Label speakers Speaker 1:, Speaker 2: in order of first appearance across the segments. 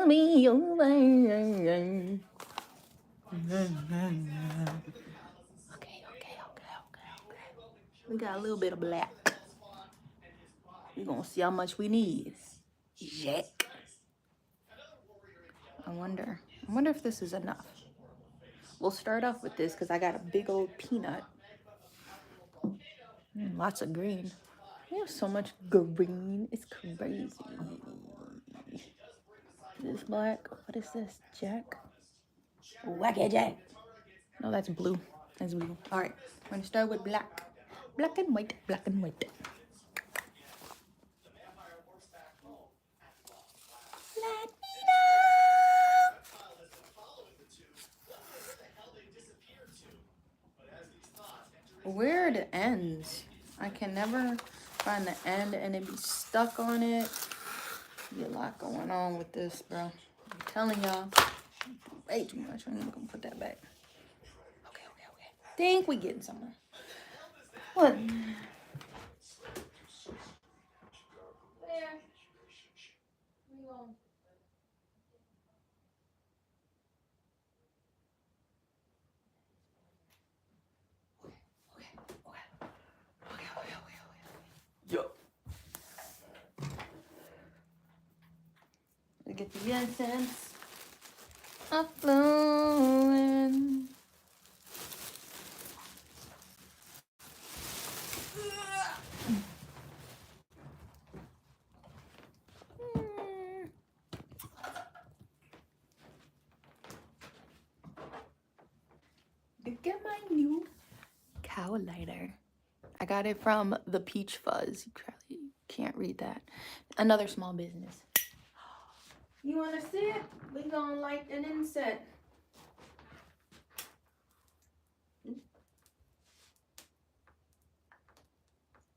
Speaker 1: pull me over. Okay. We got a little bit of black. We're gonna see how much we need. Jack. I wonder if this is enough. We'll start off with this because I got a big old peanut. Lots of green. We have so much green. It's crazy. This black. What is this? Jack? Wacky Jack. No, that's blue. That's blue. All right. We're going to start with black. Black and white. Black and white. Where are the ends? I can never find the end and it be stuck on it. Be a lot going on with this, bro. I'm telling y'all. Way too much. I'm gonna put that back. Okay. Think we getting somewhere. What? There. We get the essence of flowing. Look at my new cow lighter. I got it from the Peach Fuzz. You probably can't read that. Another small business. You want to see it? We gonna light an inset.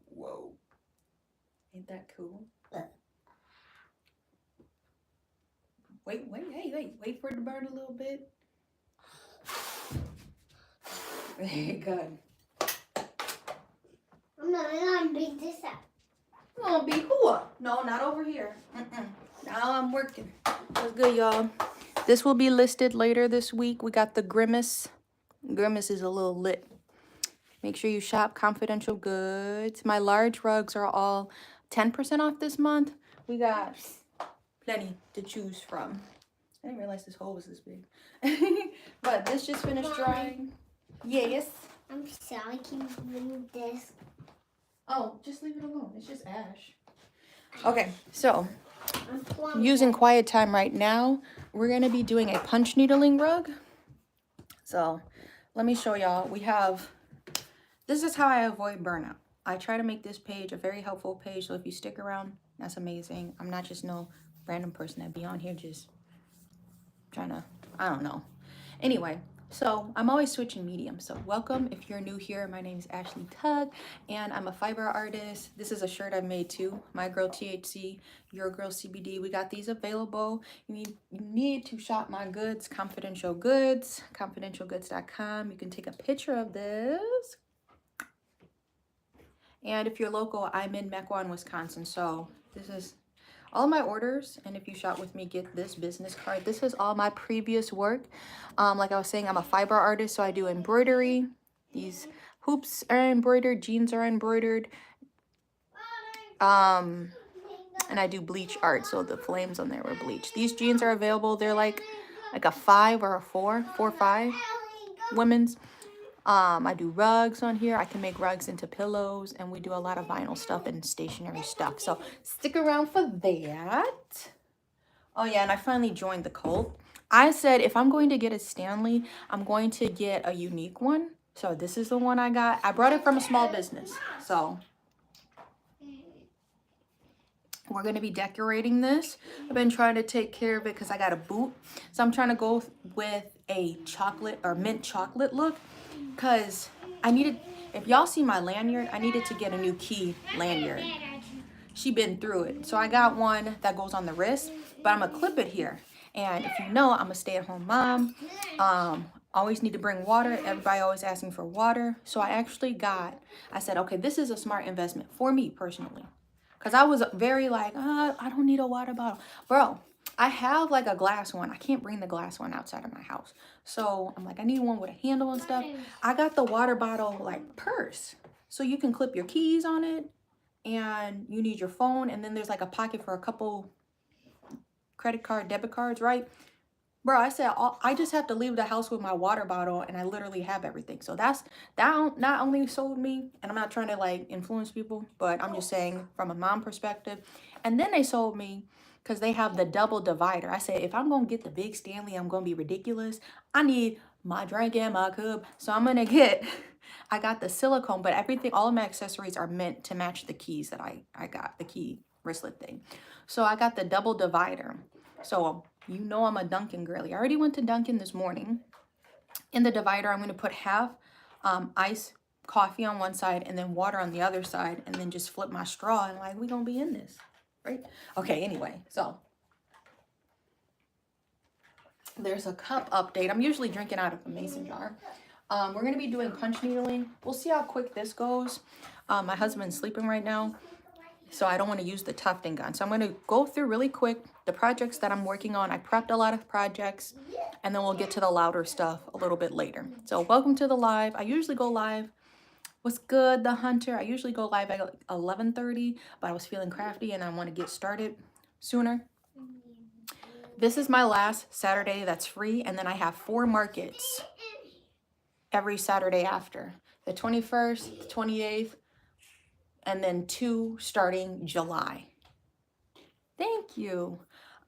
Speaker 1: Whoa. Ain't that cool? Wait. Wait for it to burn a little bit. Very good.
Speaker 2: I'm gonna beat this up.
Speaker 1: You gonna beat who up? No, not over here. Now I'm working. That's good, y'all. This will be listed later this week. We got the Grimace. Grimace is a little lit. Make sure you shop Confidential Goods. My large rugs are all 10% off this month. We got plenty to choose from. I didn't realize this hole was this big. But this just finished drying. Yes.
Speaker 2: I'm sorry, can you move this?
Speaker 1: Oh, just leave it alone. It's just ash. Okay, so using quiet time right now, we're going to be doing a punch needling rug. So let me show y'all. We have, this is how I avoid burnout. I try to make this page a very helpful page. So if you stick around, that's amazing. I'm not just no random person that be on here just trying to, I don't know. Anyway, so I'm always switching mediums. So welcome if you're new here. My name is Ashlee Tug and I'm a fiber artist. This is a shirt I made too. My girl THC, your girl CBD. We got these available. You need to shop my goods, Confidential Goods, confidentialgoods.com. You can take a picture of this. And if you're local, I'm in Mequon, Wisconsin. So this is all my orders, and if you shop with me, get this business card. This is all my previous work. Like I was saying, I'm a fiber artist, so I do embroidery. These hoops are embroidered, jeans are embroidered. And I do bleach art, so the flames on there were bleached. These jeans are available. They're like a 5 or a 4 or 5 women's. I do rugs on here. I can make rugs into pillows, and we do a lot of vinyl stuff and stationery stuff. So stick around for that. Oh yeah, and I finally joined the cult. I said if I'm going to get a Stanley, I'm going to get a unique one. So this is the one I got. I brought it from a small business. So we're going to be decorating this. I've been trying to take care of it because I got a boot. So I'm trying to go with a chocolate or mint chocolate look. Because I needed, if y'all see my lanyard, I needed to get a new key lanyard. She been through it. So I got one that goes on the wrist, but I'm going to clip it here. And if you know, I'm a stay-at-home mom. Always need to bring water. Everybody always asking for water. So I actually I said, okay, this is a smart investment for me personally. Because I was very like, I don't need a water bottle. Bro, I have like a glass one. I can't bring the glass one outside of my house. So I'm like, I need one with a handle and stuff. I got the water bottle like purse. So you can clip your keys on it, and you need your phone, and then there's like a pocket for a couple credit card, debit cards, right? Bro, I said, I just have to leave the house with my water bottle, and I literally have everything. So that not only sold me, and I'm not trying to like influence people, but I'm just saying from a mom perspective. And then they sold me because they have the double divider. I said, if I'm going to get the big Stanley, I'm going to be ridiculous. I need my drink and my cup. So I'm going to get, I got the silicone, but everything, all of my accessories are meant to match the keys that I got, the key wristlet thing. So I got the double divider. So you know I'm a Dunkin' girly. I already went to Dunkin' this morning. In the divider, I'm going to put half ice coffee on one side and then water on the other side, and then just flip my straw, and like, we going to be in this, right? Okay, anyway, so there's a cup update. I'm usually drinking out of a mason jar. We're going to be doing punch needling. We'll see how quick this goes. My husband's sleeping right now, so I don't want to use the tufting gun. So I'm going to go through really quick the projects that I'm working on. I prepped a lot of projects, and then we'll get to the louder stuff a little bit later. So welcome to the live. I usually go live. What's good, the hunter? I usually go live at 11:30, but I was feeling crafty and I want to get started sooner. This is my last Saturday that's free, and then I have 4 markets every Saturday after. The 21st, the 28th, and then 2 starting July. Thank you.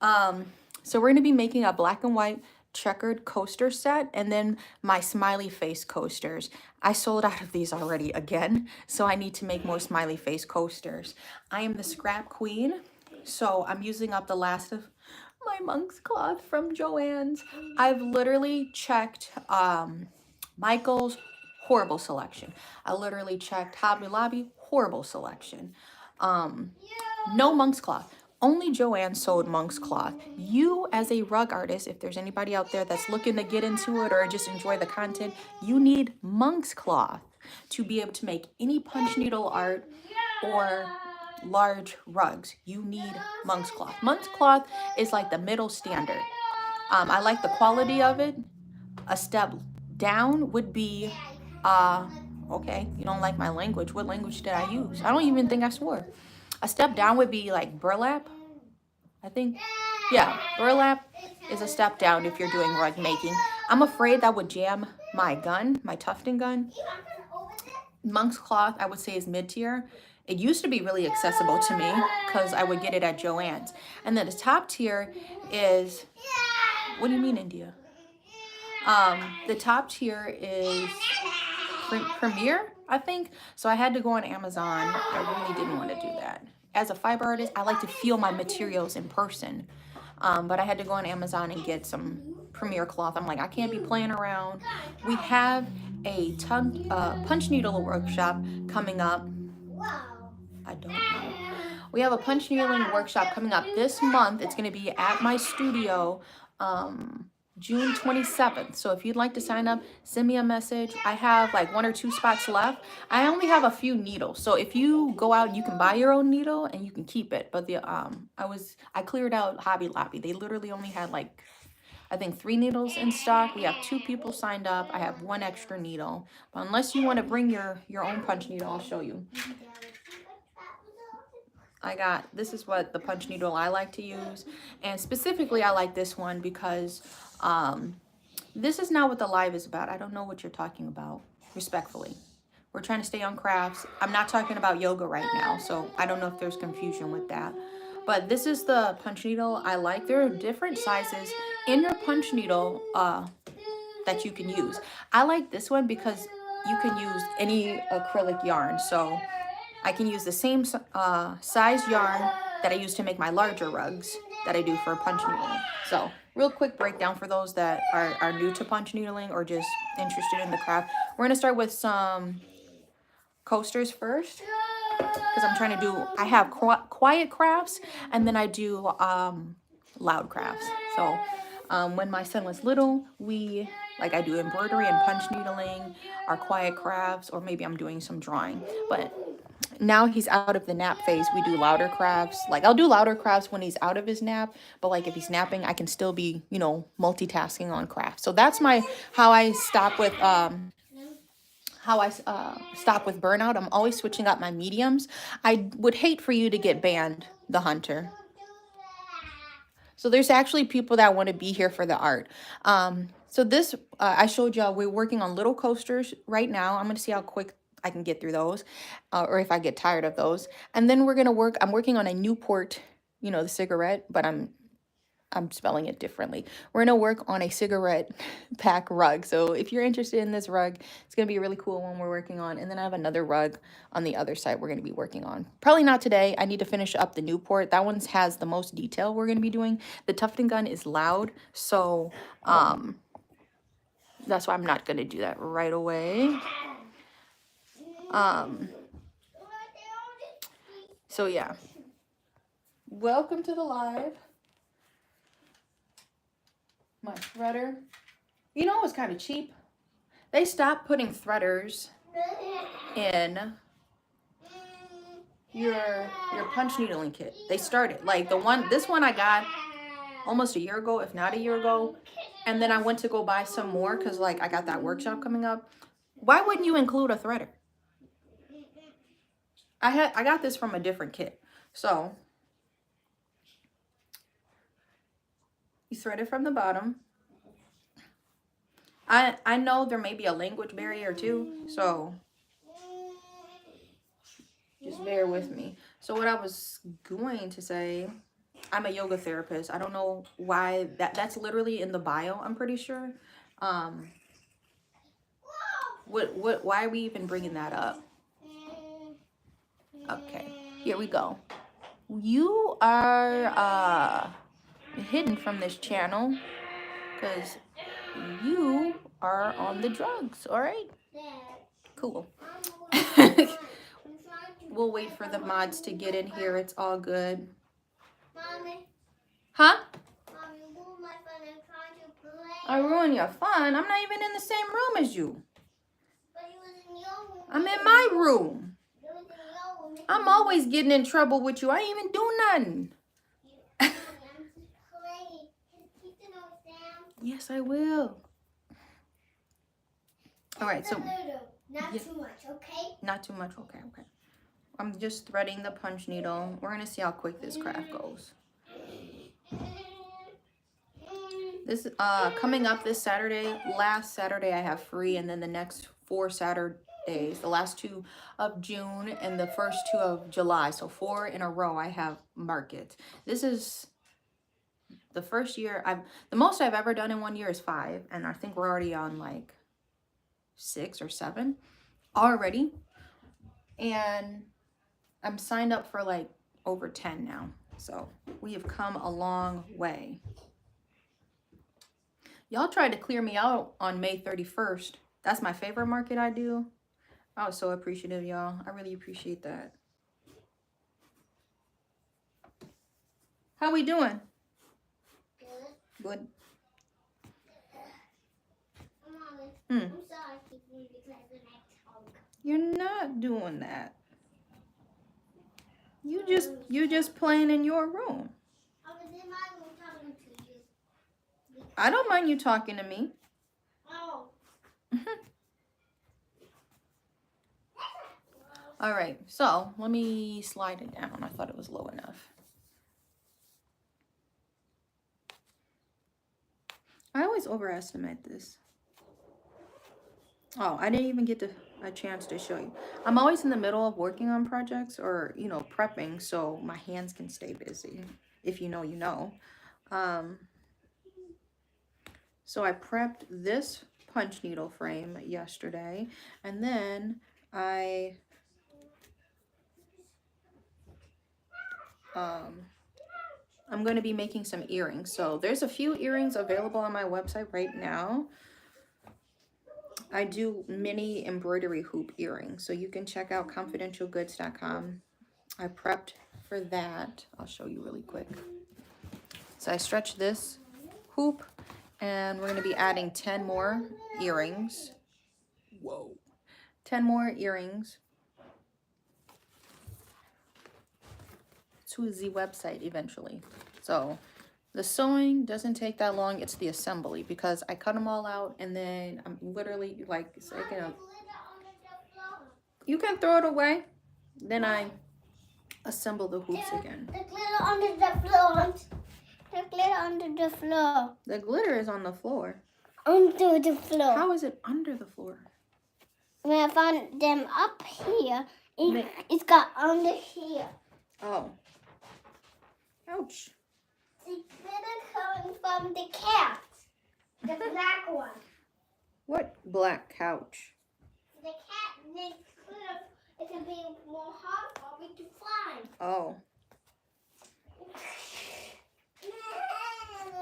Speaker 1: So we're going to be making a black and white checkered coaster set, and then my smiley face coasters. I sold out of these already again, so I need to make more smiley face coasters. I am the scrap queen, so I'm using up the last of my monk's cloth from Joann's. I've literally checked Michael's, horrible selection. I literally checked Hobby Lobby, horrible selection. No monk's cloth. Only Joanne sold monk's cloth. You, as a rug artist, if there's anybody out there that's looking to get into it or just enjoy the content, you need monk's cloth to be able to make any punch needle art or large rugs. You need monk's cloth. Monk's cloth is like the middle standard. I like the quality of it. A step down would be, okay, you don't like my language. What language did I use? I don't even think I swore. A step down would be like burlap, I think. Yeah, burlap is a step down if you're doing rug making. I'm afraid that would jam my gun, my tufting gun. Monk's cloth, I would say, is mid-tier. It used to be really accessible to me because I would get it at Joann's. And then the top tier is, what do you mean, India? The top tier is Premier, I think. So I had to go on Amazon. I really didn't want to do that. As a fiber artist, I like to feel my materials in person. But I had to go on Amazon and get some Premier cloth. I'm like, I can't be playing around. We have a punch needle workshop coming up. I don't know. We have a punch needling workshop coming up this month. It's going to be at my studio, June 27th. So if you'd like to sign up, send me a message. I have like 1 or 2 spots left. I only have a few needles. So if you go out, you can buy your own needle and you can keep it. But the I cleared out Hobby Lobby. They literally only had like, I think 3 needles in stock. We have 2 people signed up. I have 1 extra needle. But unless you want to bring your own punch needle, I'll show you. This is what the punch needle I like to use. And specifically, I like this one because this is not what the live is about. I don't know what you're talking about, respectfully. We're trying to stay on crafts. I'm not talking about yoga right now, so I don't know if there's confusion with that. But this is the punch needle I like. There are different sizes in your punch needle that you can use. I like this one because you can use any acrylic yarn. So I can use the same size yarn that I use to make my larger rugs that I do for punch needling. So real quick breakdown for those that are new to punch needling or just interested in the craft. We're going to start with some coasters first because I'm trying to do, I have quiet crafts and then I do loud crafts. So when my son was little, I do embroidery and punch needling, our quiet crafts, or maybe I'm doing some drawing. But now he's out of the nap phase, we do louder crafts. Like I'll do louder crafts when he's out of his nap, but like if he's napping, I can still be, you know, multitasking on crafts. So that's how I stop with stop with burnout. I'm always switching up my mediums. I would hate for you to get banned, the hunter. So there's actually people that want to be here for the art. So this, I showed y'all, we're working on little coasters right now. I'm going to see how quick I can get through those, or if I get tired of those. And then we're going to I'm working on a Newport, you know, the cigarette, but I'm spelling it differently. We're going to work on a cigarette pack rug. So if you're interested in this rug, it's going to be a really cool one we're working on. And then I have another rug on the other side we're going to be working on. Probably not today. I need to finish up the Newport. That one has the most detail we're going to be doing. The Tufting gun is loud. So that's why I'm not going to do that right away. So yeah. Welcome to the live. My threader. You know, it was kind of cheap. They stopped putting threaders in your punch needling kit. They started. Like this one I got almost a year ago, if not a year ago. And then I went to go buy some more because like I got that workshop coming up. Why wouldn't you include a threader? I got this from a different kit. So you thread it from the bottom. I know there may be a language barrier too, so just bear with me. So what I was going to say, I'm a yoga therapist. I don't know why that's literally in the bio, I'm pretty sure. Why are we even bringing that up? Okay, here we go. You are hidden from this channel because you are on the drugs, all right? Cool. We'll wait for the mods to get in here. It's all good. Mommy. Huh? Mommy, ruin my fun. I'm trying to play. I ruin your fun? I'm not even in the same room as you. But you was in your room. I'm in my room. You was in your room. I'm always getting in trouble with you. I ain't even do nothing. I'm just playing. Keep the notes down. Yes, I will. All right, so. Not too much, okay? Not too much, okay. I'm just threading the punch needle. We're going to see how quick this craft goes. This coming up this Saturday. Last Saturday I have free, and then the next 4 Saturdays, the last 2 of June and the first 2 of July. So 4 in a row I have market. This is the first year the most I've ever done in 1 year is 5, and I think we're already on like 6 or 7 already, and I'm signed up for like over 10 now, so we have come a long way. Y'all tried to clear me out on May 31st. That's my favorite market I do. I was so appreciative, y'all. I really appreciate that. How we doing? Good. I'm sorry, you're not doing that. You just playing in your room. I was in my room talking to you. I don't mind you talking to me. Oh. All right, so let me slide it down. I thought it was low enough. I always overestimate this. Oh, I didn't even get a chance to show you. I'm always in the middle of working on projects or, you know, prepping, so my hands can stay busy. If you know, you know. So I prepped this punch needle frame yesterday, and then I'm going to be making some earrings. So there's a few earrings available on my website right now. I do mini embroidery hoop earrings, so you can check out confidentialgoods.com. I prepped for that. I'll show you really quick. So I stretched this hoop, and we're going to be adding 10 more earrings. Whoa. 10 more earrings. to the website eventually. So the sewing doesn't take that long. It's the assembly because I cut them all out and then I'm literally like, so I can, you can throw it away. Then I assemble the hoops again.
Speaker 2: The glitter under the floor. The glitter under the floor.
Speaker 1: The glitter is on the floor.
Speaker 2: Under the floor.
Speaker 1: How is it under the floor?
Speaker 2: When I found them up here, it's got under here.
Speaker 1: Oh. Ouch.
Speaker 2: The glitter coming from the cat. The black one.
Speaker 1: What black couch?
Speaker 2: The cat needs glitter. It can be more hard for me to find.
Speaker 1: Oh.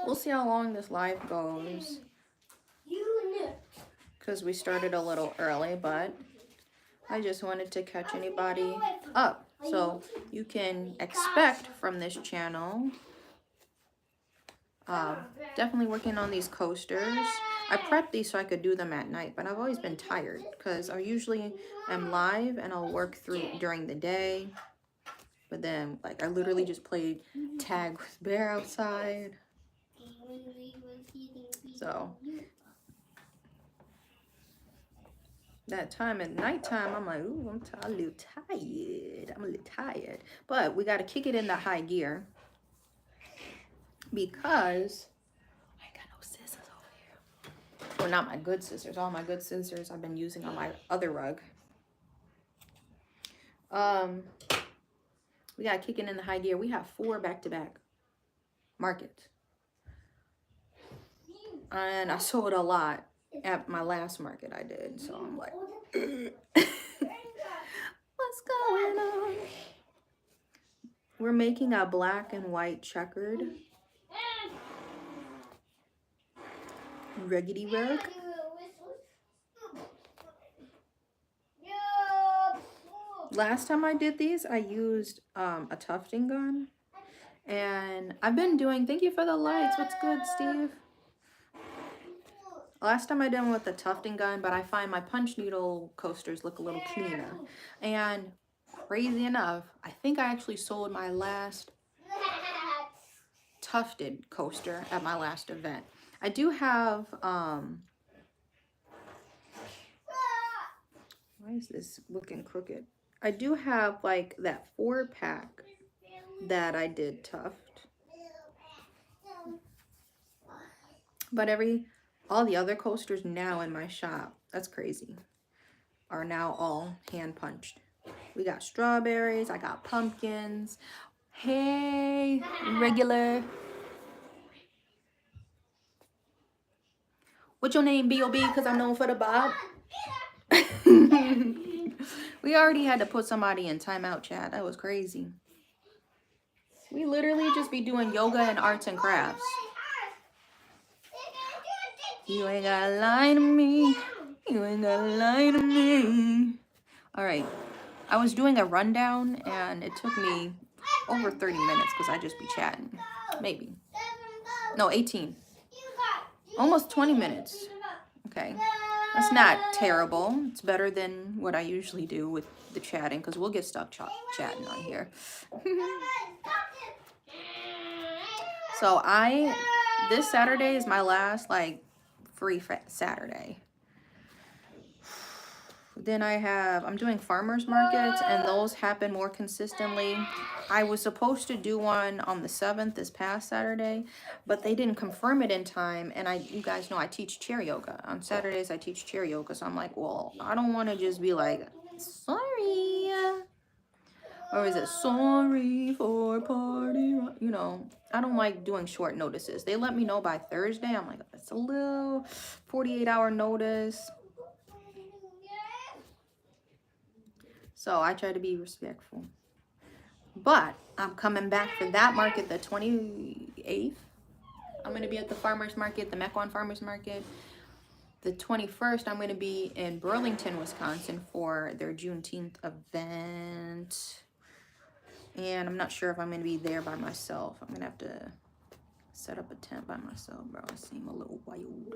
Speaker 1: We'll see how long this live goes. Because we started a little early, but I just wanted to catch anybody up. So you can expect from this channel, definitely working on these coasters. I prepped these so I could do them at night, but I've always been tired because I usually am live and I'll work through during the day. But then, like, I literally just played tag with Bear outside. So that time at nighttime, I'm like, ooh, I'm a little tired. I'm a little tired. But we got to kick it into high gear because I ain't got no scissors over here. Well, not my good scissors. All my good scissors I've been using on my other rug. We got to kick it into high gear. We have 4 back-to-back markets. And I sold a lot at my last market I did. So I'm like, what's going on? We're making a black and white checkered raggedy rug. Last time I did these, I used a tufting gun. And I've been doing, thank you for the lights. What's good, Steve? Last time I did one with the tufting gun, but I find my punch needle coasters look a little cleaner. And crazy enough, I think I actually sold my last tufted coaster at my last event. I do have, why is this looking crooked? I do have like that 4-pack that I did tuft. But all the other coasters now in my shop, that's crazy, are now all hand punched. We got strawberries, I got pumpkins. Hey, regular. What's your name, B.O.B.? Because I'm known for the bob. We already had to put somebody in timeout, chat. That was crazy. We literally just be doing yoga and arts and crafts. You ain't gotta lie to me. You ain't gotta lie to me. All right. I was doing a rundown and it took me over 30 minutes because I just be chatting. Maybe. No, 18. Almost 20 minutes. Okay. That's not terrible. It's better than what I usually do with the chatting because we'll get stuck chatting on here. So this Saturday is my last like free Saturday. Then I'm doing farmers markets and those happen more consistently. I was supposed to do one on the 7th this past Saturday, but they didn't confirm it in time. And you guys know I teach chair yoga. On Saturdays I teach chair yoga. So I'm like, well, I don't want to just be like, sorry. Or is it sorry for party? You know, I don't like doing short notices. They let me know by Thursday. I'm like, that's a little 48-hour notice. So I try to be respectful. But I'm coming back for that market the 28th. I'm going to be at the farmers market, the Mequon farmers market. The 21st, I'm going to be in Burlington, Wisconsin for their Juneteenth event. And I'm not sure if I'm going to be there by myself. I'm going to have to set up a tent by myself, bro. I seem a little wild.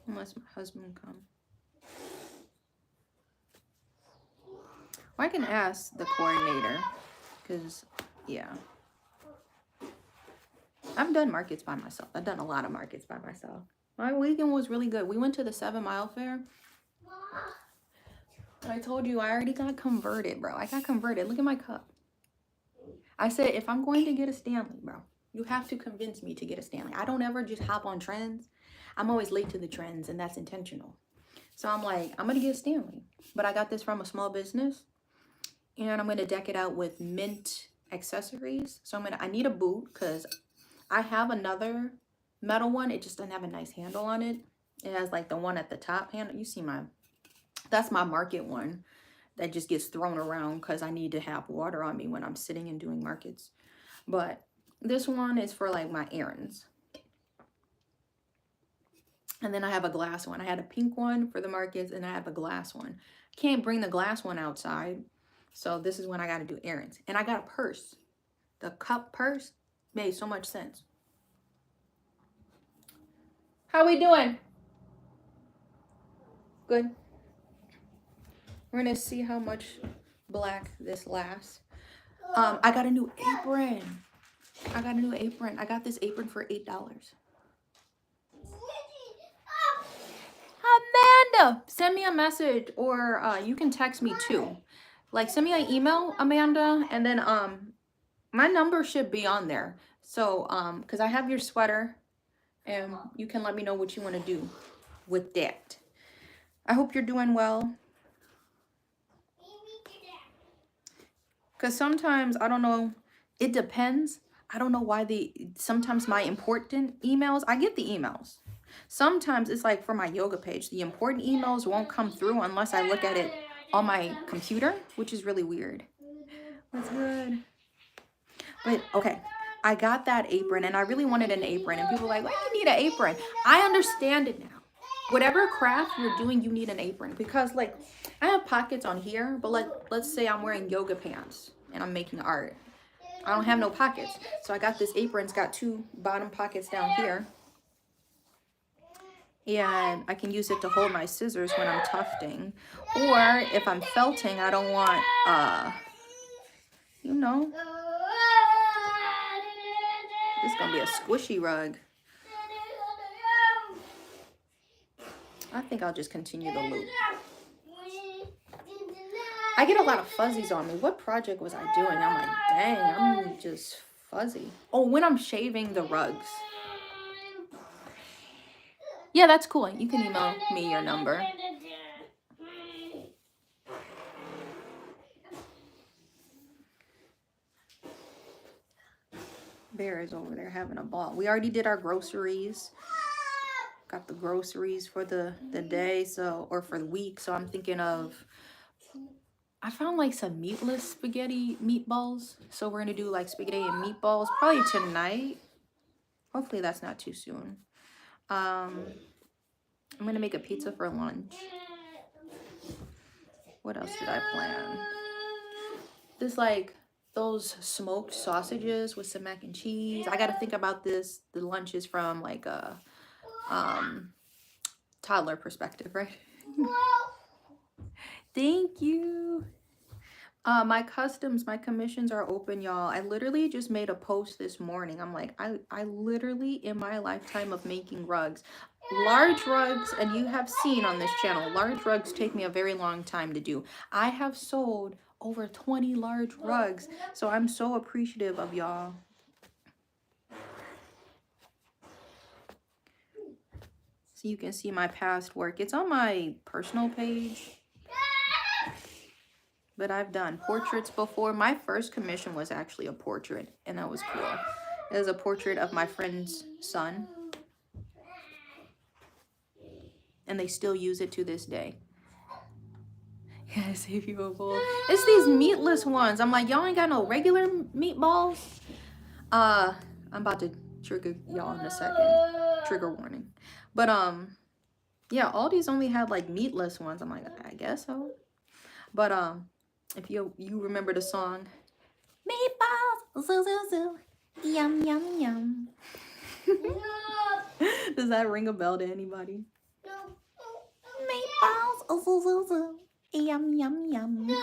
Speaker 1: Unless my husband comes. Well, I can ask the coordinator. because, yeah. I've done markets by myself. I've done a lot of markets by myself. My weekend was really good. We went to the 7 Mile Fair. I told you I already got converted, bro. I got converted. Look at my cup. I said, if I'm going to get a Stanley, bro, you have to convince me to get a Stanley. I don't ever just hop on trends. I'm always late to the trends, and that's intentional. So I'm like, I'm going to get a Stanley. But I got this from a small business, and I'm going to deck it out with mint accessories. So I need a boot because I have another metal one. It just doesn't have a nice handle on it. It has like the one at the top handle. You see that's my market one that just gets thrown around because I need to have water on me when I'm sitting and doing markets. But this one is for like my errands. And then I have a glass one. I had a pink one for the markets, and I have a glass one. Can't bring the glass one outside. So this is when I got to do errands. And I got a purse. The cup purse made so much sense. How we doing? Good. We're going to see how much black this lasts. I got a new apron. I got this apron for $8. Amanda, send me a message, or you can text me too. Like, send me an email, Amanda, and then my number should be on there. So because I have your sweater, and you can let me know what you want to do with that. I hope you're doing well. Because sometimes, I don't know, it depends. I don't know why sometimes my important emails, I get the emails. Sometimes it's like for my yoga page, the important emails won't come through unless I look at it on my computer, which is really weird. That's good. But okay, I got that apron, and I really wanted an apron, and people were like, why do you need an apron? I understand it now. Whatever craft you're doing, you need an apron, because like I have pockets on here, but like let's say I'm wearing yoga pants and I'm making art. I don't have no pockets. So I got this apron. It's got 2 bottom pockets down here. And I can use it to hold my scissors when I'm tufting. Or if I'm felting, I don't want, you know. This is going to be a squishy rug. I think I'll just continue the loop. I get a lot of fuzzies on me. What project was I doing? I'm like, dang, I'm just fuzzy. Oh, when I'm shaving the rugs. Yeah, that's cool. You can email me your number. Bear is over there having a ball. We already did our groceries. Got the groceries for the day, so, or for the week. So I'm thinking of, I found like some meatless spaghetti meatballs. So we're gonna do like spaghetti and meatballs probably tonight. Hopefully that's not too soon. I'm gonna make a pizza for lunch. What else did I plan? This like those smoked sausages with some mac and cheese. I gotta think about this. The lunch is from like a toddler perspective, right? Thank you. My commissions are open, y'all. I literally just made a post this morning. I'm like, I literally, in my lifetime of making rugs, large rugs, and you have seen on this channel, large rugs take me a very long time to do. I have sold over 20 large rugs, so I'm so appreciative of y'all. So you can see my past work. It's on my personal page. But I've done portraits before. My first commission was actually a portrait, and that was cool. It was a portrait of my friend's son. And they still use it to this day. Yeah, save you a bowl. It's these meatless ones. I'm like, y'all ain't got no regular meatballs? I'm about to trigger y'all in a second. Trigger warning. But, yeah, all these only had, like, meatless ones. I'm like, I guess so. But, if you remember the song, meatballs, zoo, zoo, zoo, yum, yum, yum. Does that ring a bell to anybody? Meatballs, zoo, zoo, zoo, yum, yum, yum.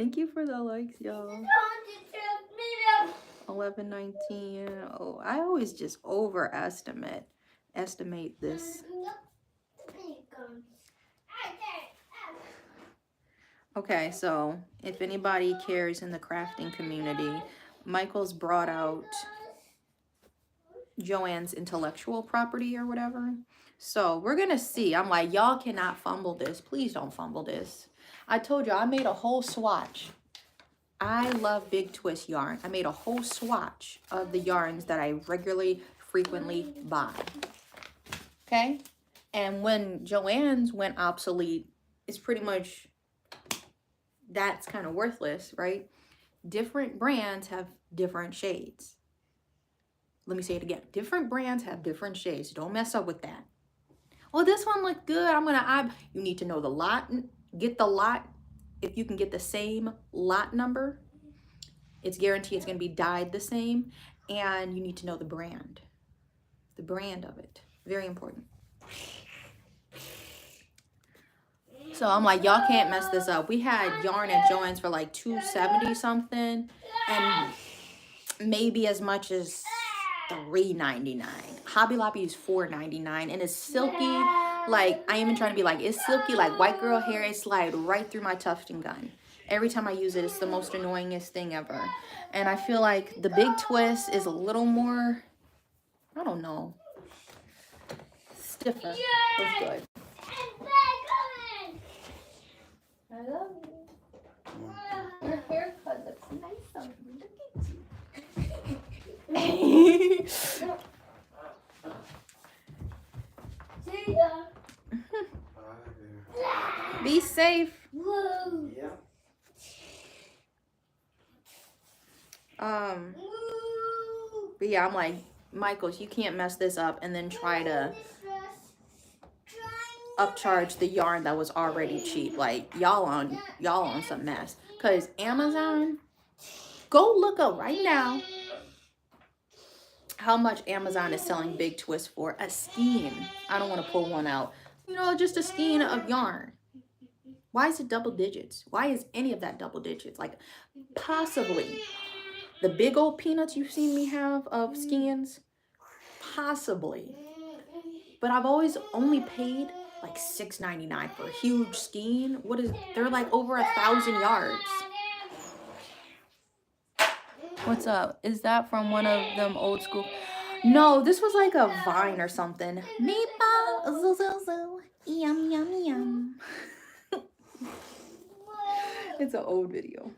Speaker 1: Thank you for the likes, y'all. 11:19. Oh, I always just estimate this. Okay, so if anybody cares in the crafting community, Michael's brought out Joanne's intellectual property or whatever. So we're gonna see. I'm like, y'all cannot fumble this. Please don't fumble this. I told you I made a whole swatch. I love big twist yarn. I made a whole swatch of the yarns that I regularly, frequently buy. Okay? And when Joanne's went obsolete, it's pretty much, that's kind of worthless, right? Different brands have different shades. Let me say it again. Different brands have different shades. Don't mess up with that. Well, this one looked good. You need to know the lot. Get the lot. If you can get the same lot number, it's guaranteed it's going to be dyed the same. And you need to know the brand. The brand of it. Very important. So I'm like, y'all can't mess this up. We had yarn at Joann's for like $2.70 something. And maybe as much as $3.99. Hobby Lobby is $4.99 and it's silky. Like, I ain't even trying to be like, it's silky like white girl hair. It slide right through my tufting gun. Every time I use it, it's the most annoyingest thing ever. And I feel like the big twist is a little more, I don't know, stiffer. It's good. I love you. Your haircut looks nice on you. Look at you. See ya. Be safe.
Speaker 3: Yeah.
Speaker 1: But yeah, I'm like, Michaels, you can't mess this up and then try to upcharge the yarn that was already cheap. Like, y'all on some mess. Cause Amazon, go look up right now how much Amazon is selling big twist for a skein. I don't want to pull one out. You know, just a skein of yarn. Why is it double digits? Why is any of that double digits? Like, possibly the big old peanuts you've seen me have of skeins, possibly. But I've always only paid like $6.99 for a huge skein. They're like over 1,000 yards. What's up? Is that from one of them old school? No, this was like a Vine or something. Meatball, zoo, zoo, zoo. Yum, yum, yum. It's an old video.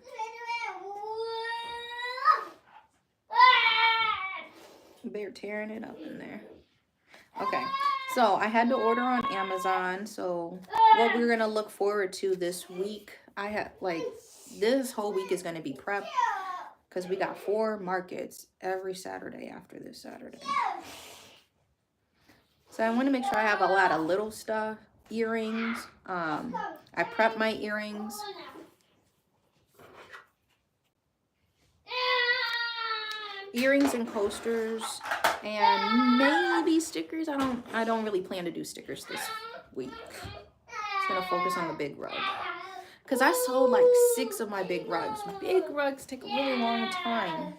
Speaker 1: They're tearing it up in there. Okay, so I had to order on Amazon. So what we're gonna look forward to this week, I have like this whole week is gonna be prep because we got 4 markets every Saturday after this Saturday. So I want to make sure I have a lot of little stuff, earrings. I prep my earrings. Earrings and coasters and maybe stickers. I don't really plan to do stickers this week. Just gonna focus on the big rug. Cause I sold like 6 of my big rugs. Big rugs take a really long time.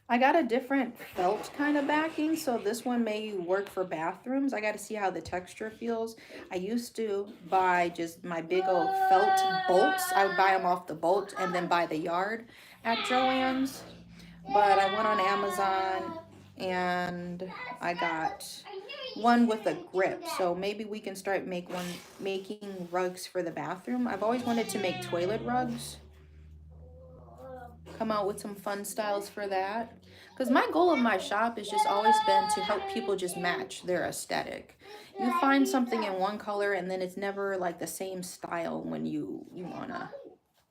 Speaker 1: I got a different felt kind of backing, so this one may work for bathrooms. I got to see how the texture feels. I used to buy just my big old felt bolts. I would buy them off the bolt and then buy the yard at Joann's. But I went on Amazon and I got one with a grip. So maybe we can start making rugs for the bathroom. I've always wanted to make toilet rugs. Come out with some fun styles for that. Because my goal of my shop has just always been to help people just match their aesthetic. You find something in one color and then it's never like the same style when you want to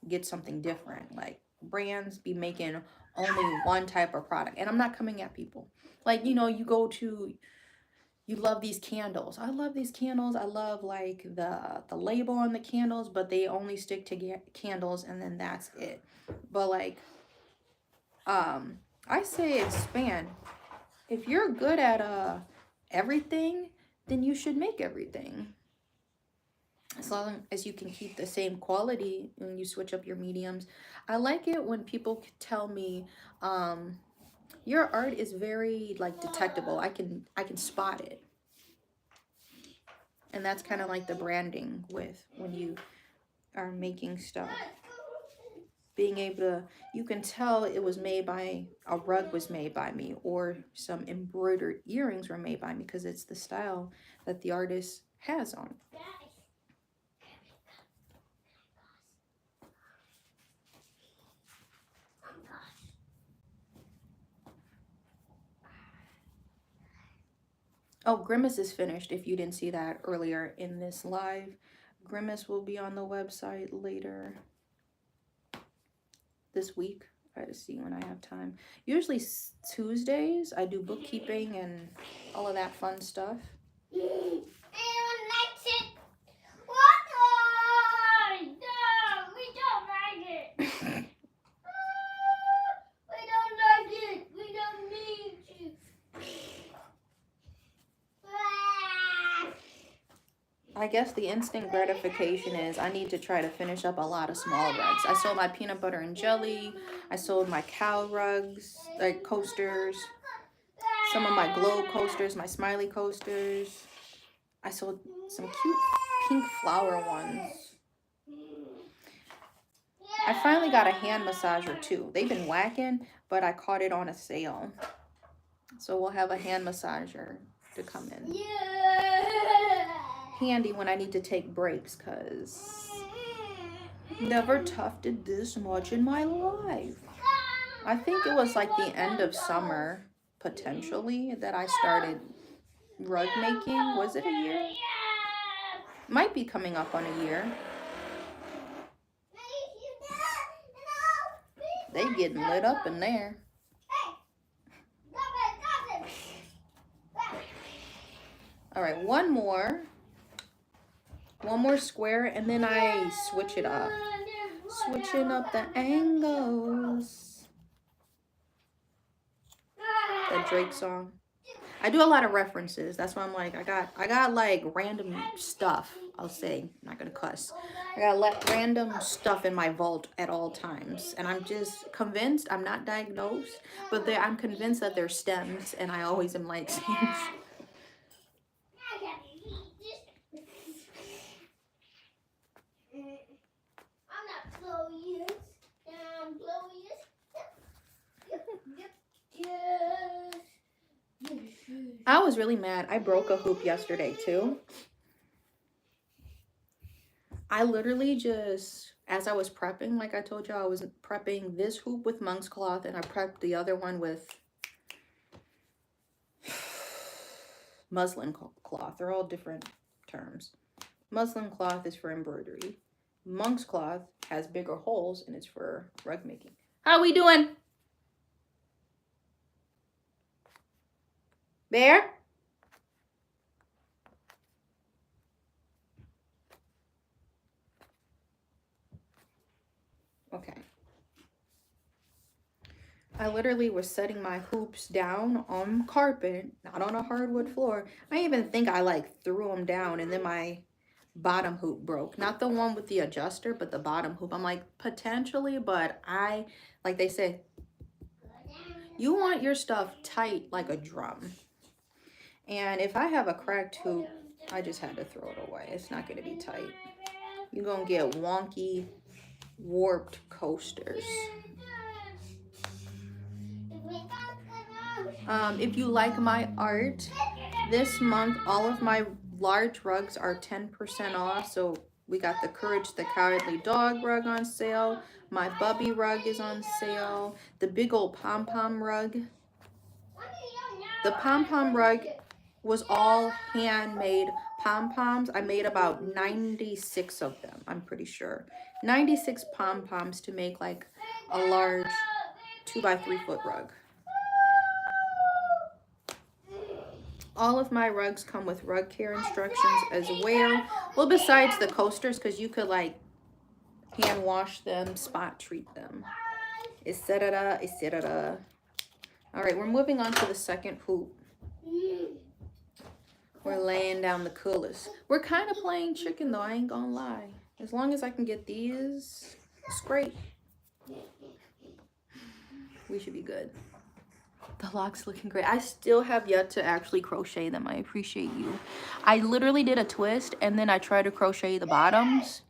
Speaker 1: get something different. Like brands be making only one type of product. And I'm not coming at people. Like, you know, you love these candles. I love these candles. I love like the label on the candles, but they only stick to candles and then that's it. But like, I say expand if you're good at everything, then you should make everything. As long as you can keep the same quality when you switch up your mediums. I like it when people tell me, your art is very like detectable. I can spot it. And that's kind of like the branding with when you are making stuff. Being able to, you can tell it was made by, a rug was made by me, or some embroidered earrings were made by me, because it's the style that the artist has on. Oh, Grimace is finished, if you didn't see that earlier in this live. Grimace will be on the website later this week. Try to see when I have time. Usually Tuesdays, I do bookkeeping and all of that fun stuff. I guess the instant gratification is I need to try to finish up a lot of small rugs. I sold my peanut butter and jelly. I sold my cow rugs, like coasters. Some of my globe coasters, my smiley coasters. I sold some cute pink flower ones. I finally got a hand massager too. They've been whacking, but I caught it on a sale. So we'll have a hand massager to come in. Handy when I need to take breaks, because never tufted this much in my life. I think it was like the end of summer, potentially, that I started rug making. Was it a year? Might be coming up on a year. They getting lit up in there. All right, one more square, and then I switch it up. Switching up the angles. That Drake song. I do a lot of references. That's why I'm like, I got like random stuff. I'll say, I'm not gonna cuss. I got random stuff in my vault at all times, and I'm just convinced. I'm not diagnosed, but I'm convinced that they're stems, and I always am like saying. I was really mad. I broke a hoop yesterday too. I literally just, as I was prepping, like I told you, I was prepping this hoop with monk's cloth, and I prepped the other one with muslin cloth. They're all different terms. Muslin cloth is for embroidery. Monk's cloth has bigger holes, and it's for rug making. How we doing? Bear? Okay. I literally was setting my hoops down on carpet, not on a hardwood floor. I even think I like threw them down, and then my bottom hoop broke. Not the one with the adjuster, but the bottom hoop. I'm like, potentially, but like they say, you want your stuff tight like a drum. And if I have a cracked hoop, I just had to throw it away. It's not going to be tight. You're going to get wonky, warped coasters. If you like my art, this month, all of my large rugs are 10% off. So we got the Courage the Cowardly Dog rug on sale. My Bubby rug is on sale. The big old pom-pom rug. The pom-pom rug was all handmade pom-poms. I made about 96 of them, I'm pretty sure. 96 pom-poms to make like a large 2x3 foot rug. All of my rugs come with rug care instructions as well. Well, besides the coasters, because you could like hand wash them, spot treat them, etc., etc. All right, we're moving on to the second hoop. We're laying down the coolest. We're kind of playing chicken though, I ain't gonna lie. As long as I can get these straight, we should be good. The lock's looking great. I still have yet to actually crochet them. I appreciate you. I literally did a twist and then I tried to crochet the bottoms.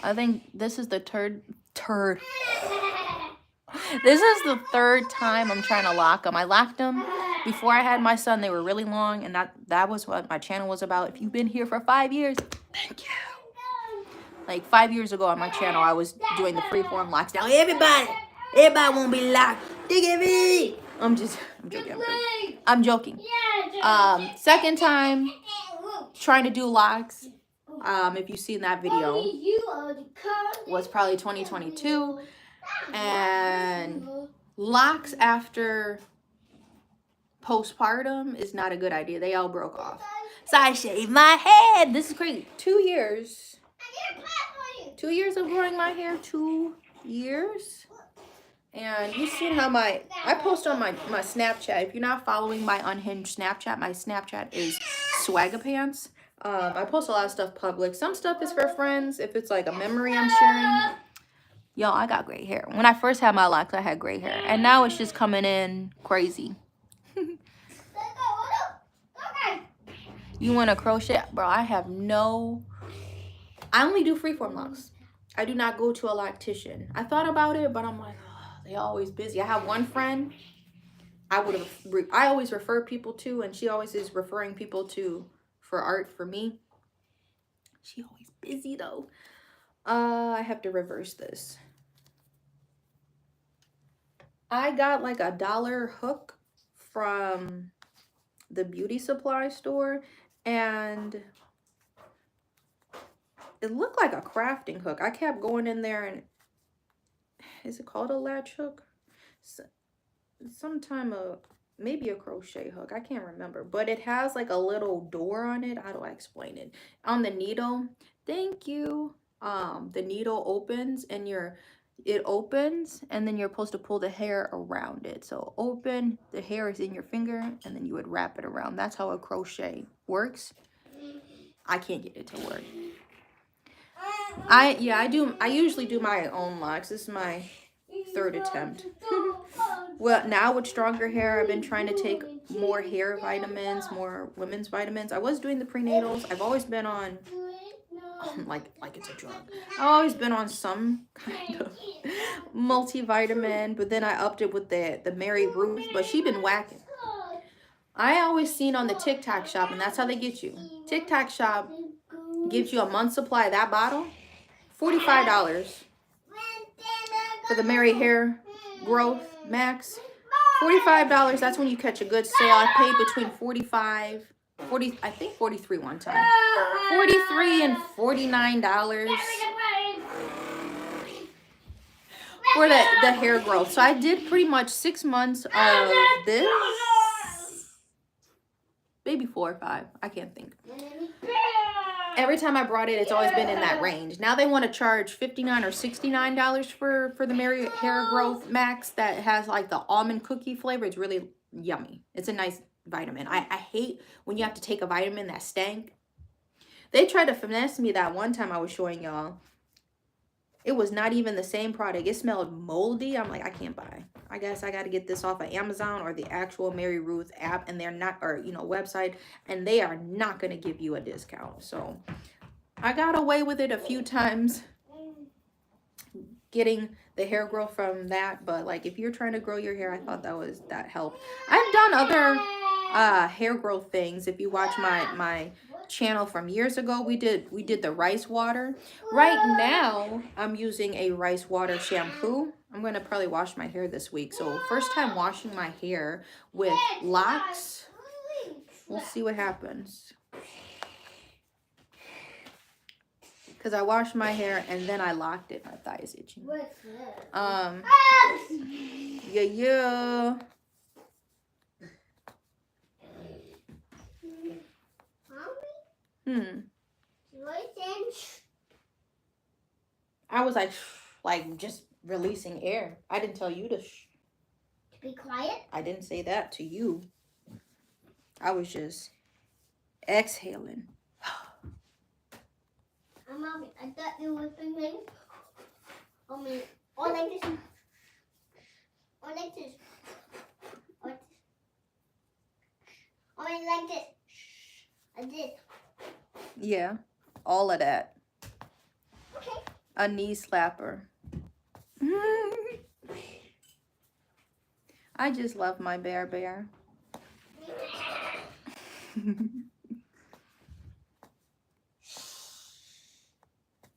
Speaker 1: I think this is the third. This is the third time I'm trying to lock them. I locked them before I had my son. They were really long, and that was what my channel was about. If you've been here for 5 years, thank you. Like 5 years ago on my channel, I was doing the freeform locks. Now everybody won't be locked. I'm joking. I'm joking. Second time trying to do locks. If you've seen that video, was probably 2022. And locks after postpartum is not a good idea. They all broke off. So I shaved my head. This is crazy. 2 years. 2 years of growing my hair. 2 years. And you've seen how I post on my Snapchat. If you're not following my unhinged Snapchat, my Snapchat is Swagapants. I post a lot of stuff public. Some stuff is for friends. If it's like a memory I'm sharing. Yo, I got gray hair. When I first had my locks, I had gray hair. And now it's just coming in crazy. You want to crochet? Bro, I only do freeform locks. I do not go to a loctician. I thought about it, but I'm like, oh, they're always busy. I have one friend I always refer people to, and she always is referring people to for art for me. She always busy, though. I have to reverse this. I got like a $1 hook from the beauty supply store, and it looked like a crafting hook. I kept going in there, and is it called a latch hook? Maybe a crochet hook. I can't remember, but it has like a little door on it. How do I explain it? On the needle, thank you. The needle opens, and it opens, and then you're supposed to pull the hair around it. So open, the hair is in your finger, and then you would wrap it around. That's how a crochet works. I can't get it to work. I usually do my own locks. This is my third attempt. Well, now with stronger hair, I've been trying to take more hair vitamins, more women's vitamins. I was doing the prenatals. I've always been on like it's a drug. I've always been on some kind of multivitamin, but then I upped it with the Mary Ruth, but she been whacking. I always seen on the TikTok shop, and that's how they get you. TikTok shop gives you a month's supply of that bottle, $45 for the Mary Hair Growth Max. $45, that's when you catch a good sale. I paid between 40, I think 43 one time. $43 and $49 for the hair growth. So I did pretty much 6 months of this. Maybe 4 or 5. I can't think. Every time I brought it, it's always been in that range. Now they want to charge $59 or $69 for the Mary Hair Growth Max that has like the almond cookie flavor. It's really yummy. It's a nice vitamin. I hate when you have to take a vitamin that stank. They tried to finesse me that one time I was showing y'all. It was not even the same product. It smelled moldy. I'm like, I can't buy. I guess I got to get this off of Amazon or the actual Mary Ruth app, and they're not, or website, and they are not going to give you a discount. So I got away with it a few times getting the hair growth from that, but like if you're trying to grow your hair, I thought that helped. I've done other hair growth things. If you watch my channel from years ago, we did the rice water. Right now I'm using a rice water shampoo. I'm gonna probably wash my hair this week, so first time washing my hair with locks. We'll see what happens, because I washed my hair and then I locked it. My thigh is itching.
Speaker 2: What's that?
Speaker 1: Yeah. I was like just releasing air. I didn't tell you to
Speaker 2: Be quiet.
Speaker 1: I didn't say that to you. I was just exhaling.
Speaker 2: Mommy, I thought you were thinking. Or like this. Or like this. Or like this. Like this.
Speaker 1: Yeah, all of that.
Speaker 2: Okay.
Speaker 1: A knee slapper. I just love my bear.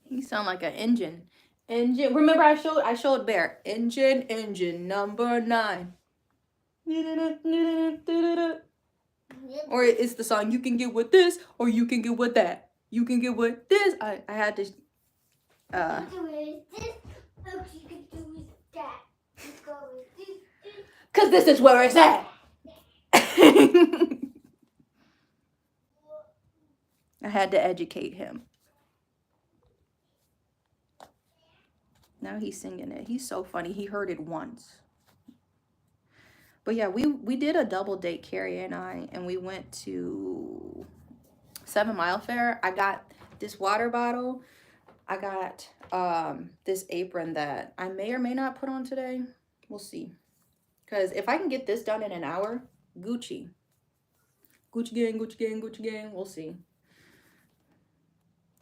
Speaker 1: You sound like an engine. Remember I showed Bear. Engine number 9. Or it's the song, you can get with this or you can get with that. You can get with this. I had to
Speaker 2: You can do it this. Look, you can do it that. You go with this.
Speaker 1: Cause this is where it's at. I had to educate him. Now he's singing it. He's so funny. He heard it once. But yeah, we did a double date, Carrie and I, and we went to 7 Mile Fair. I got this water bottle. I got this apron that I may or may not put on today. We'll see. Because if I can get this done in an hour, Gucci. Gucci gang, Gucci gang, Gucci gang. We'll see.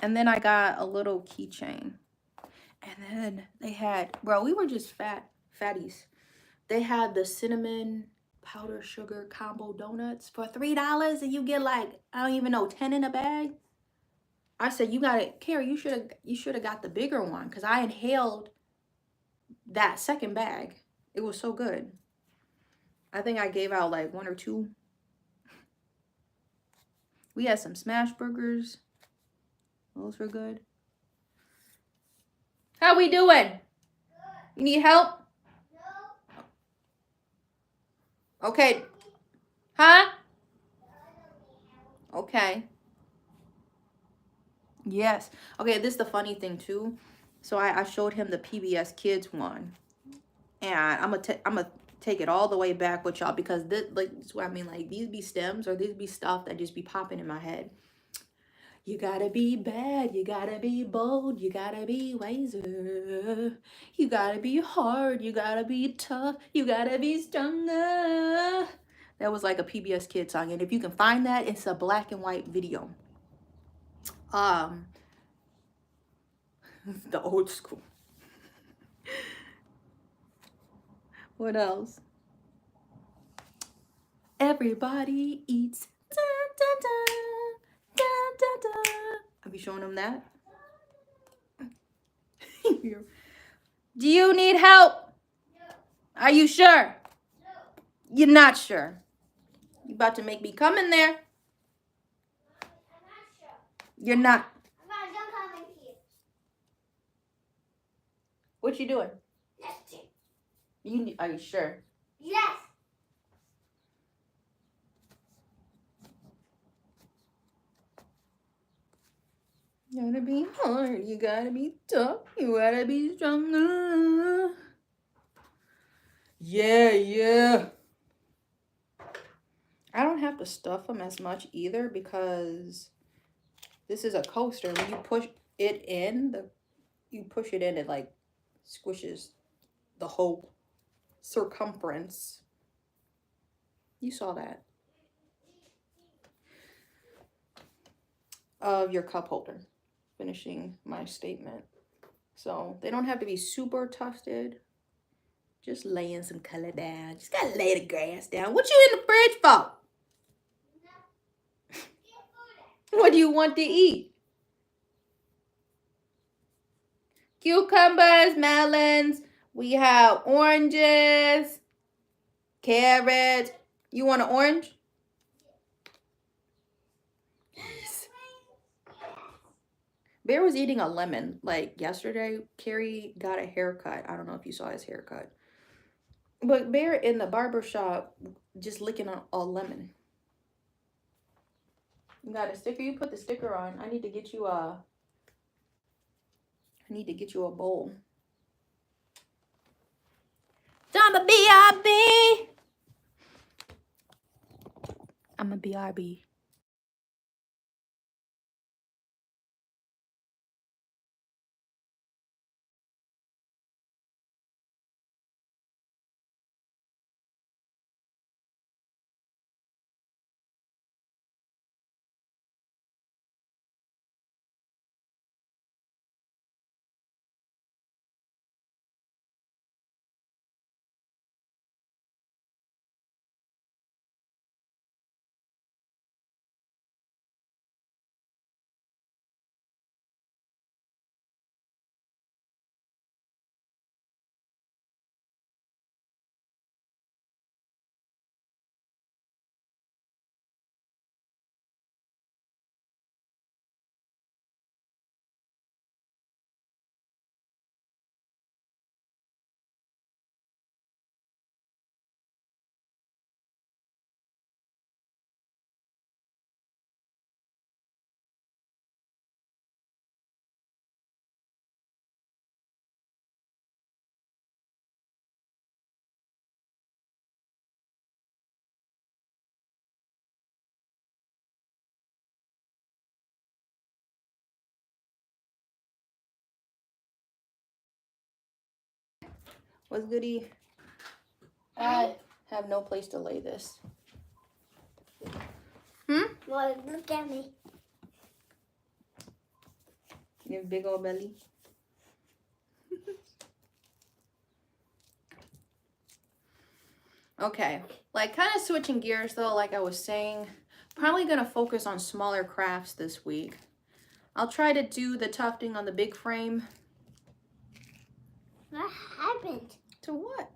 Speaker 1: And then I got a little keychain. And then they had, bro, we were just fatties. They had the cinnamon powder sugar combo donuts for $3 and you get like, I don't even know, 10 in a bag. I said, you got it, Carrie, you should have got the bigger one because I inhaled that second bag. It was so good. I think I gave out like 1 or 2. We had some smash burgers. Those were good. How we doing? You need help? No. Okay. Huh? Okay. Yes. Okay, this is the funny thing too. So I showed him the PBS Kids one. And I'm gonna take it all the way back with y'all because this, like, that's what I mean, like, these be stems or these be stuff that just be popping in my head. You gotta be bad, you gotta be bold, you gotta be wiser. You gotta be hard, you gotta be tough, you gotta be stronger. That was like a PBS Kids song, and if you can find that, it's a black and white video. The old school. What else? Everybody eats. Da, da, da, da, da, da. Have you shown them that? Do you need help? No. Are you sure? No. You're not sure. You about to make me come in there. I'm not sure. You're not.
Speaker 2: Don't come in here.
Speaker 1: What you doing? Are you sure?
Speaker 2: Yes.
Speaker 1: You gotta be hard, you gotta be tough, you gotta be stronger. Yeah. I don't have to stuff them as much either because this is a coaster. When you push it in, it like squishes the whole circumference. You saw that. Of your cup holder. Finishing my statement. So they don't have to be super tufted. Just laying some color down. Just gotta lay the grass down. What you in the fridge for? What do you want to eat? Cucumbers, melons. We have oranges, carrots. You want an orange? Bear was eating a lemon. Like yesterday, Carrie got a haircut. I don't know if you saw his haircut. But Bear in the barber shop just licking a lemon. You got a sticker? You put the sticker on. I need to get you a bowl. I'm a BRB. I'm a BRB. What's goody? I have no place to lay this.
Speaker 2: Well, look at me.
Speaker 1: You have a big old belly. Okay, like kind of switching gears though, like I was saying, probably gonna focus on smaller crafts this week. I'll try to do the tufting on the big frame.
Speaker 2: What happened?
Speaker 1: To what?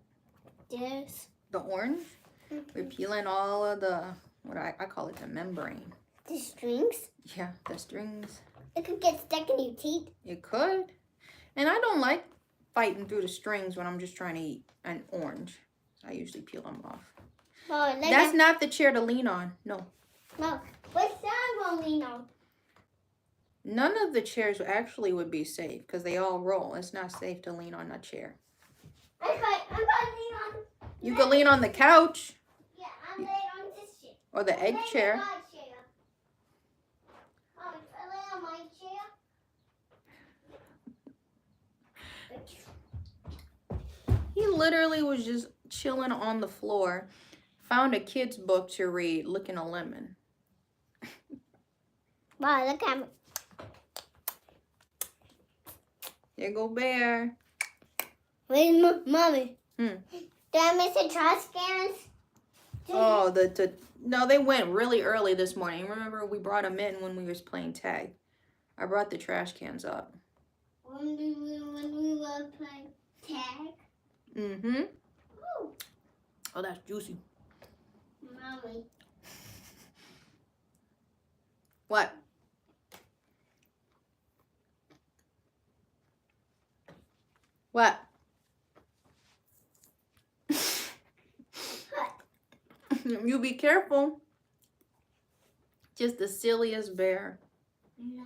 Speaker 2: This.
Speaker 1: The orange? We're peeling all of the, what I call it, the membrane.
Speaker 2: The strings?
Speaker 1: Yeah, the strings.
Speaker 2: It could get stuck in your teeth.
Speaker 1: It could. And I don't like fighting through the strings when I'm just trying to eat an orange. I usually peel them off.
Speaker 2: Oh,
Speaker 1: That's not the chair to lean on. No.
Speaker 2: No. What's that gonna lean on?
Speaker 1: None of the chairs actually would be safe because they all roll. It's not safe to lean on a chair.
Speaker 2: I'm gonna lean on.
Speaker 1: You could lean on the couch
Speaker 2: Yeah, I'm laying on this chair.
Speaker 1: or the egg chair.
Speaker 2: My chair. Oh, I lay on my chair.
Speaker 1: He literally was just chilling on the floor, found a kid's book to read, licking a lemon.
Speaker 2: Wow, look at me.
Speaker 1: There go Bear.
Speaker 2: Where's Mommy?
Speaker 1: Hmm.
Speaker 2: Did I miss the trash cans?
Speaker 1: Oh, no, they went really early this morning. Remember, we brought them in when we was playing tag. I brought the trash cans up.
Speaker 2: When we were playing tag?
Speaker 1: Mm-hmm.
Speaker 2: Ooh.
Speaker 1: Oh, that's juicy.
Speaker 2: Mommy.
Speaker 1: What? What? You be careful. Just the silliest bear.
Speaker 2: No.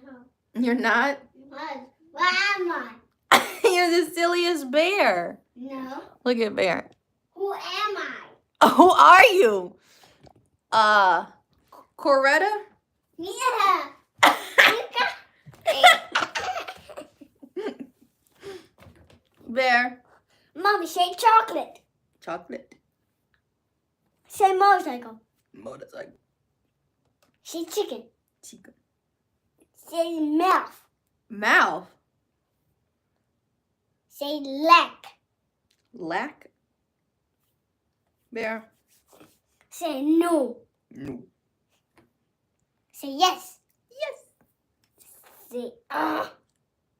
Speaker 1: You're not?
Speaker 2: What am I?
Speaker 1: You're the silliest bear.
Speaker 2: No.
Speaker 1: Look at Bear.
Speaker 2: Who am I?
Speaker 1: Who are you? Coretta?
Speaker 2: Yeah.
Speaker 1: Bear.
Speaker 2: Mommy, say chocolate.
Speaker 1: Chocolate.
Speaker 2: Say motorcycle.
Speaker 1: Motorcycle.
Speaker 2: Say chicken.
Speaker 1: Chicken.
Speaker 2: Say mouth.
Speaker 1: Mouth.
Speaker 2: Say leg.
Speaker 1: Lack. Bear.
Speaker 2: Say no.
Speaker 1: No.
Speaker 2: Say yes.
Speaker 1: Yes.
Speaker 2: Say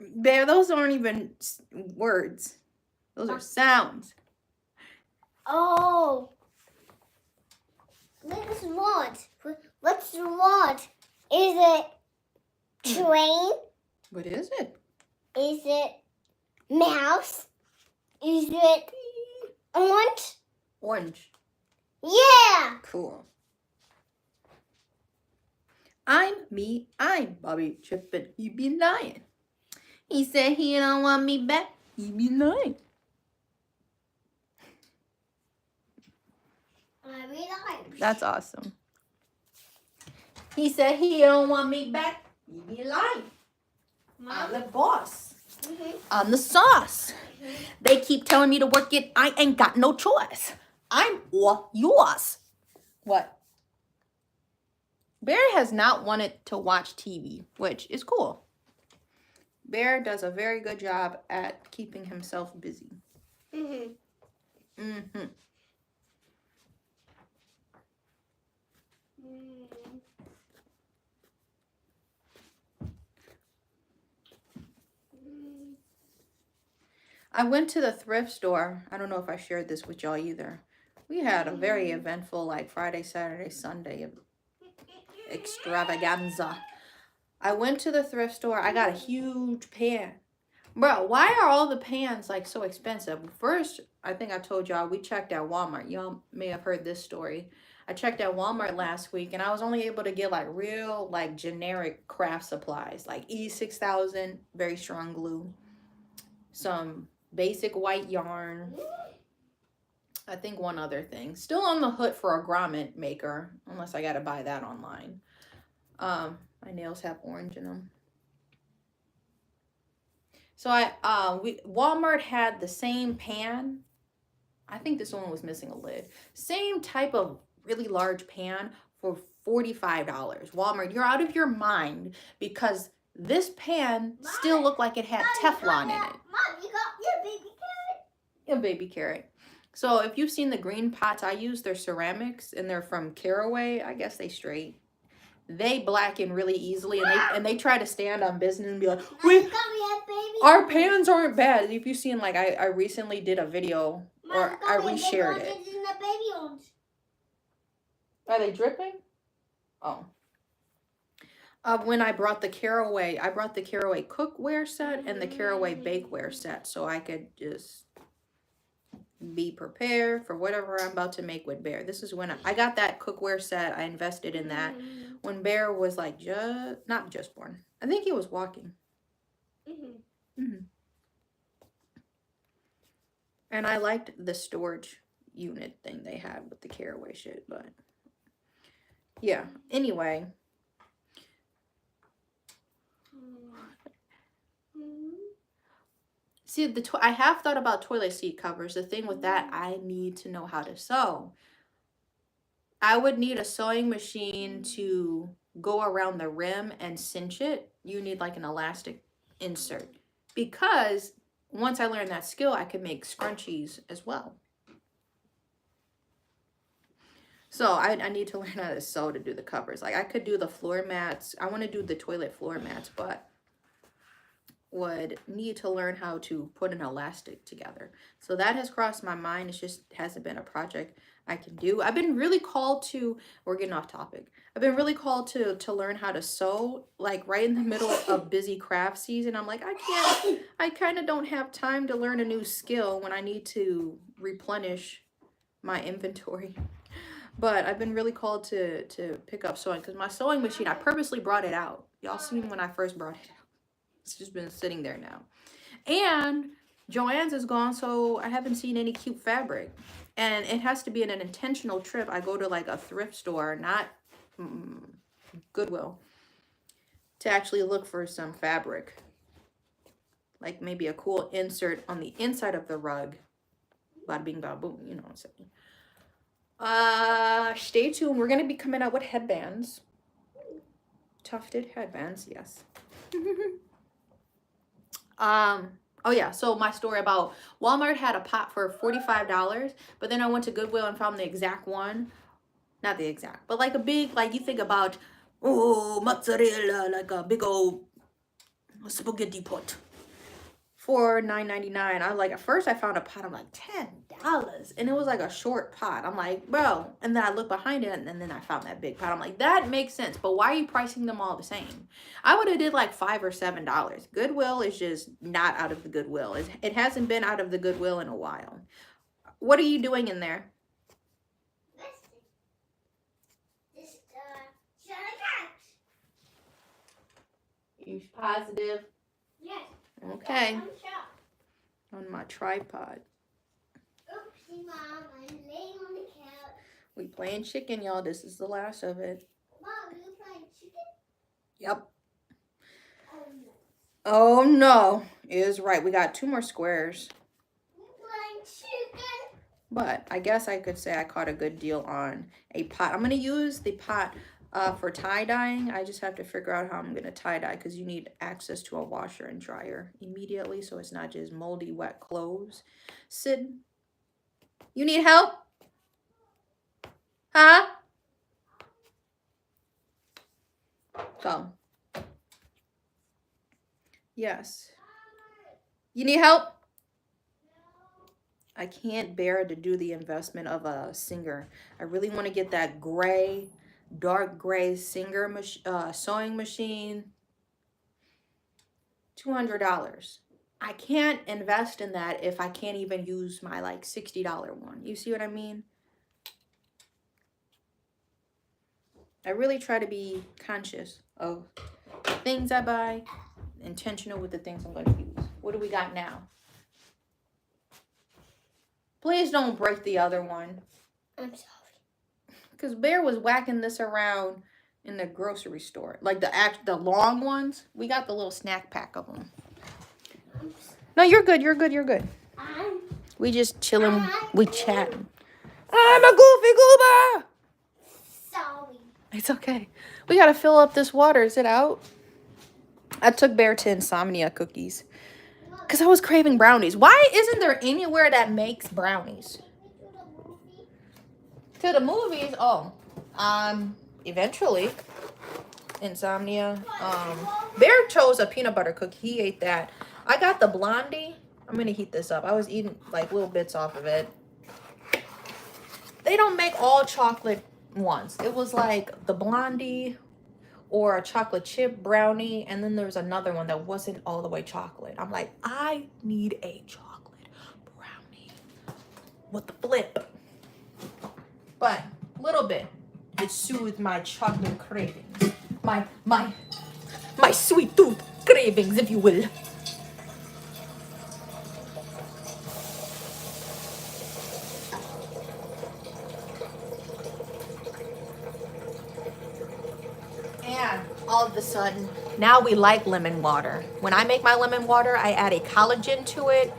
Speaker 1: Bear, those aren't even words. Those are sounds.
Speaker 2: Oh. What's what? What's what? Is it train?
Speaker 1: What is it?
Speaker 2: Is it mouse? Is it orange?
Speaker 1: Orange.
Speaker 2: Yeah.
Speaker 1: Cool. I'm me. I'm Bobby Trippin'. He be lying. He said he don't want me back. He be lying.
Speaker 2: I realized.
Speaker 1: That's awesome. He said he don't want me back. You be lying. I'm the boss. I'm the sauce. They keep telling me to work it. I ain't got no choice. I'm all yours. What? Bear has not wanted to watch TV, which is cool. Bear does a very good job at keeping himself busy. I went to the thrift store. I don't know if I shared this with y'all either. We had a very eventful, like, Friday, Saturday, Sunday extravaganza. I went to the thrift store. I got a huge pan. Bro, why are all the pans, like, so expensive? First, I think I told y'all, we checked at Walmart. Y'all may have heard this story. I checked at Walmart last week, and I was only able to get, like, real, like, generic craft supplies. Like E6000, very strong glue. Some basic white yarn. I think one other thing. Still on the hook for a grommet maker, unless I gotta buy that online. My nails have orange in them. So Walmart had the same pan. I think this one was missing a lid. Same type of really large pan for $45. Walmart, you're out of your mind, because this pan still looked like it had Teflon in it.
Speaker 2: Mom, you got your baby carrot?
Speaker 1: A baby carrot. So if you've seen the green pots I use, they're ceramics, and they're from Caraway. I guess they straight. They blacken really easily, and they try to stand on business and be like, our pans aren't bad. If you've seen, like, I recently did a video, or I reshared it. Are they dripping? Oh. When I brought the Caraway cookware set and the Caraway bakeware set, so I could just be prepared for whatever I'm about to make with Bear. This is when I got that cookware set. I invested in that when Bear was, like, not just born. I think he was walking. And I liked the storage unit thing they had with the Caraway shit, but yeah. Anyway. See, I have thought about toilet seat covers. The thing with that, I need to know how to sew. I would need a sewing machine to go around the rim and cinch it. You need, like, an elastic insert. Because once I learned that skill, I could make scrunchies as well. So I need to learn how to sew to do the covers. Like, I could do the floor mats. I want to do the toilet floor mats, but would need to learn how to put an elastic together. So that has crossed my mind. It just hasn't been a project I can do. I've been really called to, we're getting off topic. I've been really called to learn how to sew, like, right in the middle of busy craft season. I'm like, I kind of don't have time to learn a new skill when I need to replenish my inventory. But I've been really called to pick up sewing, because my sewing machine, I purposely brought it out. Y'all seen when I first brought it out. It's just been sitting there now. And Joann's is gone, so I haven't seen any cute fabric. And it has to be an intentional trip. I go to, like, a thrift store, not Goodwill, to actually look for some fabric. Like, maybe a cool insert on the inside of the rug. Bada bing, bada boom, you know what I'm saying. Stay tuned. We're going to be coming out with headbands. Tufted headbands, yes. Oh yeah, so my story about Walmart had a pot for $45, but then I went to Goodwill and found the exact one. Not the exact, but like a big, like, you think about, oh, mozzarella, like a big old spaghetti pot for $9.99. I was like, at first I found a pot, I'm like, $10, and it was like a short pot. I'm like, bro, and then I looked behind it, and then I found that big pot. I'm like, that makes sense, but why are you pricing them all the same? I would have did like $5 or $7. Goodwill is just not out of the Goodwill. It hasn't been out of the Goodwill in a while. What are you doing in there? You positive?
Speaker 2: Yes.
Speaker 1: Okay. On my tripod.
Speaker 2: Oopsie, Mom, I'm laying on the couch.
Speaker 1: We playing chicken, y'all. This is the last of it.
Speaker 2: Mom, you playing chicken?
Speaker 1: Yep.
Speaker 2: Oh no.
Speaker 1: Oh no. Is right. We got 2 more squares.
Speaker 2: You playing chicken?
Speaker 1: But I guess I could say I caught a good deal on a pot. I'm going to use the pot for tie-dyeing. I just have to figure out how I'm going to tie-dye because you need access to a washer and dryer immediately so it's not just moldy, wet clothes. Sid, you need help? Huh? So, yes. You need help? I can't bear to do the investment of a Singer. I really want to get that gray, dark gray Singer sewing machine. $200. I can't invest in that if I can't even use my like $60 one. You see what I mean? I really try to be conscious of the things I buy, intentional with the things I'm going to use. What do we got now? Please don't break the other one.
Speaker 2: I'm sorry.
Speaker 1: Because Bear was whacking this around in the grocery store. Like the long ones. We got the little snack pack of them. No, you're good. You're good. You're good. We just chilling. We chatting. I'm a goofy goober.
Speaker 2: Sorry.
Speaker 1: It's okay. We got to fill up this water. Is it out? I took Bear to Insomnia cookies. Because I was craving brownies. Why isn't there anywhere that makes brownies? To the movies? Oh. Eventually. Insomnia. Bear chose a peanut butter cookie. He ate that. I got the Blondie. I'm going to heat this up. I was eating like little bits off of it. They don't make all chocolate ones. It was like the Blondie or a chocolate chip brownie. And then there was another one that wasn't all the way chocolate. I'm like, I need a chocolate brownie with the flip. But a little bit. It soothed my chocolate cravings. My sweet tooth cravings, if you will. And all of a sudden, now we like lemon water. When I make my lemon water, I add a collagen to it,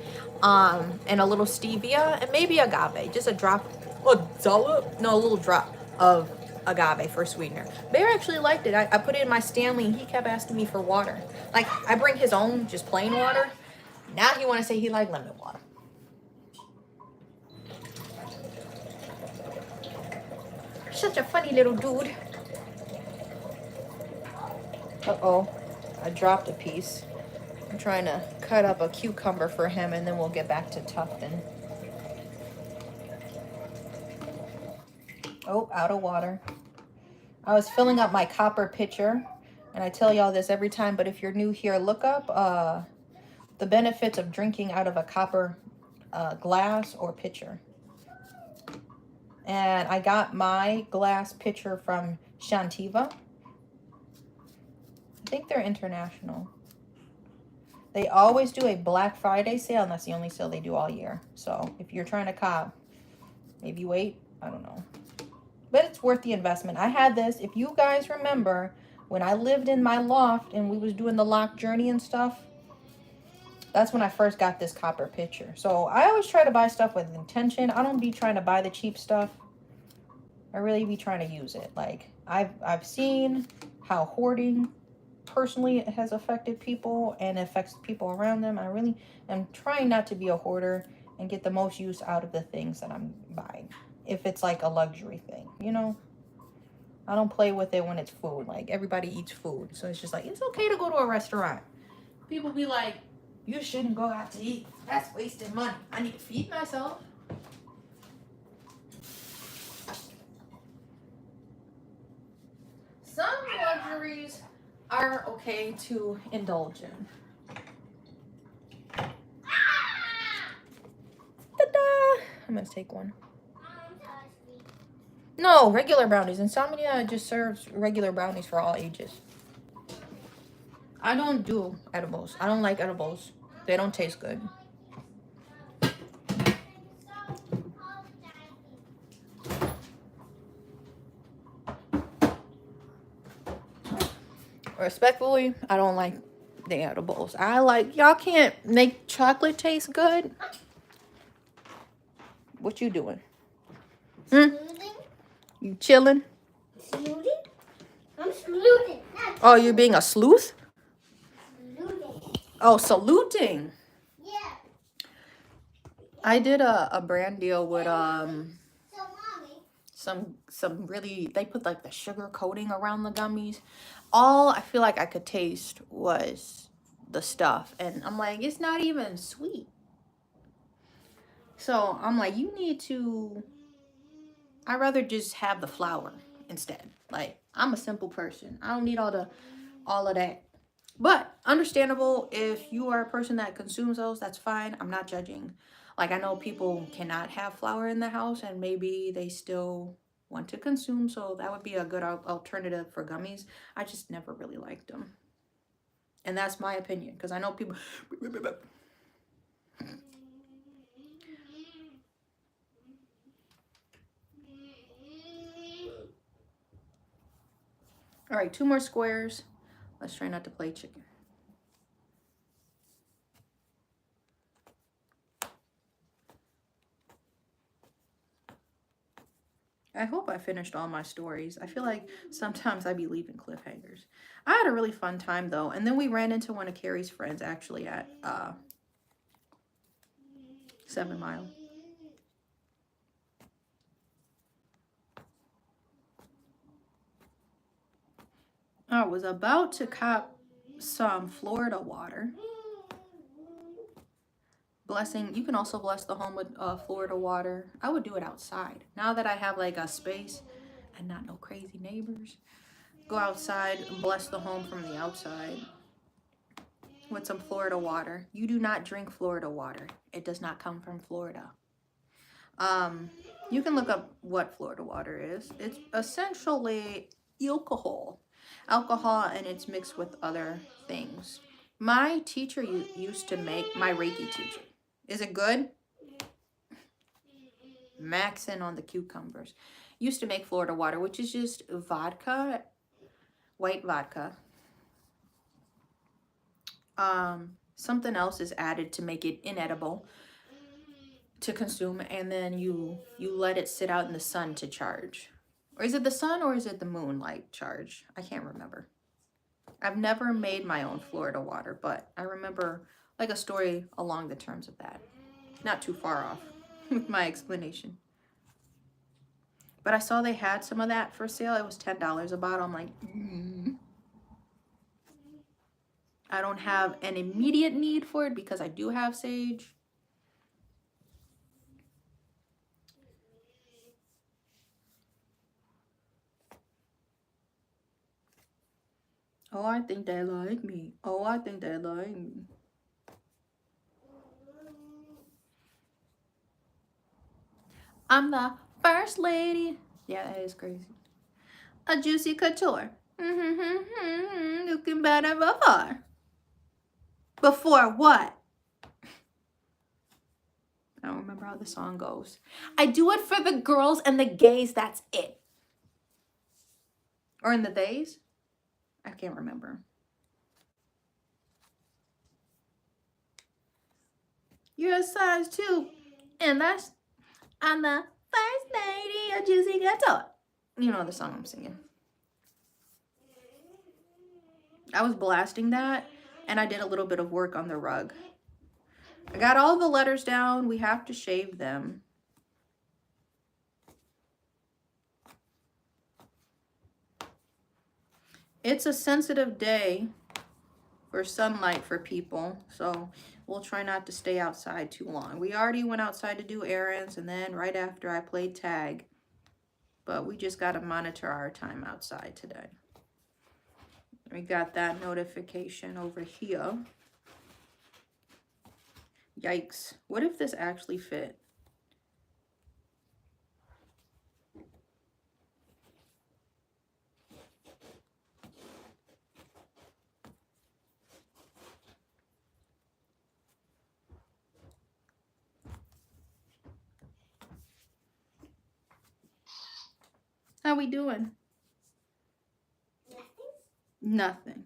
Speaker 1: and a little stevia, and maybe agave. Just a drop, a little drop of agave for sweetener. Bear actually liked it. I put it in my Stanley, and he kept asking me for water. Like, I bring his own, just plain water. Now he want to say he liked lemon water. Such a funny little dude. Uh-oh, I dropped a piece. I'm trying to cut up a cucumber for him, and then we'll get back to Tufton. Oh, out of water. I was filling up my copper pitcher, and I tell y'all this every time, but if you're new here, look up the benefits of drinking out of a copper glass or pitcher. And I got my glass pitcher from Shantiva. I think they're international. They always do a Black Friday sale, and that's the only sale they do all year. So if you're trying to cop, maybe wait. I don't know. But it's worth the investment. I had this, if you guys remember, when I lived in my loft and we was doing the lock journey and stuff, that's when I first got this copper pitcher. So I always try to buy stuff with intention. I don't be trying to buy the cheap stuff. I really be trying to use it. Like, I've seen how hoarding personally it has affected people and affects people around them. I really am trying not to be a hoarder and get the most use out of the things that I'm buying. If it's like a luxury thing, you know? I don't play with it when it's food. Like, everybody eats food. So it's just like, it's okay to go to a restaurant. People be like, you shouldn't go out to eat. That's wasting money. I need to feed myself. Some luxuries are okay to indulge in. Ta-da! I'm gonna take one. No, regular brownies. Insomnia just serves regular brownies for all ages. I don't do edibles. I don't like edibles. They don't taste good. Respectfully, I don't like the edibles. I like, y'all can't make chocolate taste good. What you doing?
Speaker 2: Smoothing?
Speaker 1: You chilling?
Speaker 2: Smoothing? I'm smoothing.
Speaker 1: Oh, you're being a sleuth?
Speaker 2: Smoothing.
Speaker 1: Oh, saluting.
Speaker 2: Yeah.
Speaker 1: I did a brand deal with
Speaker 2: So, mommy.
Speaker 1: some really, they put like the sugar coating around the gummies. All I feel like I could taste was the stuff, and I'm like, it's not even sweet. So I'm like, you need to, I'd rather just have the flour instead. Like, I'm a simple person. I don't need all of that. But understandable, if you are a person that consumes those, that's fine. I'm not judging. Like, I know people cannot have flour in the house and maybe they still want to consume, so that would be a good alternative for gummies. I just never really liked them. And that's my opinion, because I know people... All right, 2 more squares. Let's try not to play chicken. I hope I finished all my stories. I feel like sometimes I be leaving cliffhangers. I had a really fun time though. And then we ran into one of Carrie's friends actually at 7 Mile. I was about to cop some Florida water. Blessing, you can also bless the home with Florida water. I would do it outside. Now that I have like a space and not no crazy neighbors, go outside and bless the home from the outside with some Florida water. You do not drink Florida water. It does not come from Florida. You can look up what Florida water is. It's essentially alcohol. And it's mixed with other things. My teacher used to make, my Reiki teacher. Is it good? Maxing on the cucumbers. Used to make Florida water, which is just vodka, white vodka. Something else is added to make it inedible to consume, and then you let it sit out in the sun to charge. Or is it the sun or is it the moon like charge? I can't remember. I've never made my own Florida water, but I remember like a story along the terms of that. Not too far off with my explanation. But I saw they had some of that for sale. It was $10 a bottle. I'm like, I don't have an immediate need for it because I do have sage. Oh, I think they like me. Oh, I think they like me. I'm the first lady. Yeah, that is crazy. A juicy couture. Looking better before. Before what? I don't remember how the song goes. I do it for the girls and the gays, that's it. Or in the days? I can't remember. You're a size 2. And that's, I'm the first lady, a juicy couture. You know the song I'm singing. I was blasting that, and I did a little bit of work on the rug. I got all the letters down. We have to shave them. It's a sensitive day for sunlight for people, so we'll try not to stay outside too long. We already went outside to do errands, and then right after I played tag, but we just got to monitor our time outside today. We got that notification over here. Yikes. What if this actually fit? How we doing?
Speaker 2: Nothing.
Speaker 1: Nothing.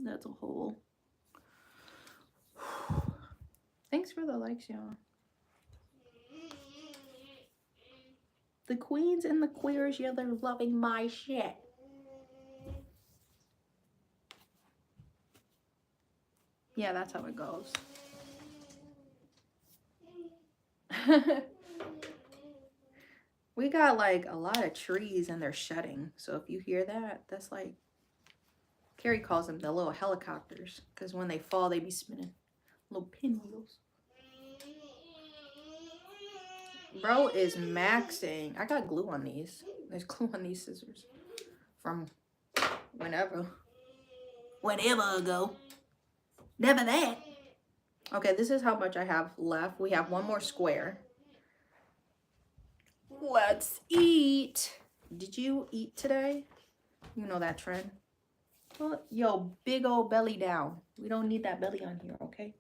Speaker 1: That's a hole. Thanks for the likes, y'all. The queens and the queers, yeah, they're loving my shit. Yeah, that's how it goes. We got like a lot of trees and they're shedding. So if you hear that, that's like, Carrie calls them the little helicopters. Because when they fall, they be spinning. Little pinwheels. Bro is maxing. I got glue on these. There's glue on these scissors. From whenever. Whenever ago. Never that. Okay, this is how much I have left. We have one more square. Let's eat. Did you eat today? You know that trend. Well, yo, big old belly down. We don't need that belly on here, okay?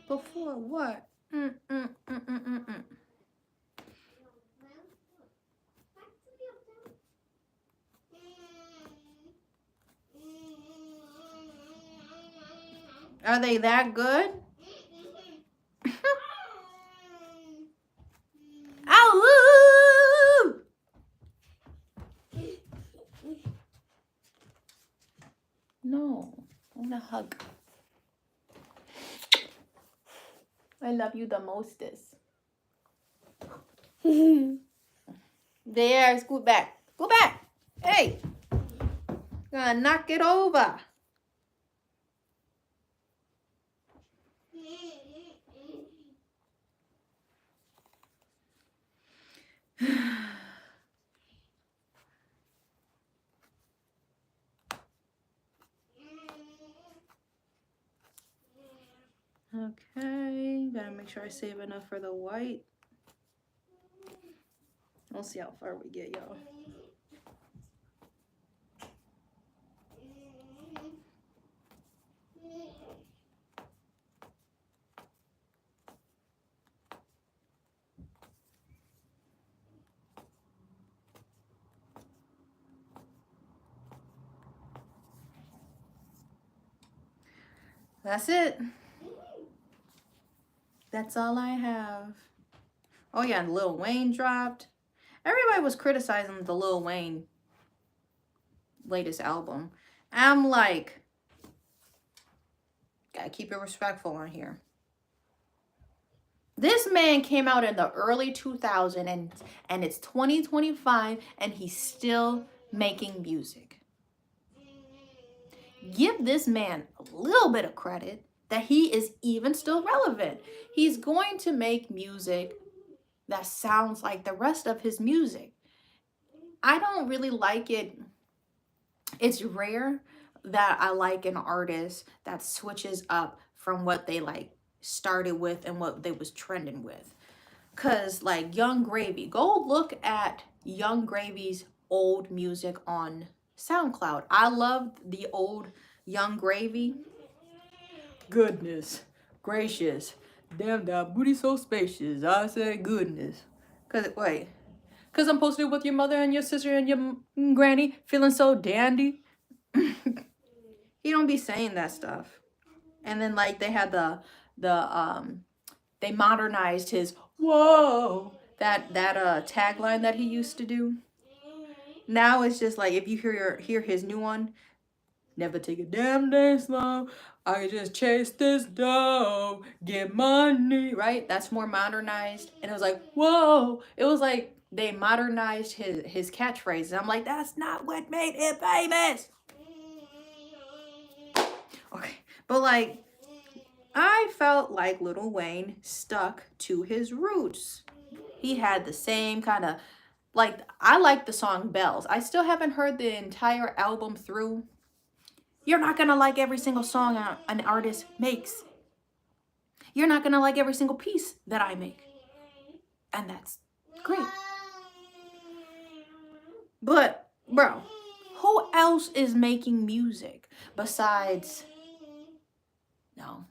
Speaker 1: Before what? Are they that good? Ow! No, I want to hug. I love you the mostest. There, scoot back. Go back. Hey. Gonna knock it over. Okay, gotta make sure I save enough for the white. We'll see how far we get, y'all. That's it. That's all I have. Oh yeah, and Lil Wayne dropped. Everybody was criticizing the Lil Wayne latest album. I'm like, gotta keep it respectful on here. This man came out in the early 2000s and it's 2025 and he's still making music. Give this man a little bit of credit that he is even still relevant. He's going to make music that sounds like the rest of his music. I don't really like it. It's rare that I like an artist that switches up from what they like started with and what they was trending with. Cause like Young Gravy, go look at Young Gravy's old music on SoundCloud. I loved the old Young Gravy. Goodness gracious, damn that booty so spacious. I said goodness. Cause I'm posted with your mother and your sister and your granny, feeling so dandy. He don't be saying that stuff. And then like they had they modernized his whoa, that tagline that he used to do. Now it's just like if you hear his new one, never take a damn day slow. I just chase this dough, get money, right? That's more modernized. And it was like, whoa. It was like they modernized his catchphrase. And I'm like, that's not what made it famous. Okay. But like, I felt like Lil Wayne stuck to his roots. He had the same kind of, like, I like the song Bells. I still haven't heard the entire album through. You're not gonna like every single song an artist makes. You're not gonna like every single piece that I make. And that's great. But, bro, Who else is making music besides? No,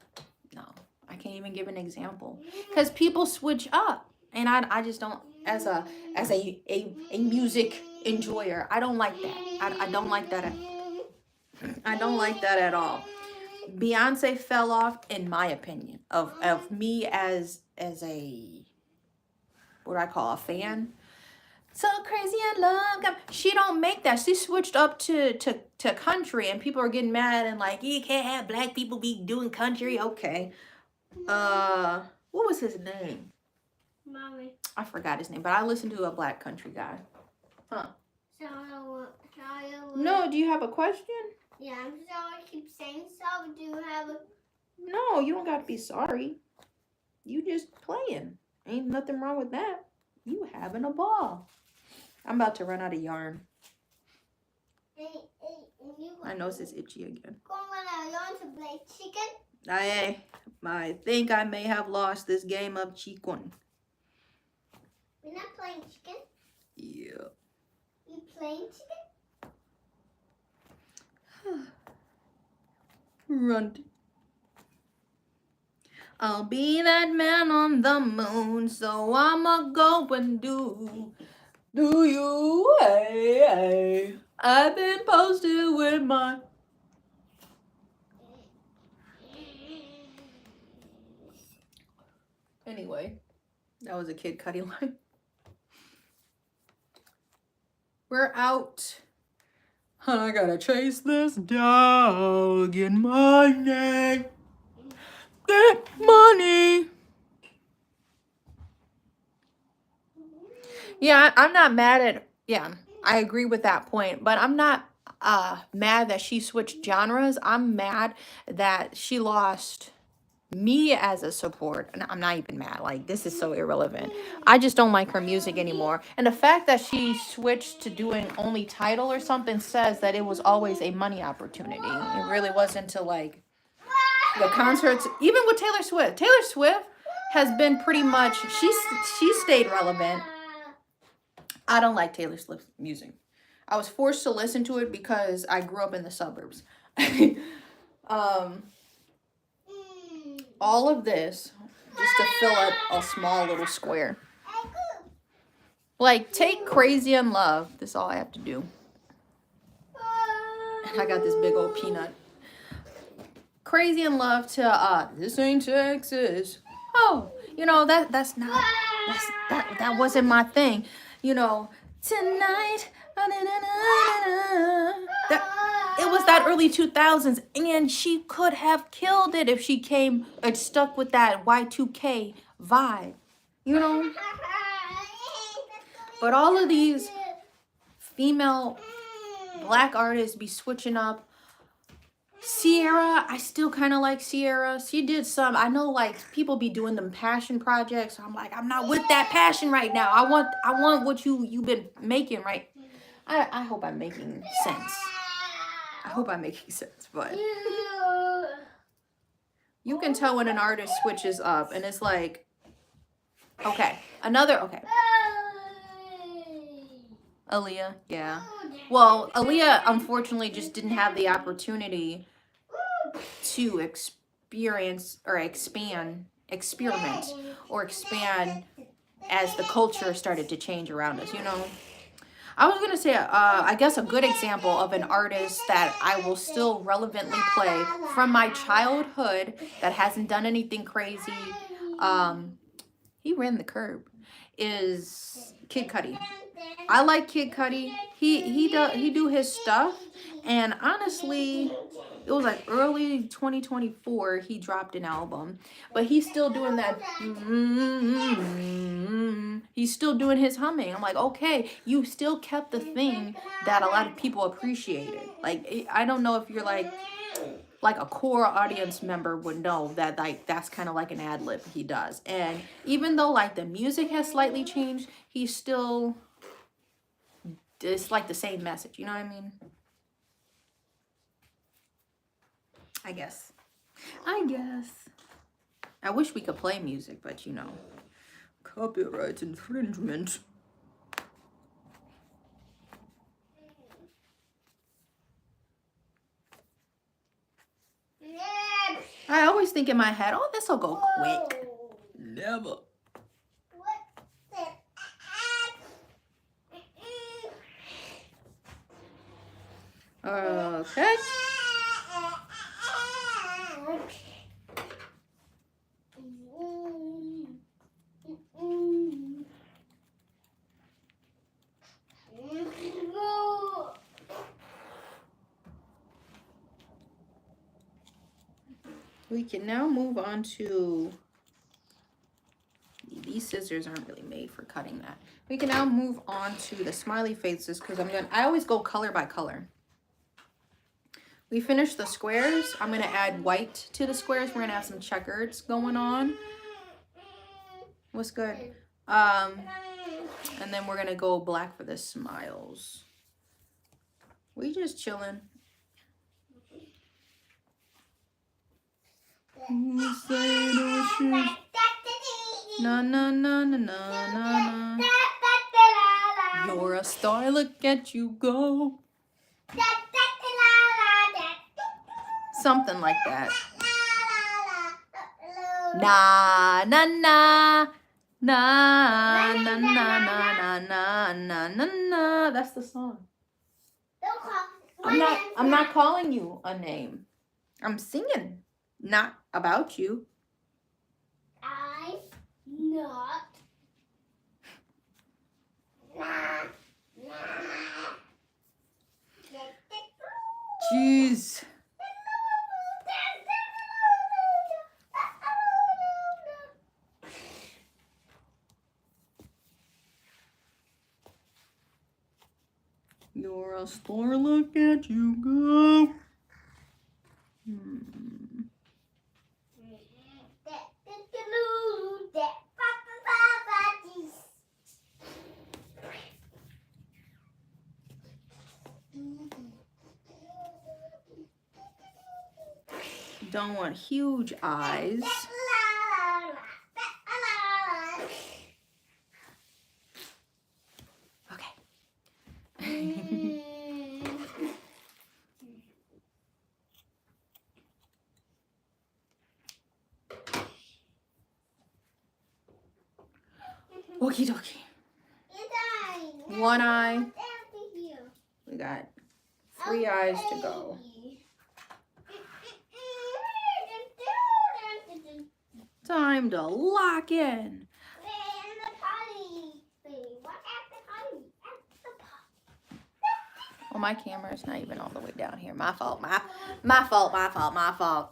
Speaker 1: I can't even give an example because people switch up, and I just don't. As a music enjoyer, I don't like that. I don't like that. I don't like that at all. Beyonce fell off, in my opinion, of me as a, what do I call, a fan. So crazy in love. She don't make that. She switched up to country, and people are getting mad and like, you can't have black people be doing country. Okay. What was his name?
Speaker 2: Mommy.
Speaker 1: I forgot his name, but I listened to a black country guy. Huh. No, do you have a question?
Speaker 2: Yeah, I'm sorry I keep saying so. Do you have a...
Speaker 1: No, you don't got to be sorry. You just playing. Ain't nothing wrong with that. You having a ball. I'm about to run out of yarn. My nose is itchy again.
Speaker 2: I learn to play chicken.
Speaker 1: I think I may have lost this game of chicken.
Speaker 2: We're not playing chicken.
Speaker 1: Yeah.
Speaker 2: You playing chicken?
Speaker 1: Run. I'll be that man on the moon, so I'ma go and do you? Hey, hey. I've been posted with my... Anyway, that was a Kid Cudi line. We're out. I gotta chase this dog, get money. Get money. Yeah, I'm not mad at... Yeah, I agree with that point. But I'm not mad that she switched genres. I'm mad that she lost me as a support. And I'm not even mad. Like, this is so irrelevant. I just don't like her music anymore. And the fact that she switched to doing only Tidal or something says that it was always a money opportunity. It really wasn't to, like, the concerts. Even with Taylor Swift. Taylor Swift has been pretty much... She stayed relevant. I don't like Taylor Swift's music. I was forced to listen to it because I grew up in the suburbs. All of this just to fill up a small little square. Like, take Crazy in Love. This is all I have to do. And I got this big old peanut. Crazy in Love to This Ain't Texas. Oh, you know, that wasn't my thing. You know, tonight. It was that early 2000s, and she could have killed it if she came and stuck with that Y2K vibe, you know. But all of these female black artists be switching up. Sierra, I still kind of like Sierra. She did some, I know, like, people be doing them passion projects. So I'm like, I'm not with that passion right now. I want what you've been making, right? I hope I'm making sense. I hope I'm making sense, but you can tell when an artist switches up, and it's like, okay, okay. Aaliyah, yeah. Well, Aaliyah, unfortunately, just didn't have the opportunity to experiment as the culture started to change around us, you know? I was going to say, I guess a good example of an artist that I will still relevantly play from my childhood that hasn't done anything crazy, he ran the curb, is Kid Cudi. I like Kid Cudi. He do his stuff, and honestly, it was like early 2024 he dropped an album, but he's still doing that. He's still doing his humming. I'm like, okay, you still kept the thing that a lot of people appreciated. Like, I don't know if you're like a core audience member would know that, like, that's kind of like an ad lib he does. And even though, like, the music has slightly changed, he's still, it's like the same message, you know what I mean? I guess. I wish we could play music, but you know, copyright infringement. always think in my head, oh, this will go quick.
Speaker 2: Whoa.
Speaker 1: Never. Okay. We can now move on to, these scissors aren't really made for cutting that. We can now move on to the smiley faces because I always go color by color. We finished the squares. I'm gonna add white to the squares. We're gonna have some checkers going on. What's good? And then we're gonna go black for the smiles. We just chilling. Na na na na na na na. You're a star, look at you go. Something like that. Na na na na na na na na na na na. That's the song. I'm not calling you a name. I'm singing, not about you.
Speaker 2: I'm not.
Speaker 1: Jeez. You're a star, look at you go. Don't want huge eyes. Okay. Okie dokie. One eye. We got 3 eyes to go. Time to lock in. Well, my camera's not even all the way down here. My fault. My fault.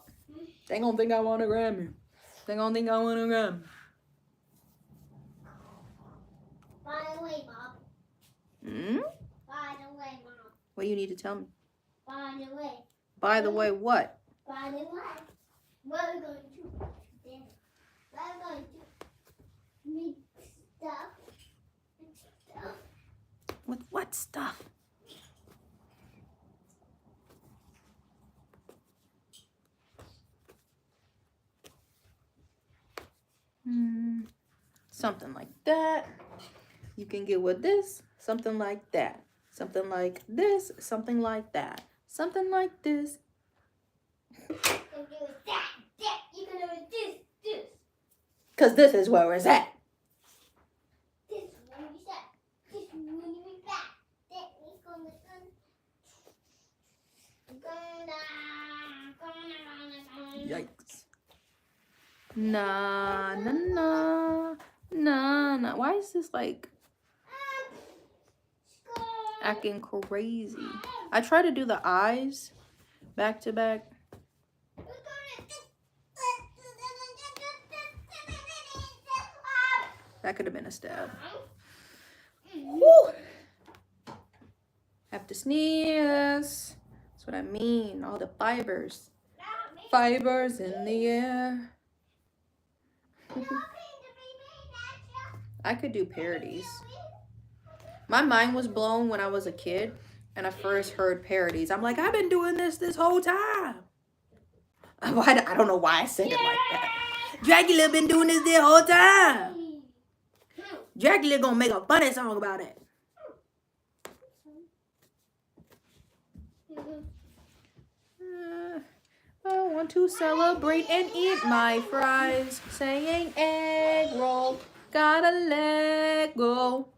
Speaker 1: They gonna think I want to grab me. They gonna think I want to grab me.
Speaker 2: By the way, Mom. By the way, Mom.
Speaker 1: What do you need to tell me?
Speaker 2: By the way.
Speaker 1: By the way, what?
Speaker 2: By the way. What are we going to do today? We're going to make stuff.
Speaker 1: With what stuff? Something like that. You can get with this, something like that. Something like this, something like that. Something like this.
Speaker 2: You can do that. You can do this.
Speaker 1: Because this is where it's at.
Speaker 2: This is where it's at. This is where it's at. That is gonna
Speaker 1: Yikes. Nah, nah, nah. Nah, nah. Why is this like acting crazy? I try to do the eyes back to back. That could have been a stab. Woo! Have to sneeze. That's what I mean. All the fibers. Fibers in the air. I could do parodies. My mind was blown when I was a kid and I first heard parodies. I'm like, I've been doing this whole time. I don't know why I said it like that. Dracula been doing this the whole time. Dracula gonna make a funny song about it. want to celebrate and eat my fries. Saying egg roll, gotta let go.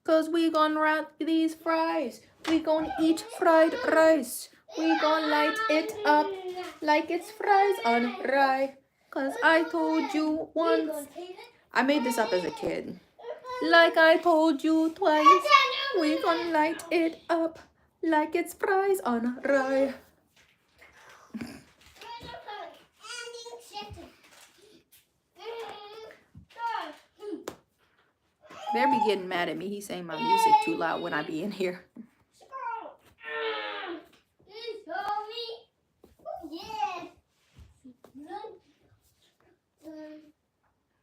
Speaker 1: 'Cause we gon' wrap these fries. We gon' eat fried rice. We gon' light it up like it's fries on rye. 'Cause I told you once. I made this up as a kid. Like I told you twice. We gon' light it up like it's fries on rye. They're be getting mad at me. He's saying my music too loud when I be in here.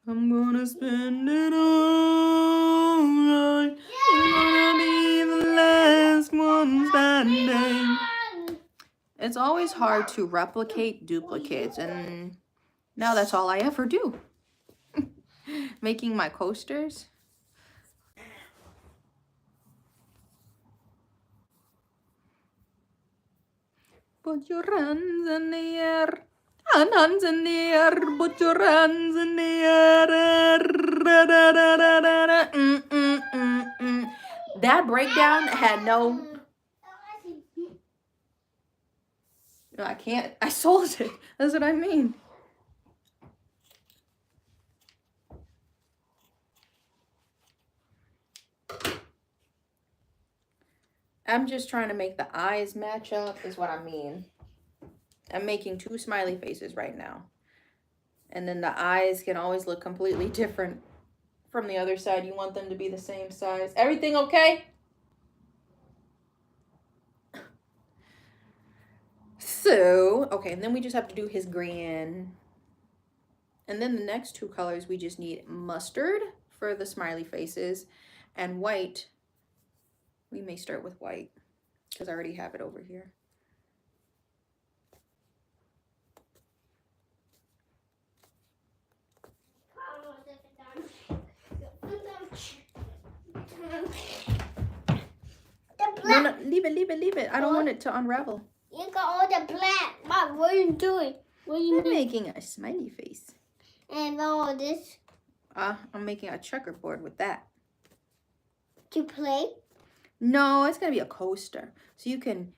Speaker 1: I'm gonna spend it all right. I'm gonna be the last one standing. It's always hard to replicate duplicates, and now that's all I ever do. Making my coasters. Put your hands in the air. Hands in the air. Put your hands in the air. That breakdown had no... I can't. I sold it. That's what I mean. I'm just trying to make the eyes match up is what I mean. I'm making 2 smiley faces right now. And then the eyes can always look completely different from the other side. You want them to be the same size. Everything okay? So, okay, and then we just have to do his grin. And then the next 2 colors, we just need mustard for the smiley faces and white. We may start with white because I already have it over here. No, leave it. I don't want it to unravel.
Speaker 2: You got all the black. Mom, what are you doing? What are you
Speaker 1: making a smiley face.
Speaker 2: And all this?
Speaker 1: I'm making a checkerboard with that.
Speaker 2: To play?
Speaker 1: No, it's gonna be a coaster. So you can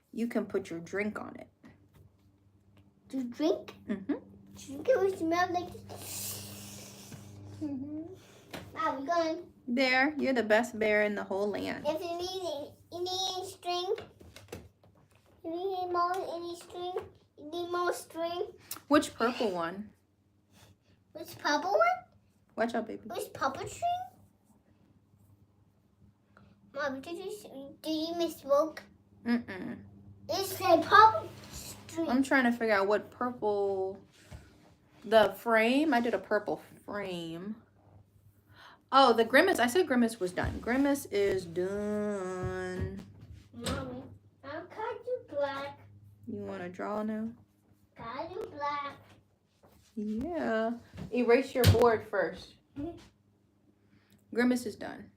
Speaker 1: put your drink on it.
Speaker 2: To drink?
Speaker 1: Mm-hmm.
Speaker 2: Drink it will smell like this.
Speaker 1: Mm-hmm.
Speaker 2: Mom, we're going.
Speaker 1: There, you're the best bear in the whole land.
Speaker 2: If you need string, you need any string, you need more string.
Speaker 1: Which purple one?
Speaker 2: Which purple one?
Speaker 1: Watch out, baby.
Speaker 2: Which purple string? Mom, did you misspoke?
Speaker 1: Mm-mm.
Speaker 2: It's a purple string.
Speaker 1: I'm trying to figure out what purple. The frame. I did a purple frame. Oh, the grimace. I said grimace was done. Grimace is done.
Speaker 2: Mommy, I'm kind of black.
Speaker 1: You want to draw now?
Speaker 2: Kind of black.
Speaker 1: Yeah. Erase your board first. Grimace is done.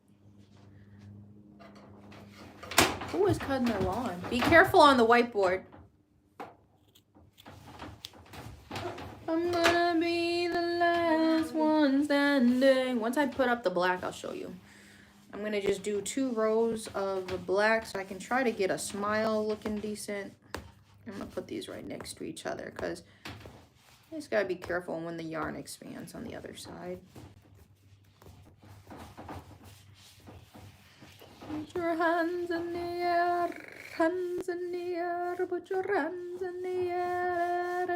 Speaker 1: Who is cutting their lawn? Be careful on the whiteboard. I'm gonna be the last one standing. Once I put up the black, I'll show you. I'm gonna just do 2 rows of black so I can try to get a smile looking decent. I'm gonna put these right next to each other because you just gotta be careful when the yarn expands on the other side. Put your hands in the air, hands in the air, put your hands in the air.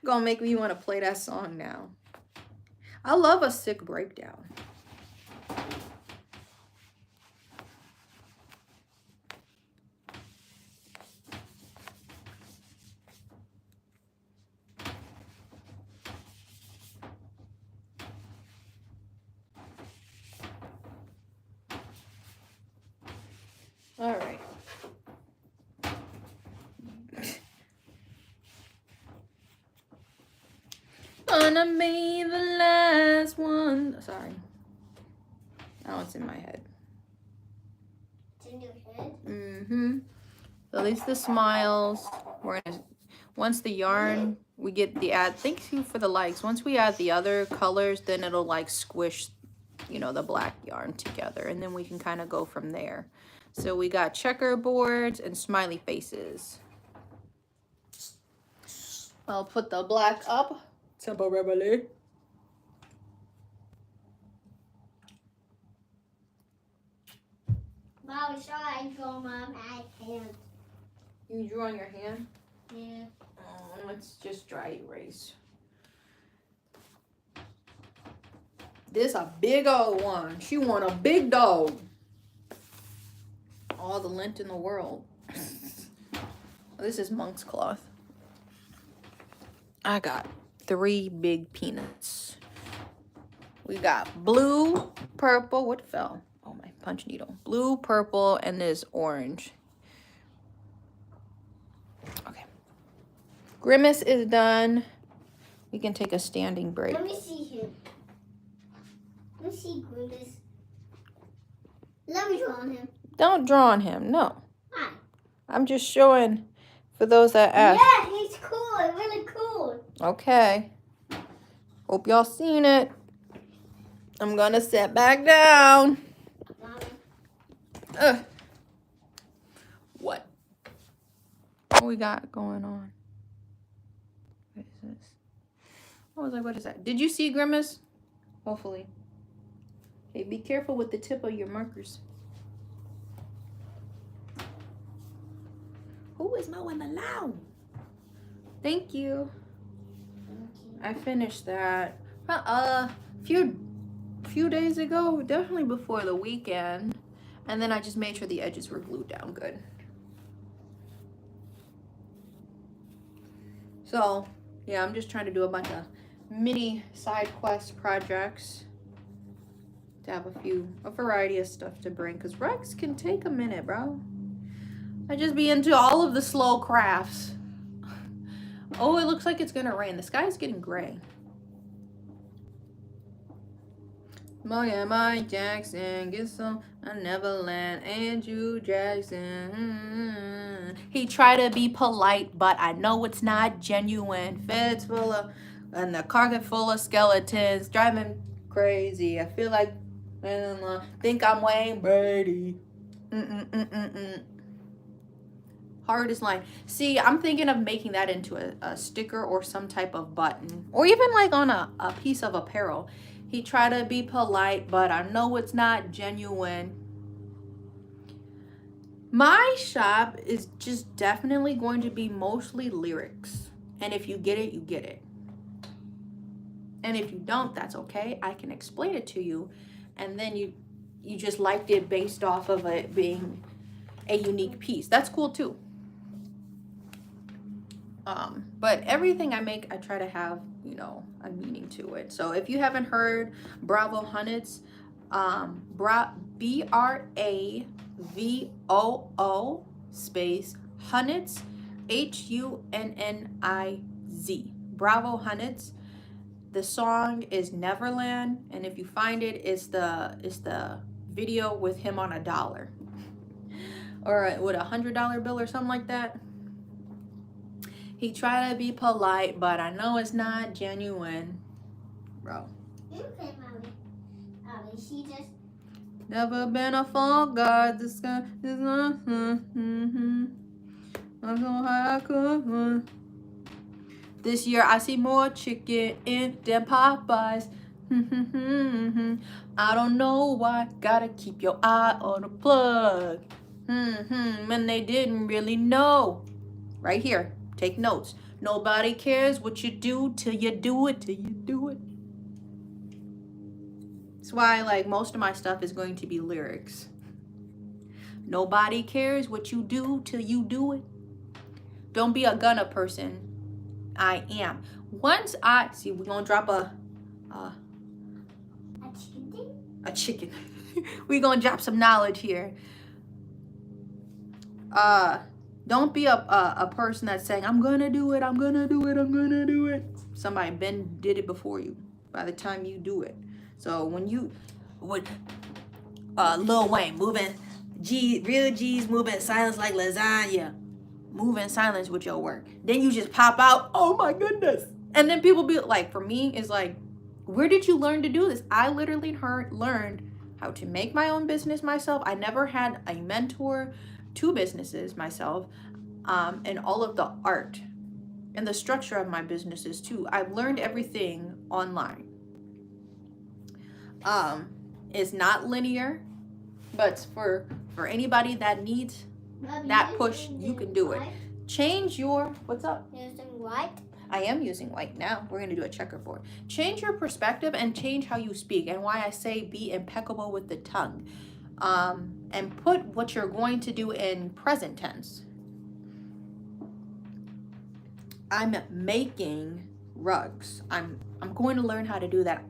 Speaker 1: Gonna make me want to play that song now. I love a sick breakdown. All right. Gonna be the last one. Sorry. Oh, it's in my head.
Speaker 2: It's in your head?
Speaker 1: Mm-hmm. So these are the smiles. We're gonna, once the yarn, we get the add, thank you for the likes. Once we add the other colors, then it'll like squish, you know, the black yarn together. And then we can kind of go from there. So we got checkerboards and smiley faces. I'll put the black up temporarily.
Speaker 2: Mom, I draw my hand.
Speaker 1: You drew on your hand?
Speaker 2: Yeah.
Speaker 1: Let's just dry erase. This a big old one. She want a big dog. All the lint in the world. This is monk's cloth. I got 3 big peanuts. We got blue, purple. What fell? Oh, my punch needle. Blue, purple, and this orange. Okay. Grimace is done. We can take a standing break.
Speaker 2: Let me see him. Let me see Grimace. Let me draw on him.
Speaker 1: Don't draw on him. No.
Speaker 2: Why?
Speaker 1: I'm just showing for those that ask.
Speaker 2: Yeah, he's cool. Really cool.
Speaker 1: Okay. Hope y'all seen it. I'm gonna sit back down. Ugh. What? What we got going on? What is this? I was like, what is that? Did you see Grimace? Hopefully. Hey, be careful with the tip of your markers. Who is mowing the lawn? Thank you. I finished that few days ago, definitely before the weekend, and then I just made sure the edges were glued down good. So yeah, I'm just trying to do a bunch of mini side quest projects to have a variety of stuff to bring, because Rex can take a minute, bro. I just be into all of the slow crafts. Oh, it looks like it's gonna rain. The sky's getting gray. Mike Jackson, get some Neverland, Andrew Jackson. He tried to be polite, but I know it's not genuine. Feds full of, and the carpet full of skeletons, driving crazy. I feel like, think I'm Wayne Brady. Hardest line. See, I'm thinking of making that into a sticker or some type of button, or even like on a piece of apparel. He tried to be polite, but I know it's not genuine. My shop is just definitely going to be mostly lyrics. And if you get it, you get it. And if you don't, that's okay. I can explain it to you. And then you just liked it based off of it being a unique piece. That's cool too. But everything I make, I try to have, you know, a meaning to it. So if you haven't heard Bravo Hunnits, BRAVOO space Hunnits, HUNNIZ, Bravo Hunnits. The song is Neverland, and if you find it, it's the video with him on $1 or with $100 bill or something like that. He tried to be polite, but I know it's not genuine, bro.
Speaker 2: Okay, Mommy. She just...
Speaker 1: Never been a fall guard. This guy is not. I'm so high I could. This year I see more chicken than Popeyes. I don't know why. Gotta keep your eye on the plug. And they didn't really know. Right here. Take notes. Nobody cares what you do till you do it, till you do it. That's why, like, most of my stuff is going to be lyrics. Nobody cares what you do till you do it. Don't be a gunna person. I am. Once I see, we're gonna drop a
Speaker 2: chicken thing?
Speaker 1: A chicken. We're gonna drop some knowledge here. Don't be a person that's saying, I'm gonna do it, I'm gonna do it, I'm gonna do it. Somebody been did it before you by the time you do it. So when you would Lil Wayne moving G, real G's moving silence like lasagna. move in silence with your work. Then you just pop out, oh my goodness. And then people be like, for me, it's like, where did you learn to do this? I literally learned how to make my own business myself. I never had a mentor, 2 businesses myself, and all of the art and the structure of my businesses too. I've learned everything online. It's not linear, but for anybody that needs that push, you can do it. Change your, what's up?
Speaker 2: Using white.
Speaker 1: I am using white now. We're going to do a checkerboard. Change your perspective and change how you speak, and why I say be impeccable with the tongue. And put what you're going to do in present tense. I'm making rugs. I'm going to learn how to do that.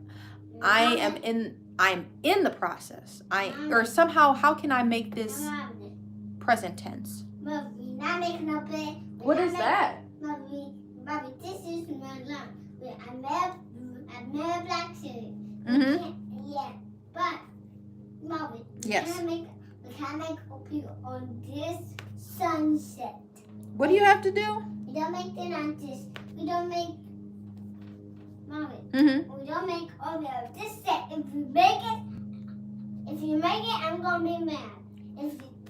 Speaker 1: I'm in the process. Or somehow, how can I make this present tense?
Speaker 2: Mommy, not making no bed.
Speaker 1: What is that?
Speaker 2: Mommy, this is my lunch. I made a black suit.
Speaker 1: Mm-hmm.
Speaker 2: Yeah, but Mommy,
Speaker 1: yes.
Speaker 2: we can make oatmeal on this sunset.
Speaker 1: What do you have to do?
Speaker 2: We don't make it on this. We don't make, Mommy.
Speaker 1: Mm-hmm.
Speaker 2: We don't make oatmeal on this set. If you make it, I'm gonna be mad.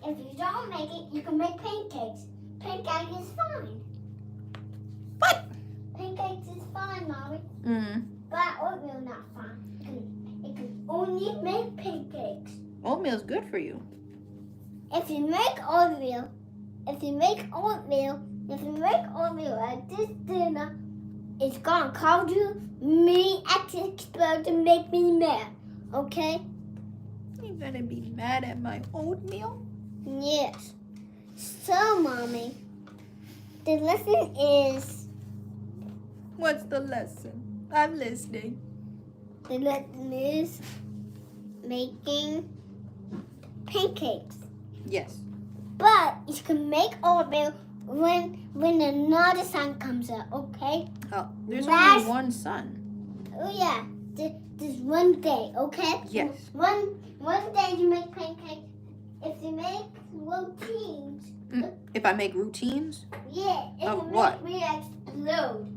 Speaker 2: If you don't make it, you can make pancakes. Pancake is fine.
Speaker 1: What?
Speaker 2: Pancakes is fine, Mommy.
Speaker 1: Mm-hmm.
Speaker 2: But oatmeal not fine. It can only make pancakes.
Speaker 1: Oatmeal's good for you.
Speaker 2: If you make oatmeal at this dinner, it's gonna cause me at the explode to make me mad. Okay?
Speaker 1: You gonna be mad at my oatmeal?
Speaker 2: Yes. So, Mommy, the lesson is...
Speaker 1: What's the lesson? I'm listening.
Speaker 2: The lesson is making pancakes.
Speaker 1: Yes.
Speaker 2: But you can make oatmeal when another sun comes up, okay?
Speaker 1: Oh, there's only one sun.
Speaker 2: Oh, yeah. This one day, okay?
Speaker 1: Yes.
Speaker 2: One day you make pancakes. If you make routines...
Speaker 1: If I make routines?
Speaker 2: Yeah.
Speaker 1: Of what?
Speaker 2: Me explode.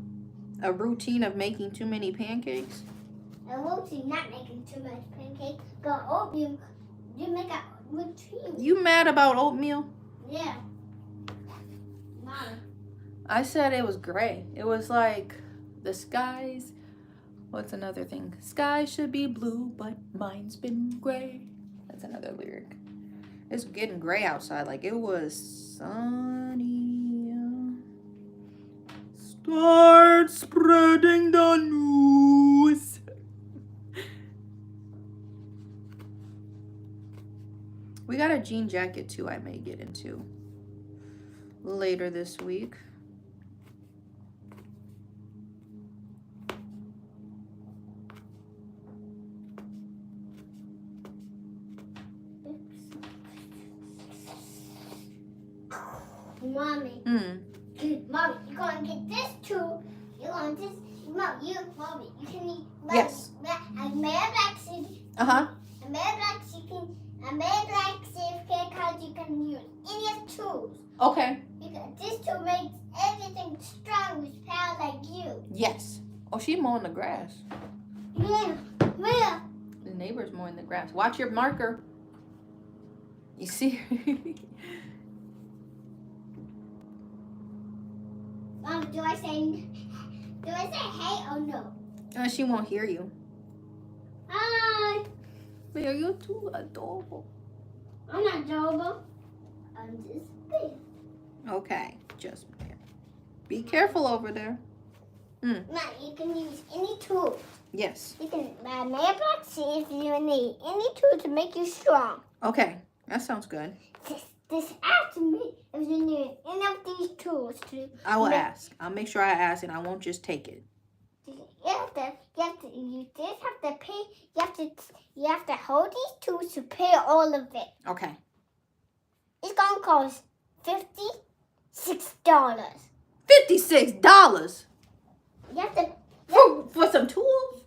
Speaker 1: A routine of making too many pancakes?
Speaker 2: A routine, not making too much pancakes. But oatmeal, you make a routine.
Speaker 1: You mad about oatmeal?
Speaker 2: Yeah. Mom.
Speaker 1: I said it was gray. It was like the skies. What's another thing? Sky should be blue, but mine's been gray. That's another lyric. It's getting gray outside. Like it was sunny. Start spreading the news. We got a jean jacket too I may get into later this week.
Speaker 2: Mommy. Mommy, you're going to get this too. You're going to this. Mommy, you can eat.
Speaker 1: Yes.
Speaker 2: I made a black suit.
Speaker 1: Uh-huh.
Speaker 2: I made a black chicken. I made a black safety card you can use any tools.
Speaker 1: Okay.
Speaker 2: Because this tool makes everything strong with power like you.
Speaker 1: Yes. Oh, she mowing the grass.
Speaker 2: Yeah. Where?
Speaker 1: The neighbor's mowing the grass. Watch your marker. You see?
Speaker 2: Mom, do I say hey or no?
Speaker 1: She won't hear you.
Speaker 2: Hi.
Speaker 1: But you're too adorable.
Speaker 2: I'm not adorable. I'm just big.
Speaker 1: Okay, just there. Be careful over there.
Speaker 2: Mom, you can use any tool.
Speaker 1: Yes.
Speaker 2: You can buy a black sheet if you need any tool to make you strong.
Speaker 1: Okay, that sounds good.
Speaker 2: Just ask me if you need any of these tools to.
Speaker 1: I will ask. I'll make sure I ask, and I won't just take it.
Speaker 2: You just have to pay. You have to hold these tools to pay all of it.
Speaker 1: Okay.
Speaker 2: It's gonna cost $56.
Speaker 1: $56
Speaker 2: You have to.
Speaker 1: for some tools?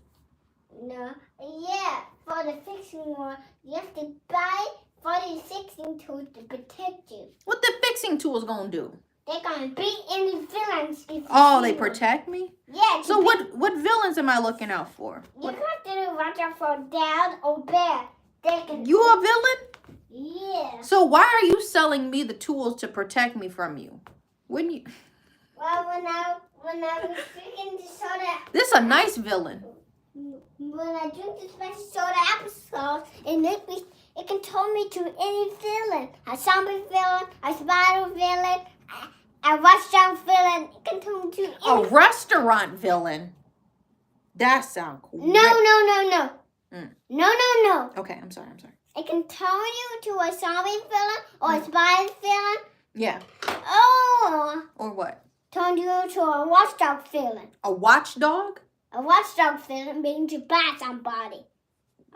Speaker 2: No. Yeah, for the fixing one, you have to buy for the fixing tools to protect you.
Speaker 1: What the fixing tools gonna do?
Speaker 2: They're gonna beat any villains. If
Speaker 1: Oh, they protect me?
Speaker 2: Yeah.
Speaker 1: So what villains am I looking out for?
Speaker 2: You have to watch out for Dad or Bear. They can.
Speaker 1: You a villain?
Speaker 2: Yeah.
Speaker 1: So why are you selling me the tools to protect me from you? Wouldn't you?
Speaker 2: Well, when I was drinking the soda.
Speaker 1: This is a nice villain.
Speaker 2: When I drink this special soda applesauce, it can turn me to any villain. A zombie villain, a spider villain, a restaurant villain. It can turn me to any.
Speaker 1: A restaurant villain? That sounds cool.
Speaker 2: No. No.
Speaker 1: Okay, I'm sorry.
Speaker 2: It can turn you to a zombie villain or a spider villain.
Speaker 1: Yeah. Or what?
Speaker 2: Turn you to a watchdog villain.
Speaker 1: A watchdog?
Speaker 2: A watchdog villain means to bite somebody.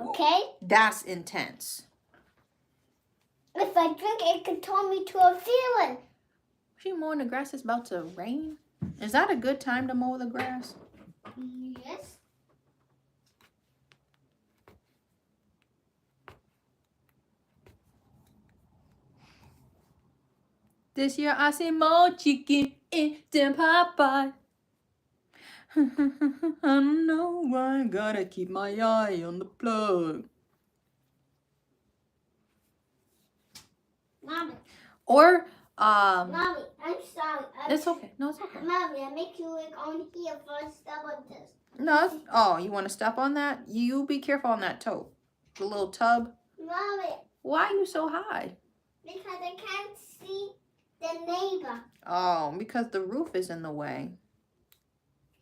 Speaker 2: Okay?
Speaker 1: That's intense.
Speaker 2: If I drink it can turn me to a villain.
Speaker 1: She mowing the grass. It's about to rain. Is that a good time to mow the grass?
Speaker 2: Yes.
Speaker 1: This year I see more chicken in the Popeye. I don't know why I gotta keep my eye on the plug.
Speaker 2: Mommy.
Speaker 1: Or
Speaker 2: Mommy, I'm sorry.
Speaker 1: it's okay. No, it's okay.
Speaker 2: Mommy, I make you look on here for step on this.
Speaker 1: No, oh, you want to step on that? You be careful on that toe. The little tub.
Speaker 2: Mommy.
Speaker 1: Why are you so high?
Speaker 2: Because I can't see the neighbor.
Speaker 1: Oh, because the roof is in the way.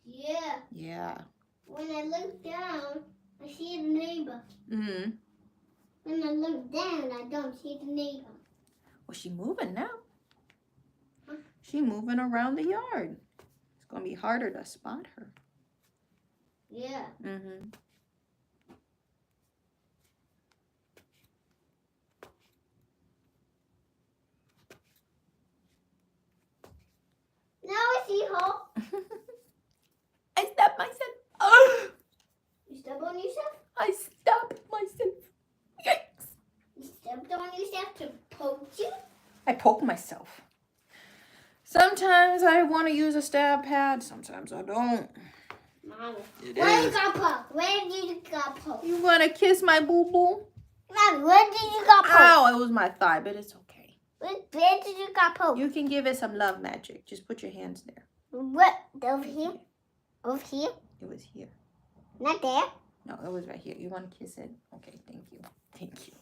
Speaker 2: Yeah.
Speaker 1: Yeah.
Speaker 2: When I look down, I see the neighbor.
Speaker 1: Mm-hmm.
Speaker 2: When I look down, I don't see the neighbor.
Speaker 1: Well, she moving now.
Speaker 2: Huh?
Speaker 1: She moving around the yard. It's gonna be harder to spot her.
Speaker 2: Yeah.
Speaker 1: Mm-hmm.
Speaker 2: Now I see her.
Speaker 1: I stepped myself. Oh,
Speaker 2: You step on yourself?
Speaker 1: I stepped myself. Yikes.
Speaker 2: You stepped on yourself to poke you?
Speaker 1: I poke myself. Sometimes I want to use a stab pad. Sometimes I don't.
Speaker 2: Mommy.
Speaker 1: It
Speaker 2: Where
Speaker 1: is.
Speaker 2: you got poked? Where did you got poked?
Speaker 1: You want to kiss my boo-boo?
Speaker 2: Mommy, where did you got poked?
Speaker 1: Ow, it was my thigh, but it's okay.
Speaker 2: Where did you got poked?
Speaker 1: You can give it some love magic. Just put your hands there.
Speaker 2: What? Over here? Over here?
Speaker 1: It was here.
Speaker 2: Not there?
Speaker 1: No, it was right here. You want to kiss it? Okay, thank you. Thank you.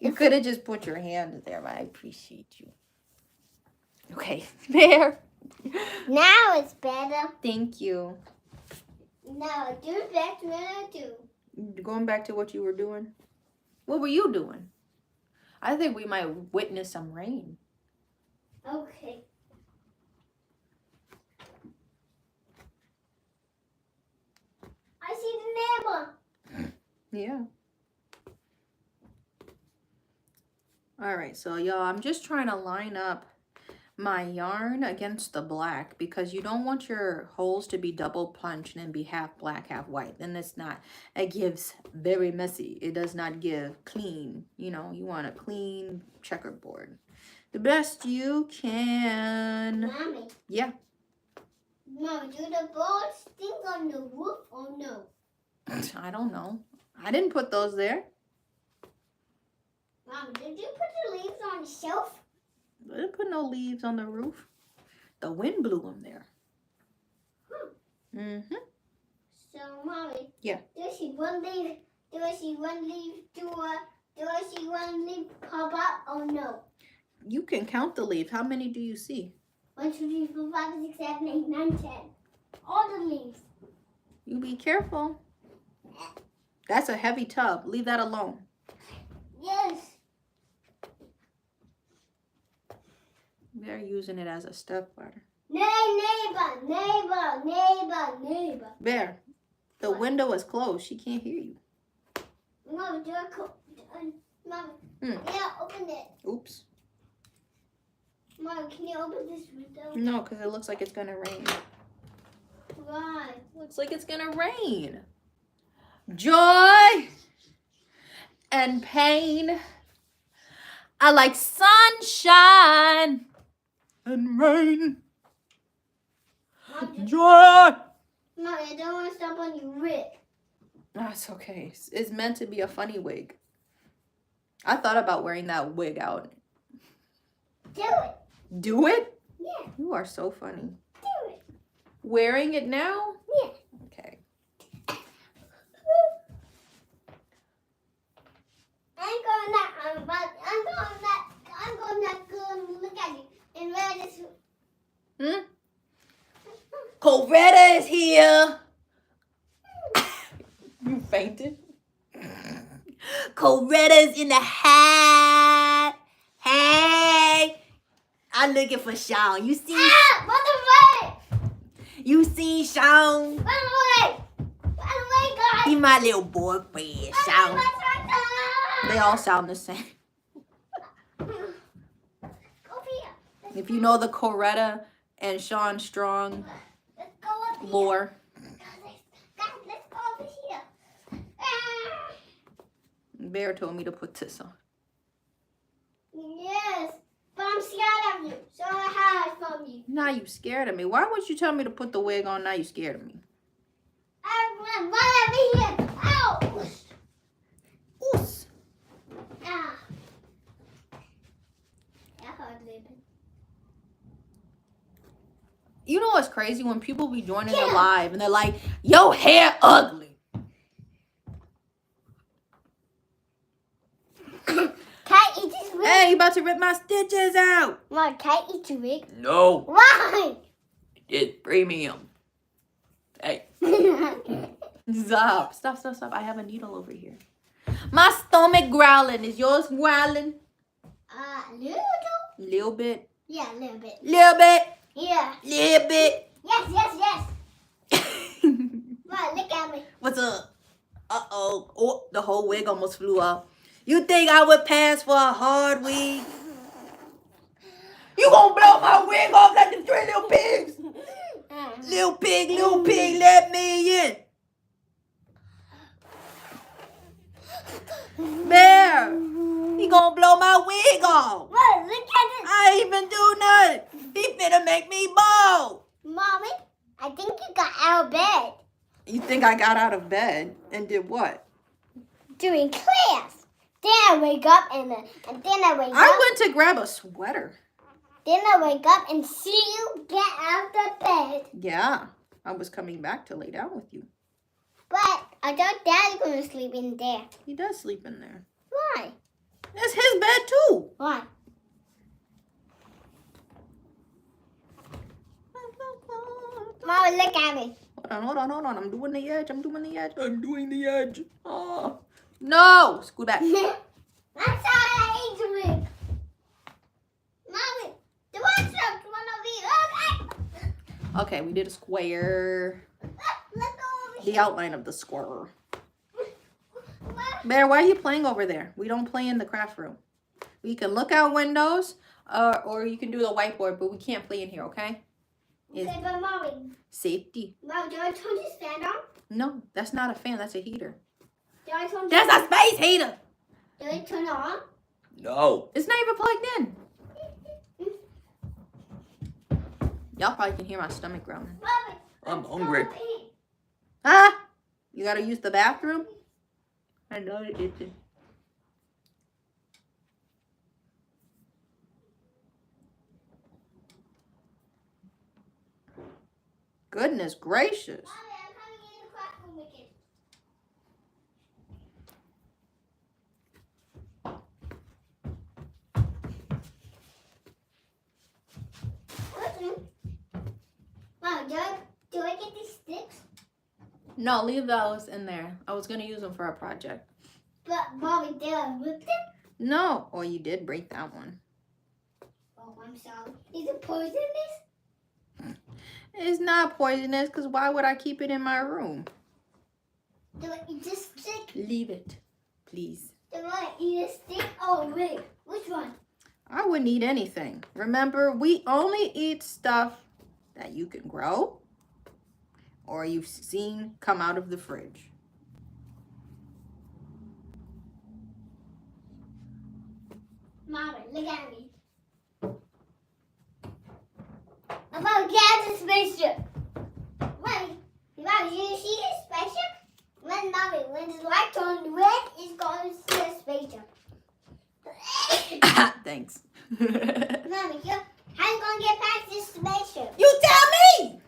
Speaker 1: You could have just put your hand there, but I appreciate you. Okay, there.
Speaker 2: Now it's better.
Speaker 1: Thank you.
Speaker 2: Now do back to what I do.
Speaker 1: Going back to what you were doing. What were you doing? I think we might witness some rain.
Speaker 2: Okay. I see the neighbor.
Speaker 1: Yeah. All right, so y'all, I'm just trying to line up my yarn against the black because you don't want your holes to be double punched and be half black, half white. Then it's not, it gives very messy. It does not give clean. You know, you want a clean checkerboard. The best you can.
Speaker 2: Mommy.
Speaker 1: Yeah.
Speaker 2: Mommy, do the birds sting on the roof or no?
Speaker 1: I don't know. I didn't put those there.
Speaker 2: Mommy, did you put the leaves on the shelf?
Speaker 1: I didn't put no leaves on the roof. The wind blew them there. Mm-hmm.
Speaker 2: So, Mommy.
Speaker 1: Yeah.
Speaker 2: Do I see one leaf? Do I see one leaf pop up or no?
Speaker 1: You can count the leaves. How many do you see?
Speaker 2: 1, 2, 3, 4, 5, 6, 7, 8, 9, 10. All the leaves.
Speaker 1: You be careful. That's a heavy tub. Leave that alone.
Speaker 2: Yes.
Speaker 1: They're using it as a step ladder.
Speaker 2: Neighbor.
Speaker 1: Bear, the window is closed. She can't hear you.
Speaker 2: Mom, Mom, yeah, open it.
Speaker 1: Oops.
Speaker 2: Mom, can you open this window?
Speaker 1: No, because it looks like it's going to rain.
Speaker 2: Why?
Speaker 1: Looks like it's going to rain. Joy and pain. I like sunshine. and rain.
Speaker 2: Mommy,
Speaker 1: Joy.
Speaker 2: I don't want to step on your wig.
Speaker 1: That's okay. It's meant to be a funny wig. I thought about wearing that wig out.
Speaker 2: Do it.
Speaker 1: Do it?
Speaker 2: Yeah.
Speaker 1: You are so funny.
Speaker 2: Do it.
Speaker 1: Wearing it now?
Speaker 2: Yeah.
Speaker 1: Okay.
Speaker 2: I'm going to go look at you. And where this...
Speaker 1: Hmm? Coretta is here. You fainted? Coretta's in the hat. Hey. I'm looking for Sean. You see?
Speaker 2: Ah! Run away!
Speaker 1: You see Sean?
Speaker 2: Run away! Run away, guys!
Speaker 1: He my little boyfriend, Sean. They all sound the same.
Speaker 2: Over here.
Speaker 1: If you know the Coretta and Sean Strong
Speaker 2: Let's go up here.
Speaker 1: lore.
Speaker 2: Guys, let's go over here. Ah!
Speaker 1: Bear told me to put this on.
Speaker 2: Yes, but I'm scared of you, so I hide from you.
Speaker 1: Now you scared of me. Why would you tell me to put the wig on? Now you scared of me.
Speaker 2: Run over here. Ow!
Speaker 1: Oos.
Speaker 2: Ah. That hurt, baby.
Speaker 1: You know what's crazy? When people be joining the
Speaker 2: Yeah.
Speaker 1: live and they're like, your hair ugly.
Speaker 2: Can I eat this wig?
Speaker 1: Hey, you about to rip my stitches out.
Speaker 2: Mom, can I eat your wig?
Speaker 1: No,
Speaker 2: Why?
Speaker 1: it's premium. Hey, stop. Stop. I have a needle over here. My stomach growling. Is yours growling?
Speaker 2: Little?
Speaker 1: Little bit.
Speaker 2: Yeah, a little bit.
Speaker 1: Little bit.
Speaker 2: Yeah.
Speaker 1: Little bit.
Speaker 2: Yes. Mom, look at me.
Speaker 1: What's up? Uh-oh. Oh, the whole wig almost flew off. You think I would pass for a hard wig? You gonna blow my wig off like the 3 little pigs? Little pig, let me in. Bear, he gonna blow my wig off.
Speaker 2: Mom, look at this.
Speaker 1: I ain't even do nothing. He finna make me bald.
Speaker 2: Mommy, I think you got out of bed
Speaker 1: You think I got out of bed and did what?
Speaker 2: during class. Then I wake up and then I wake up.
Speaker 1: I went to grab a sweater.
Speaker 2: Then I wake up and see you get out of bed.
Speaker 1: Yeah, I was coming back to lay down with you.
Speaker 2: But I thought Dad's gonna sleep in there.
Speaker 1: He does sleep in there.
Speaker 2: Why?
Speaker 1: It's his bed too.
Speaker 2: Why? Mama, look at me.
Speaker 1: Hold on. I'm doing the edge. Oh. No! Scoot back.
Speaker 2: That's how I ate the wig. Mommy, the one stuff, one over here.
Speaker 1: Okay, we did a square.
Speaker 2: Let's go over
Speaker 1: The
Speaker 2: here.
Speaker 1: outline of the square. Bear, why are you playing over there? We don't play in the craft room. We can look out windows, or you can do the whiteboard, but we can't play in here, okay? It's
Speaker 2: Okay, but Mommy,
Speaker 1: safety.
Speaker 2: Mom, do I turn this fan on?
Speaker 1: No, that's not a fan. That's a heater.
Speaker 2: Do I turn
Speaker 1: That's a space heater.
Speaker 2: Do I turn it on?
Speaker 1: No. It's not even plugged in. Y'all probably can hear my stomach growling.
Speaker 2: Mommy,
Speaker 1: I'm
Speaker 2: let's
Speaker 1: hungry.
Speaker 2: go pee.
Speaker 1: Huh? You gotta use the bathroom? I know it did. Goodness gracious.
Speaker 2: Mommy, I'm coming in the craft room with you. Mom, do I get these sticks?
Speaker 1: No, leave those in there. I was gonna use them for a project.
Speaker 2: But Mommy, did I rip them?
Speaker 1: No. Oh, you did break that one.
Speaker 2: Oh, I'm sorry. Is it poisonous?
Speaker 1: It's not poisonous, because why would I keep it in my room?
Speaker 2: Do I eat this stick?
Speaker 1: Leave it, please.
Speaker 2: Do I eat a stick or a wig? Which one?
Speaker 1: I wouldn't eat anything. Remember, we only eat stuff that you can grow or you've seen come out of the fridge.
Speaker 2: Mommy, look at me. About Dad's spaceship. Mommy, you see the spaceship? When the light turns red, it's going to see a spaceship.
Speaker 1: Thanks.
Speaker 2: Mommy, how you gonna get past this spaceship?
Speaker 1: You tell me.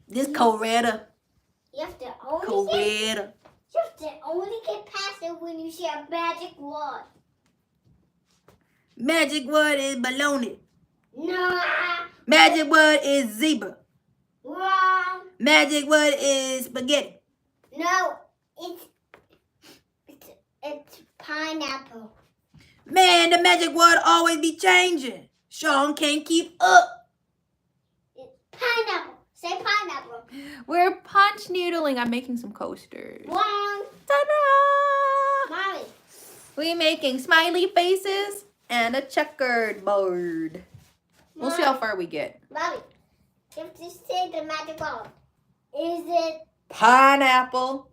Speaker 1: This Coretta.
Speaker 2: You have to only
Speaker 1: Coretta.
Speaker 2: get past it when you see a magic word.
Speaker 1: Magic word is baloney.
Speaker 2: No.
Speaker 1: Magic word is zebra.
Speaker 2: Wrong.
Speaker 1: Magic word is spaghetti.
Speaker 2: No. It's pineapple.
Speaker 1: Man, the magic word always be changing. Sean can't keep up.
Speaker 2: It's pineapple. Say pineapple.
Speaker 1: We're punch noodling. I'm making some coasters.
Speaker 2: Wrong.
Speaker 1: Ta-da!
Speaker 2: Mommy.
Speaker 1: We're making smiley faces and a checkered board. We'll see how far we get.
Speaker 2: Mommy, you have to say the magic word. Is it?
Speaker 1: Pineapple.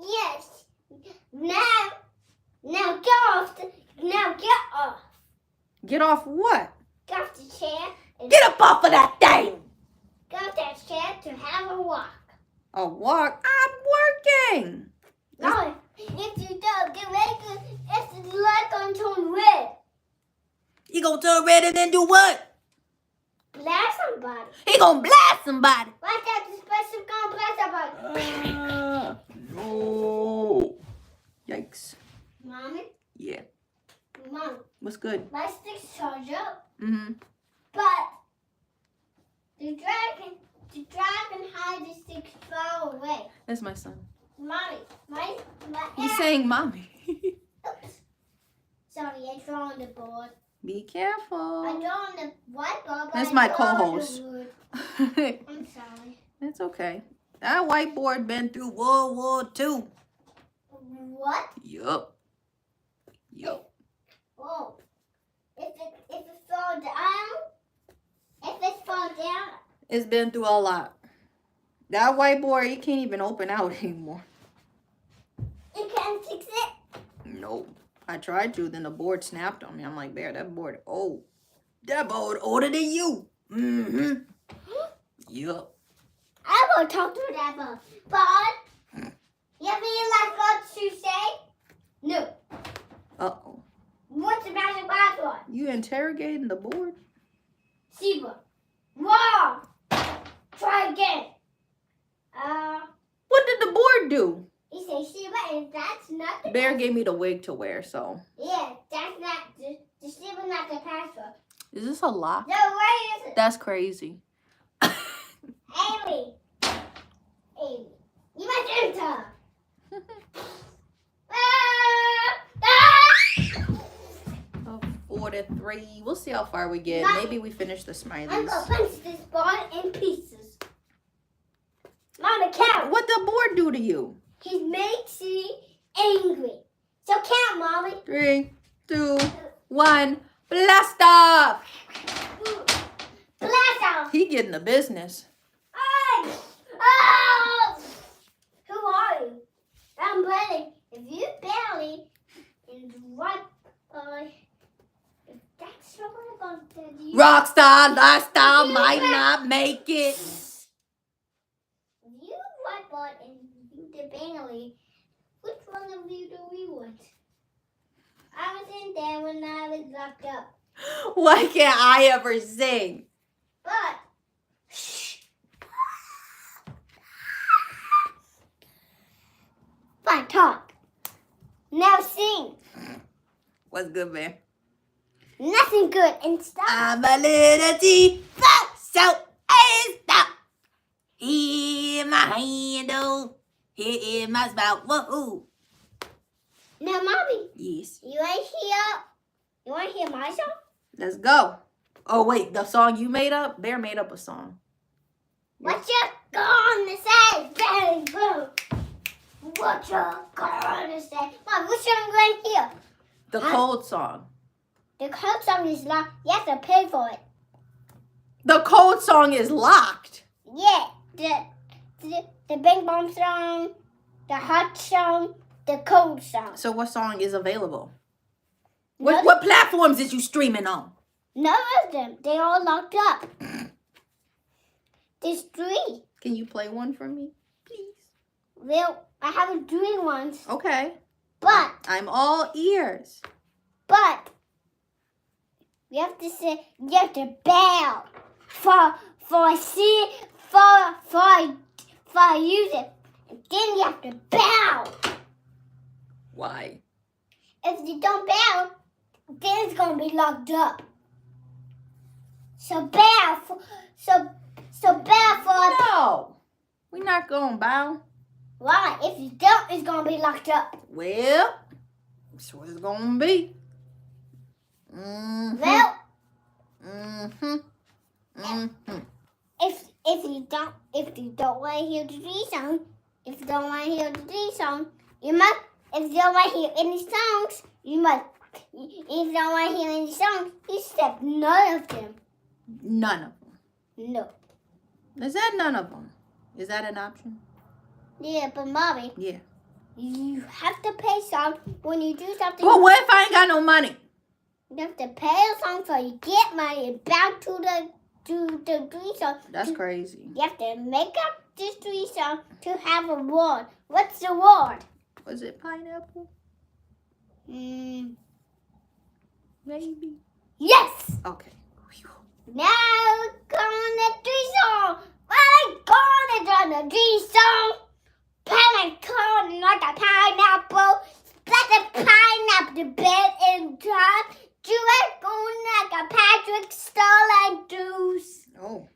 Speaker 2: Yes. Now get off. Now get off.
Speaker 1: Get off what?
Speaker 2: Get off the chair. And
Speaker 1: Get up off of that thing.
Speaker 2: get off that chair to have a walk.
Speaker 1: A walk? I'm working.
Speaker 2: No, if you don't get ready, it's the light gonna turn red.
Speaker 1: He gonna turn red and then do what?
Speaker 2: Blast somebody.
Speaker 1: He gonna blast somebody.
Speaker 2: Watch out, this person gonna blast somebody.
Speaker 1: No. Yikes.
Speaker 2: Mommy,
Speaker 1: Yeah.
Speaker 2: Mom,
Speaker 1: What's good?
Speaker 2: my sticks charge up,
Speaker 1: Mm-hmm.
Speaker 2: but the dragon had the sticks far away.
Speaker 1: That's my son.
Speaker 2: Mommy, my
Speaker 1: He's saying mommy.
Speaker 2: Oops. Sorry, I drew on the board.
Speaker 1: Be careful.
Speaker 2: I drew on the whiteboard, but
Speaker 1: That's
Speaker 2: I
Speaker 1: my
Speaker 2: drew on the
Speaker 1: co-host.
Speaker 2: wood. I'm sorry.
Speaker 1: It's okay. That whiteboard been through World War II.
Speaker 2: What?
Speaker 1: Yup.
Speaker 2: Oh, if it falls down,
Speaker 1: It's been through a lot. That whiteboard, you can't even open out anymore.
Speaker 2: you can't fix it.
Speaker 1: Nope. I tried to, then the board snapped on me. I'm like, Bear, that board old. That board older than you. Mm-hmm. Yup.
Speaker 2: I will talk to that bird. But you mean like what you say? No.
Speaker 1: Uh-oh.
Speaker 2: What's the magic password?
Speaker 1: You interrogating the board?
Speaker 2: Zebra. Wrong. Try again.
Speaker 1: What did the board do?
Speaker 2: You say zebra, and that's not the
Speaker 1: Bear gave me the wig to wear, so.
Speaker 2: Yeah, that's not the zebra, not the password.
Speaker 1: Is this a lock?
Speaker 2: No, where is it?
Speaker 1: That's crazy.
Speaker 2: Amy. You must enter.
Speaker 1: 4-3. We'll see how far we get.
Speaker 2: Mommy,
Speaker 1: Maybe we finish the
Speaker 2: I'm
Speaker 1: smileys.
Speaker 2: gonna punch this ball in pieces. Mama, count.
Speaker 1: What the board do to you?
Speaker 2: He makes me angry. So count, Mommy.
Speaker 1: 3, 2, 1. Blast off!
Speaker 2: Blast off.
Speaker 1: He getting the business.
Speaker 2: Hey! Oh! Who are you? I'm Billy. If you barely in right if that's what I'm going to do.
Speaker 1: Rockstar lifestyle might not make it.
Speaker 2: If you whiteboard and you the Bailey, which one of you do we want? I was in there when I was locked up.
Speaker 1: Why can't I ever sing?
Speaker 2: But fine, talk. Now sing.
Speaker 1: What's good, man?
Speaker 2: Nothing good and stop.
Speaker 1: I'm a little T-Fox, so hey, stop. Here in my handle, here in my spout. Whoa.
Speaker 2: Now, Mommy,
Speaker 1: Yes.
Speaker 2: you ain't here. You want to hear my song?
Speaker 1: Let's go. Oh, wait, the song you made up? Bear made up a song.
Speaker 2: What you gonna say, baby? What you gonna say? Mom, which song I'm going to hear?
Speaker 1: The cold song.
Speaker 2: The code song is locked. You have to pay for it.
Speaker 1: The cold song is locked.
Speaker 2: Yeah, the Bing Bong song, the hot song, the cold song.
Speaker 1: So what song is available?
Speaker 2: None
Speaker 1: What platforms is you streaming on?
Speaker 2: of them. They all locked up. There's 3.
Speaker 1: Can you play one for me, please?
Speaker 2: Well, I haven't doing ones.
Speaker 1: Okay.
Speaker 2: But
Speaker 1: I'm all ears.
Speaker 2: you have to say, you have to bow for use it. And then you have to bow.
Speaker 1: Why?
Speaker 2: If you don't bow, then it's gonna be locked up. So bow for
Speaker 1: No. We're not going to bow.
Speaker 2: why? If you don't, it's gonna be locked up.
Speaker 1: Well, that's what it's going to be. Mm-hmm.
Speaker 2: Well,
Speaker 1: Mm-hmm. Mm-hmm.
Speaker 2: if you don't want to hear the 3 song, if you don't want to hear the 3 song, you must. If you don't want to hear any songs, you must. If you don't want to hear any songs, you step none of them.
Speaker 1: None of them.
Speaker 2: No.
Speaker 1: Is that none of them? Is that an option?
Speaker 2: Yeah, but Mommy,
Speaker 1: Yeah.
Speaker 2: you have to pay some when you do something.
Speaker 1: But what if I ain't got no money?
Speaker 2: You have to pay a song so you get money and bow to the 3 song.
Speaker 1: That's crazy.
Speaker 2: You have to make up this 3 song to have a reward. What's the reward?
Speaker 1: Was it pineapple?
Speaker 2: Maybe. Yes.
Speaker 1: Okay.
Speaker 2: Now we're going to 3 song. I'm going to the 3 song. Pineapple like a pineapple. Let the pineapple bed in time. Do it going like a Patrick Starlight juice.
Speaker 1: Oh.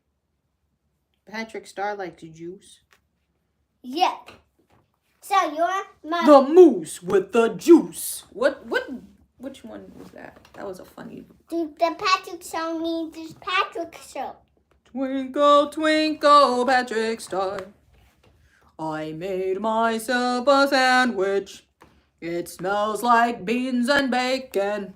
Speaker 1: Patrick Starlight to juice.
Speaker 2: Yeah. So you're my.
Speaker 1: The moose with the juice. Which one was that? That was a funny.
Speaker 2: The Patrick song means this Patrick show.
Speaker 1: Twinkle, twinkle, Patrick Star. I made myself a sandwich. It smells like beans and bacon.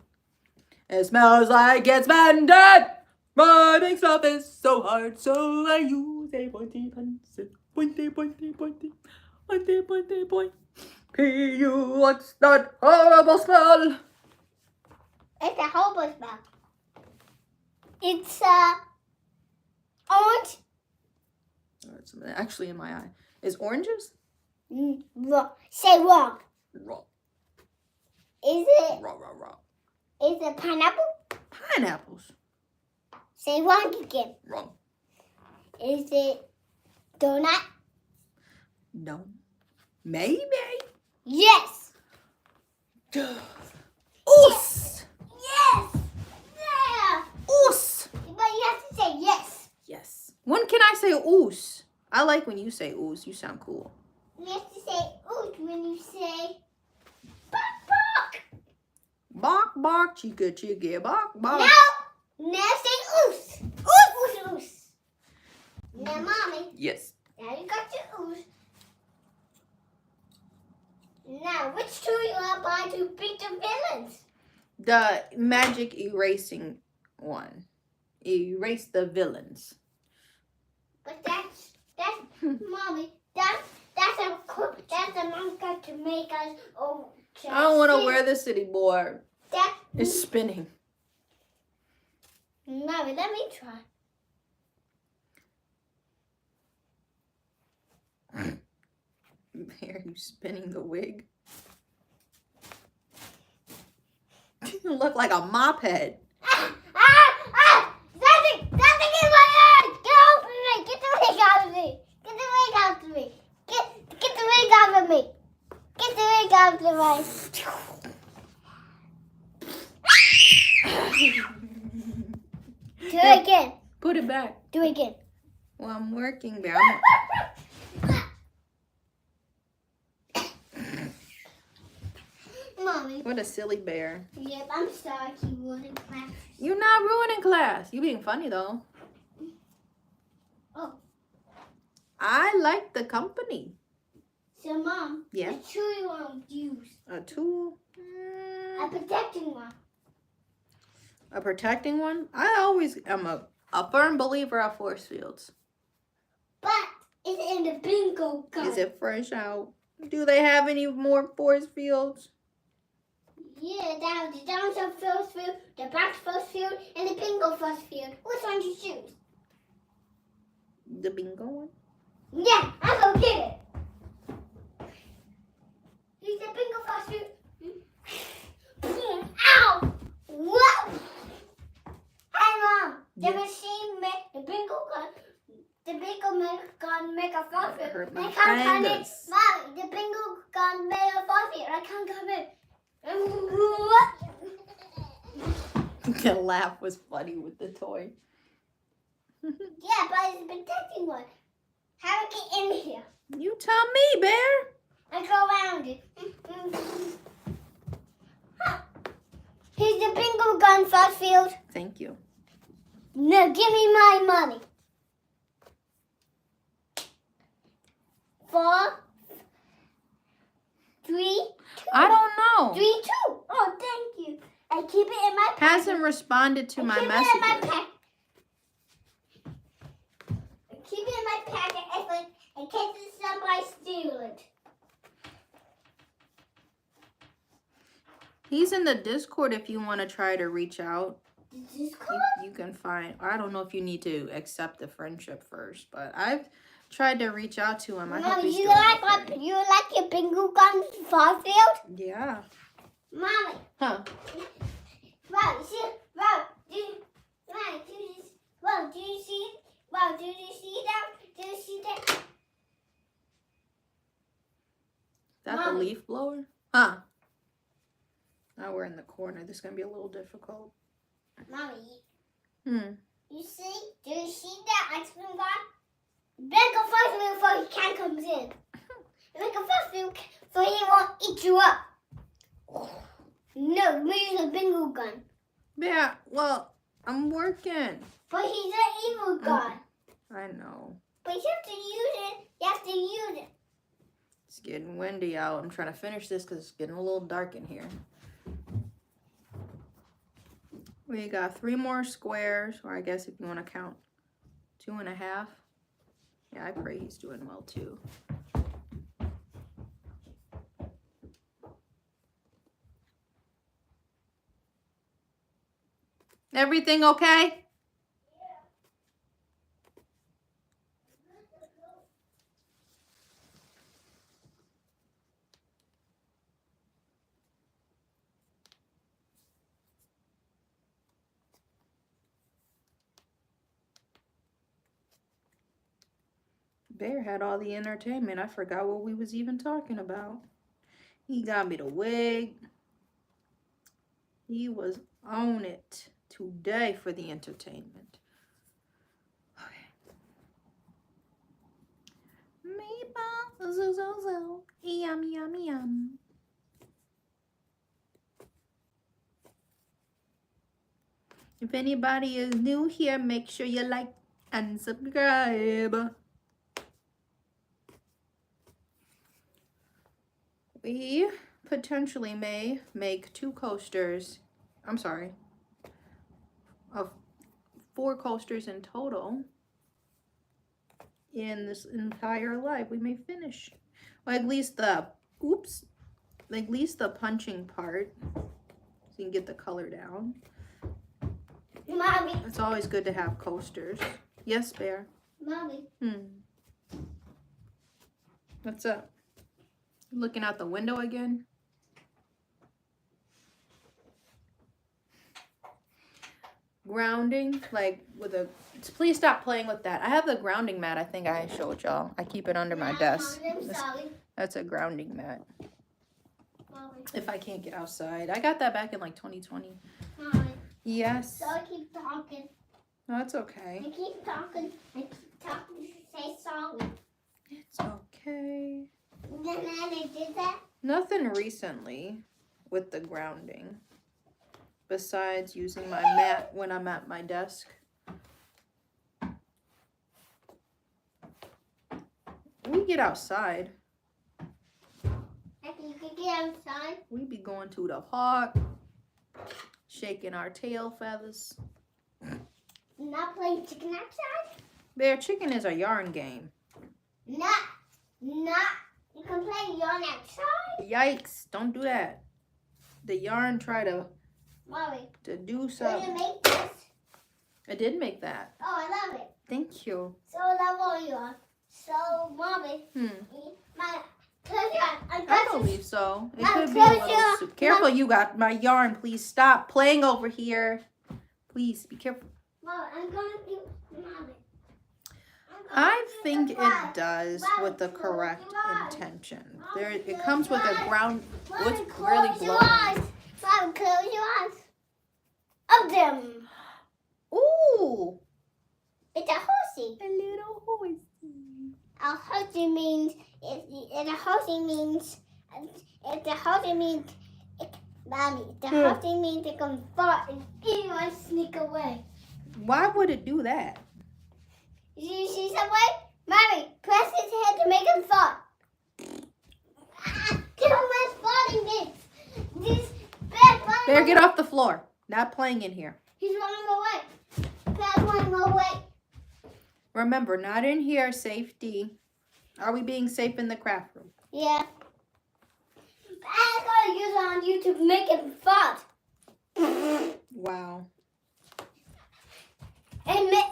Speaker 1: It smells like it's been dead. Writing stuff is so hard, so I use a pointy pencil. Pointy, pointy, pointy. Pointy, pointy, point. P.U. What's that horrible smell?
Speaker 2: It's a horrible smell. It's orange.
Speaker 1: It's actually in my eye. Is oranges?
Speaker 2: Wrong. Say wrong.
Speaker 1: Wrong.
Speaker 2: Is it?
Speaker 1: Wrong.
Speaker 2: Is it pineapple?
Speaker 1: Pineapples.
Speaker 2: Say wrong again.
Speaker 1: Wrong.
Speaker 2: Is it donut?
Speaker 1: No. Maybe.
Speaker 2: Yes.
Speaker 1: Oos.
Speaker 2: Yes. Yeah.
Speaker 1: Oos.
Speaker 2: But you have to say yes.
Speaker 1: Yes. When can I say oos? I like when you say oos. You sound cool.
Speaker 2: You have to say oot when you say bark bark.
Speaker 1: Bark, bark, chica, chica, bark, bark.
Speaker 2: Now say oos. Oos, oos, oos. Now, Mommy.
Speaker 1: Yes.
Speaker 2: Now you got your oos. Now, which tool you want to buy to beat the villains?
Speaker 1: The magic erasing one. Erase the villains.
Speaker 2: But that's Mommy. That's a monka to make us. Oh,
Speaker 1: I don't want to wear the city board. It's spinning.
Speaker 2: Mommy, let me try.
Speaker 1: Are you spinning the wig? You look like a mop head.
Speaker 2: Something in my eye! Get off of me! Get the wig out of me! Get the wig out of me! Get the wig out of me! Get the wig out of my. Do it again.
Speaker 1: Put it back.
Speaker 2: Do it again.
Speaker 1: Well, I'm working there.
Speaker 2: Mommy.
Speaker 1: What a silly bear.
Speaker 2: Yep, I'm sorry. He ruined class.
Speaker 1: You're not ruining class. You being funny though.
Speaker 2: Oh.
Speaker 1: I like the company.
Speaker 2: So, Mom.
Speaker 1: Yeah.
Speaker 2: The tool you want to use.
Speaker 1: A tool.
Speaker 2: A protecting one.
Speaker 1: A protecting one. I always am a firm believer of force fields.
Speaker 2: But it's in the bingo card.
Speaker 1: Is it fresh out? Do they have any more force fields?
Speaker 2: Yeah, that was the downside force field, the back force field, and the bingo force field. Which one do you choose?
Speaker 1: The bingo one?
Speaker 2: Yeah, I'm gonna get it. He's the bingo foster. Ow! What? Hey, Mom. The machine make the bingo gun. The bingo gun make a faucet.
Speaker 1: Hurt my
Speaker 2: I can't come in.
Speaker 1: fingers.
Speaker 2: Mom, the bingo gun made a faucet. I can't come in.
Speaker 1: The laugh was funny with the toy.
Speaker 2: Yeah, but it's protecting one. How do I get in here?
Speaker 1: You tell me, Bear.
Speaker 2: I go around it. Here's the bingo gun, Frostfield.
Speaker 1: Thank you.
Speaker 2: No, give me my money. 4, 3, 2.
Speaker 1: I don't know.
Speaker 2: 3, 2. Oh, thank you. I keep it in my pack.
Speaker 1: Hasn't responded to my
Speaker 2: Keep it in
Speaker 1: message.
Speaker 2: my pack. I keep it in my packet in case somebody steal it.
Speaker 1: He's in the Discord if you want to try to reach out.
Speaker 2: Discord?
Speaker 1: You can find. I don't know if you need to accept the friendship first, but I've tried to reach out to him. I hope
Speaker 2: Mommy,
Speaker 1: he's
Speaker 2: you
Speaker 1: doing
Speaker 2: like
Speaker 1: okay.
Speaker 2: you like your bingo gun, Frostfield?
Speaker 1: Yeah.
Speaker 2: Mommy.
Speaker 1: Huh.
Speaker 2: Wow, see, wow, do you see that? Do you see that?
Speaker 1: Is that the
Speaker 2: Mommy.
Speaker 1: leaf blower? Huh. Now we're in the corner. This is going to be a little difficult.
Speaker 2: Mommy,
Speaker 1: Hmm.
Speaker 2: you see? Do you see that ice cream gun? Bingo first before he can't come in. Bingo first so he won't eat you up. No, we use a bingo gun.
Speaker 1: Yeah, well, I'm working.
Speaker 2: But he's an evil gun.
Speaker 1: I know.
Speaker 2: But you have to use it. You have to use it.
Speaker 1: It's getting windy out. I'm trying to finish this because it's getting a little dark in here. We got 3 more squares, or I guess if you want to count 2.5. Yeah, I pray he's doing well too. Everything okay? Bear had all the entertainment. I forgot what we was even talking about. He got me the wig. He was on it today for the entertainment. Okay. Meatballs, zo, zo, zo. Yum, yum, yum. If anybody is new here, make sure you like and subscribe. We potentially may make 2 coasters. I'm sorry. Of 4 coasters in total. In this entire life, we may finish. Well, at least the, at least the punching part. So you can get the color down.
Speaker 2: Mommy.
Speaker 1: It's always good to have coasters. Yes, Bear.
Speaker 2: Mommy.
Speaker 1: What's up? Looking out the window again? Grounding, like with a... Please stop playing with that. I have the grounding mat I think I showed y'all. I keep it under my desk.
Speaker 2: I'm sorry.
Speaker 1: That's a grounding mat.
Speaker 2: Mommy.
Speaker 1: If I can't get outside. I got that back in like 2020.
Speaker 2: Mommy.
Speaker 1: Yes.
Speaker 2: So I keep talking.
Speaker 1: No, it's okay.
Speaker 2: I keep talking. I keep talking. Say sorry.
Speaker 1: It's okay.
Speaker 2: Then I did that.
Speaker 1: Nothing recently with the grounding. Besides using my mat when I'm at my desk. We get outside.
Speaker 2: You can get outside.
Speaker 1: We be going to the park. Shaking our tail feathers.
Speaker 2: Not playing chicken outside?
Speaker 1: Bear, chicken is a yarn game.
Speaker 2: Not. You can play yarn outside?
Speaker 1: Yikes, don't do that. The yarn try to
Speaker 2: Mommy.
Speaker 1: do
Speaker 2: Did you
Speaker 1: something.
Speaker 2: make this?
Speaker 1: I did make that.
Speaker 2: Oh, I love it.
Speaker 1: Thank you.
Speaker 2: So level you are. So, Mommy. Close your eyes.
Speaker 1: I believe so. It
Speaker 2: Mom,
Speaker 1: could be a
Speaker 2: close
Speaker 1: little
Speaker 2: your-
Speaker 1: soup. Careful, you got my yarn. Please stop playing over here. Please be careful.
Speaker 2: Mom, I'm going to do Mommy.
Speaker 1: I think it does with the correct intention. There, it comes with a ground. What's really blowing?
Speaker 2: Mom, close your eyes. Of them.
Speaker 1: Ooh,
Speaker 2: It's a horsey.
Speaker 1: a little horse.
Speaker 2: A horsey means if the horsey means Mommy, the horsey means it can fart and anyone sneak away.
Speaker 1: Why would it do that?
Speaker 2: You see somewhere? Mommy, press his head to make him fart. Too much farting this bad farting.
Speaker 1: Bear, get off the floor. Not playing in here.
Speaker 2: He's running away. Dad's running away.
Speaker 1: Remember, not in here. Safety. Are we being safe in the craft room?
Speaker 2: Yeah. I'm gonna use it on you to make him fart.
Speaker 1: Wow.
Speaker 2: And the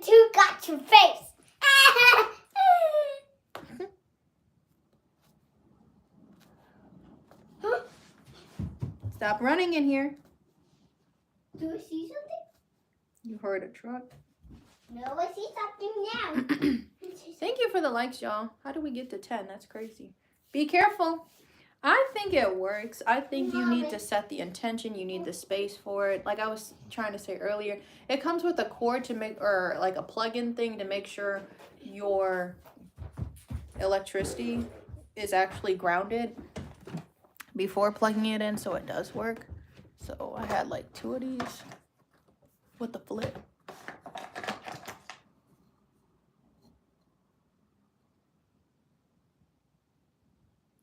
Speaker 2: two got your face.
Speaker 1: Stop running in here.
Speaker 2: Do I see something?
Speaker 1: You heard a truck.
Speaker 2: No, I see something now.
Speaker 1: Thank you for the likes, y'all. How do we get to 10? That's crazy. Be careful. I think it works. I think you need to set the intention. You need the space for it. Like I was trying to say earlier, it comes with a cord to make, or like a plug-in thing to make sure your electricity is actually grounded before plugging it in, so it does work. So I had like 2 of these with the flip.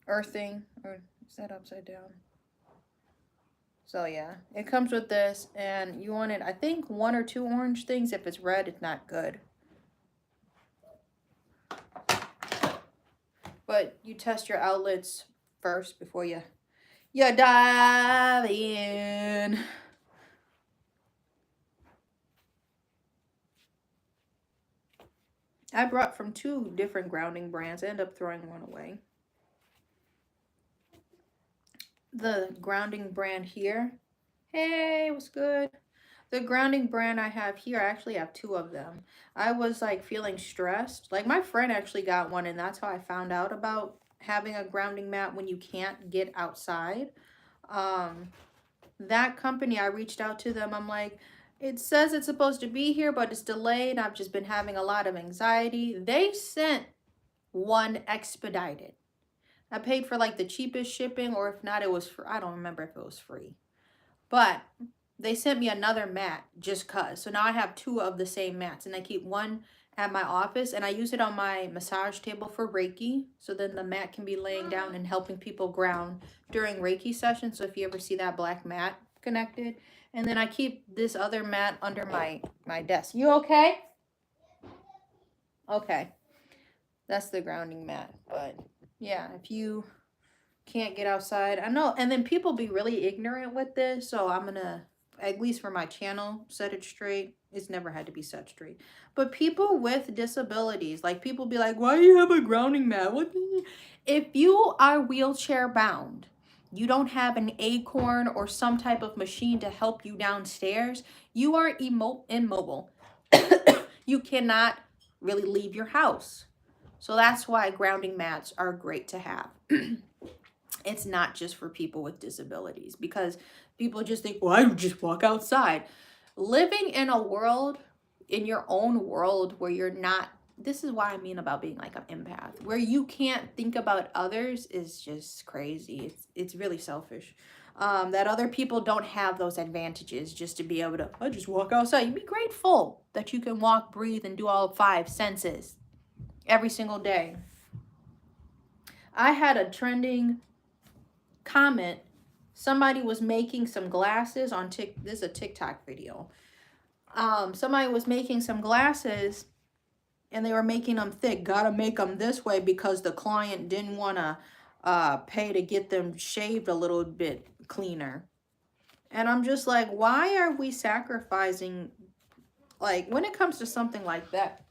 Speaker 1: Earthing, or is that upside down? So yeah, it comes with this, and you wanted, I think, 1 or 2 orange things. If it's red, it's not good. But you test your outlets first before you dive in. I brought from 2 different grounding brands. I ended up throwing one away. The grounding brand here. Hey, what's good? The grounding brand I have here, I actually have 2 of them. I was like feeling stressed. Like my friend actually got one, and that's how I found out about having a grounding mat when you can't get outside. That company, I reached out to them. I'm like, it says it's supposed to be here, but it's delayed. I've just been having a lot of anxiety. They sent one expedited. I paid for like the cheapest shipping, or if not, it was for, I don't remember if it was free. But they sent me another mat just cause. So now I have 2 of the same mats, and I keep one at my office, and I use it on my massage table for Reiki. So then the mat can be laying down and helping people ground during Reiki sessions. So if you ever see that black mat connected. And then I keep this other mat under my desk. You okay? Okay. That's the grounding mat. But yeah, if you can't get outside, I know. And then people be really ignorant with this. So I'm going to, at least for my channel, set it straight. It's never had to be set straight. But people with disabilities, like people be like, why do you have a grounding mat? What? If you are wheelchair bound, you don't have an acorn or some type of machine to help you downstairs, you are immobile. You cannot really leave your house. So that's why grounding mats are great to have. It's not just for people with disabilities, because people just think, well, I just walk outside. Living in a world, in your own world, where you're not, this is why I mean about being like an empath, where you can't think about others is just crazy. It's really selfish. That other people don't have those advantages just to be able to, I just walk outside. You be grateful that you can walk, breathe, and do all 5 senses every single day. I had a trending comment. Somebody was making some glasses on this is a TikTok video. Somebody was making some glasses, and they were making them thick. Gotta make them this way because the client didn't want to pay to get them shaved a little bit cleaner. And I'm just like, why are we sacrificing Like, when it comes to something like that,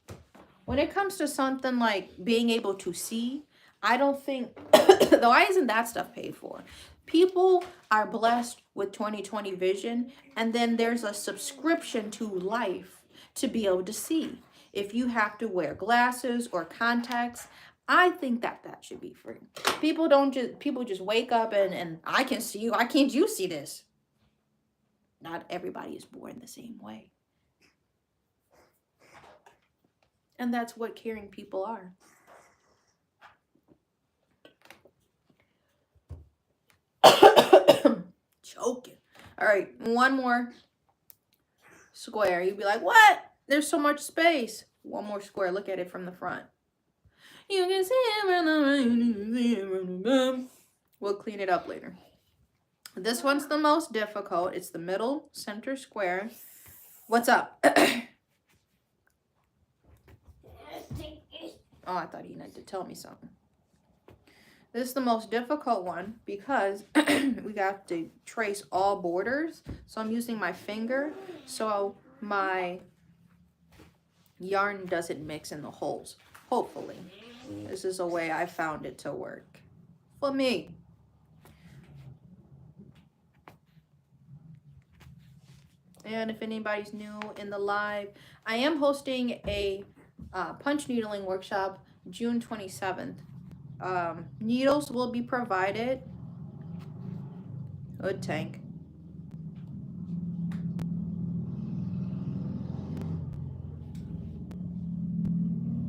Speaker 1: when it comes to something like being able to see, I don't think, why isn't that stuff paid for? People are blessed with 20/20 vision, and then there's a subscription to life to be able to see. If you have to wear glasses or contacts, I think that that should be free. People just wake up and I can see you. Why can't you see this? Not everybody is born the same way. And that's what caring people are. Choking. All right, one more square. You'd be like, what? There's so much space. One more square. Look at it from the front. You can see it. We'll clean it up later. This one's the most difficult. It's the middle center square. What's up? Oh, I thought he meant to tell me something. This is the most difficult one because we got to trace all borders. So I'm using my finger so my yarn doesn't mix in the holes. Hopefully. This is a way I found it to work. For me. And if anybody's new in the live, I am hosting a punch needling workshop June 27th. Needles will be provided. Good tank.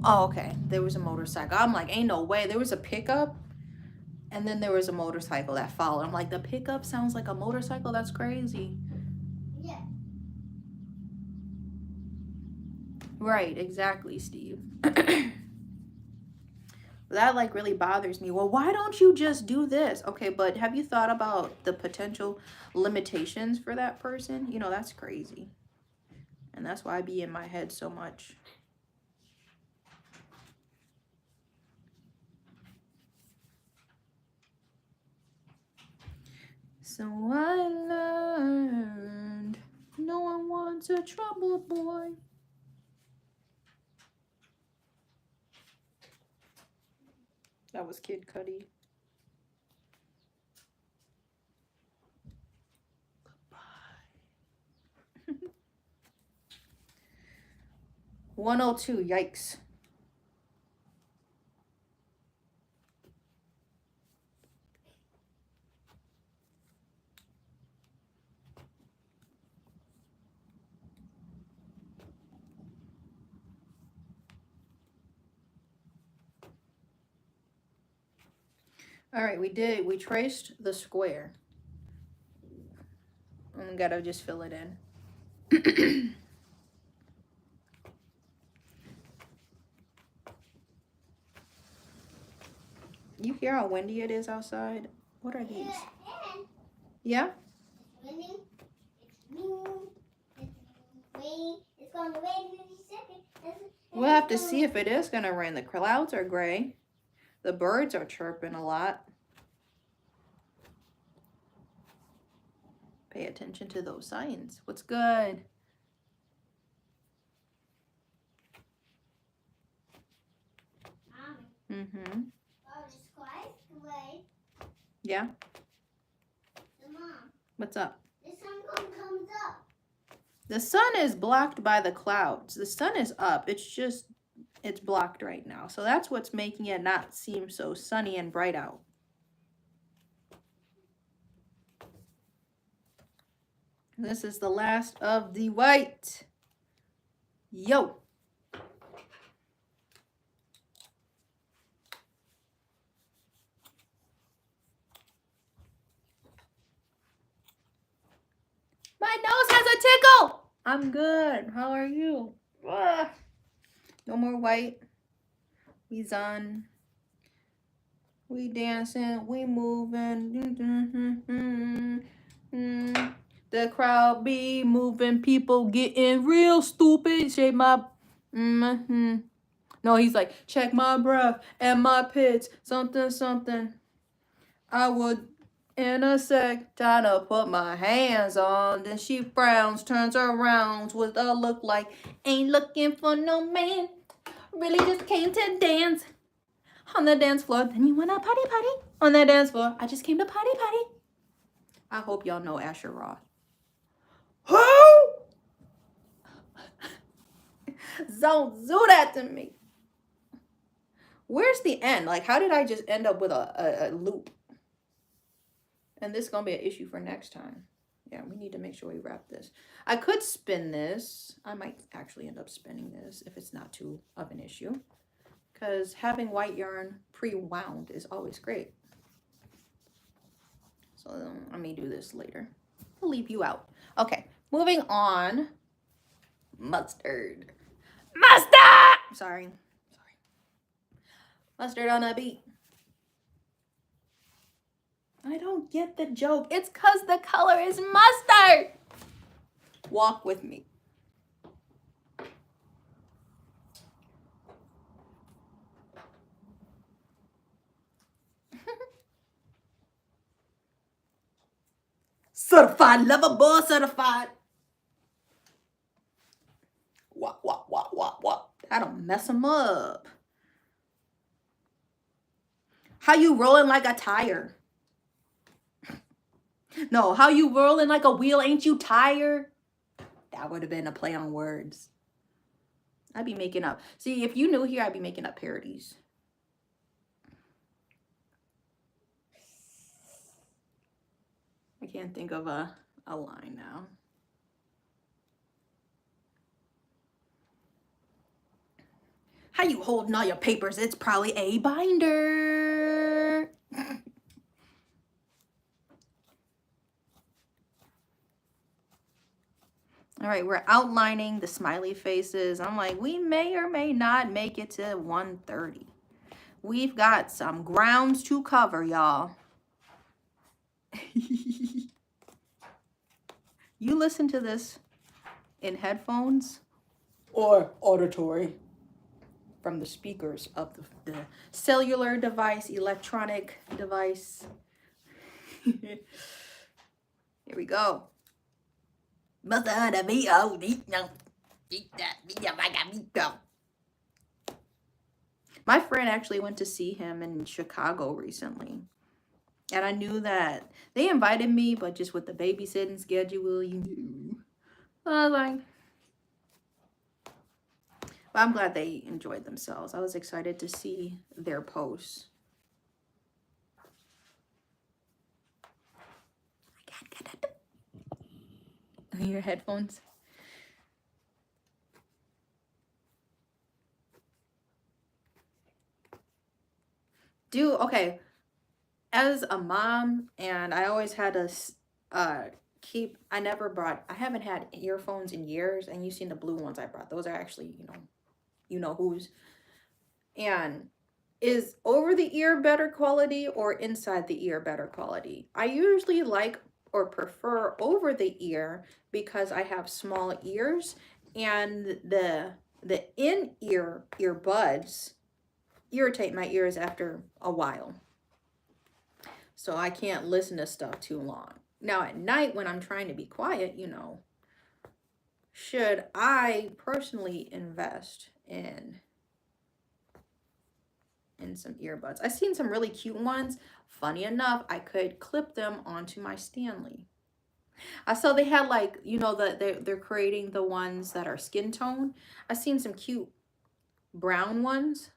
Speaker 1: Oh, okay. There was a motorcycle. I'm like, ain't no way. There was a pickup, and then there was a motorcycle that followed. I'm like, the pickup sounds like a motorcycle? That's crazy.
Speaker 2: Yeah.
Speaker 1: Right, exactly, Steve. That like really bothers me. Well, why don't you just do this? Okay, but have you thought about the potential limitations for that person? You know, that's crazy. And that's why I be in my head so much. So I learned no one wants a trouble boy. That was Kid Cudi. Goodbye. 102, yikes. All right, we traced the square. And we gotta just fill it in. You hear how windy it is outside? What are these? Yeah?
Speaker 2: It's windy. It's blue. It's rain. It's going to rain in a second.
Speaker 1: We'll have to see if it is gonna rain. The clouds are gray. The birds are chirping a lot. Pay attention to those signs. What's good? Mm-hmm.
Speaker 2: Oh, the sky's gray.
Speaker 1: Yeah?
Speaker 2: Mom,
Speaker 1: What's up?
Speaker 2: the sun comes up.
Speaker 1: The sun is blocked by the clouds. The sun is up. It's just, it's blocked right now. So that's what's making it not seem so sunny and bright out. This is the last of the white. Yo. My nose has a tickle. I'm good. How are you? Ugh. No more white. We done. We dancing. We moving. The crowd be moving. People getting real stupid. Shake my. No, he's like, check my breath and my pits. Something, something. I would in a sec, trying to put my hands on. Then she frowns, turns around with a look like, ain't looking for no man. Really just came to dance on the dance floor. Then you wanna party on that dance floor. I just came to party. I hope y'all know Asher Roth. Who? Don't do that to me. Where's the end? Like, how did I just end up with a loop? And this is going to be an issue for next time. Yeah, we need to make sure we wrap this. I could spin this. I might actually end up spinning this if it's not too of an issue. Because having white yarn pre-wound is always great. So let me do this later. I'll leave you out. Okay, moving on. Mustard. Sorry. Mustard on a beat. I don't get the joke. It's because the color is mustard. Walk with me. Certified lover boy, certified. What? That'll mess him up. How you rolling like a tire? No, how you rolling like a wheel? Ain't you tired? That would have been a play on words. I'd be making up. See, if you knew here, I'd be making up parodies. I can't think of a line now. How you holding all your papers? It's probably a binder. All right, we're outlining the smiley faces. I'm like, we may or may not make it to 1:30. We've got some grounds to cover, y'all. You listen to this in headphones or auditory from the speakers of the cellular device, electronic device. Here we go. My friend actually went to see him in Chicago recently. And I knew that they invited me, but just with the babysitting schedule, you knew. So I was like, but I'm glad they enjoyed themselves. I was excited to see their posts. Your headphones. Okay. As a mom, and I always had to I haven't had earphones in years, and you've seen the blue ones I brought. Those are actually, you know whose. And is over the ear better quality or inside the ear better quality? I usually like or prefer over the ear because I have small ears, and the in-ear earbuds irritate my ears after a while. So I can't listen to stuff too long. Now at night when I'm trying to be quiet, should I personally invest in some earbuds? I've seen some really cute ones. Funny enough, I could clip them onto my Stanley. I saw they had like, they're creating the ones that are skin tone. I've seen some cute brown ones.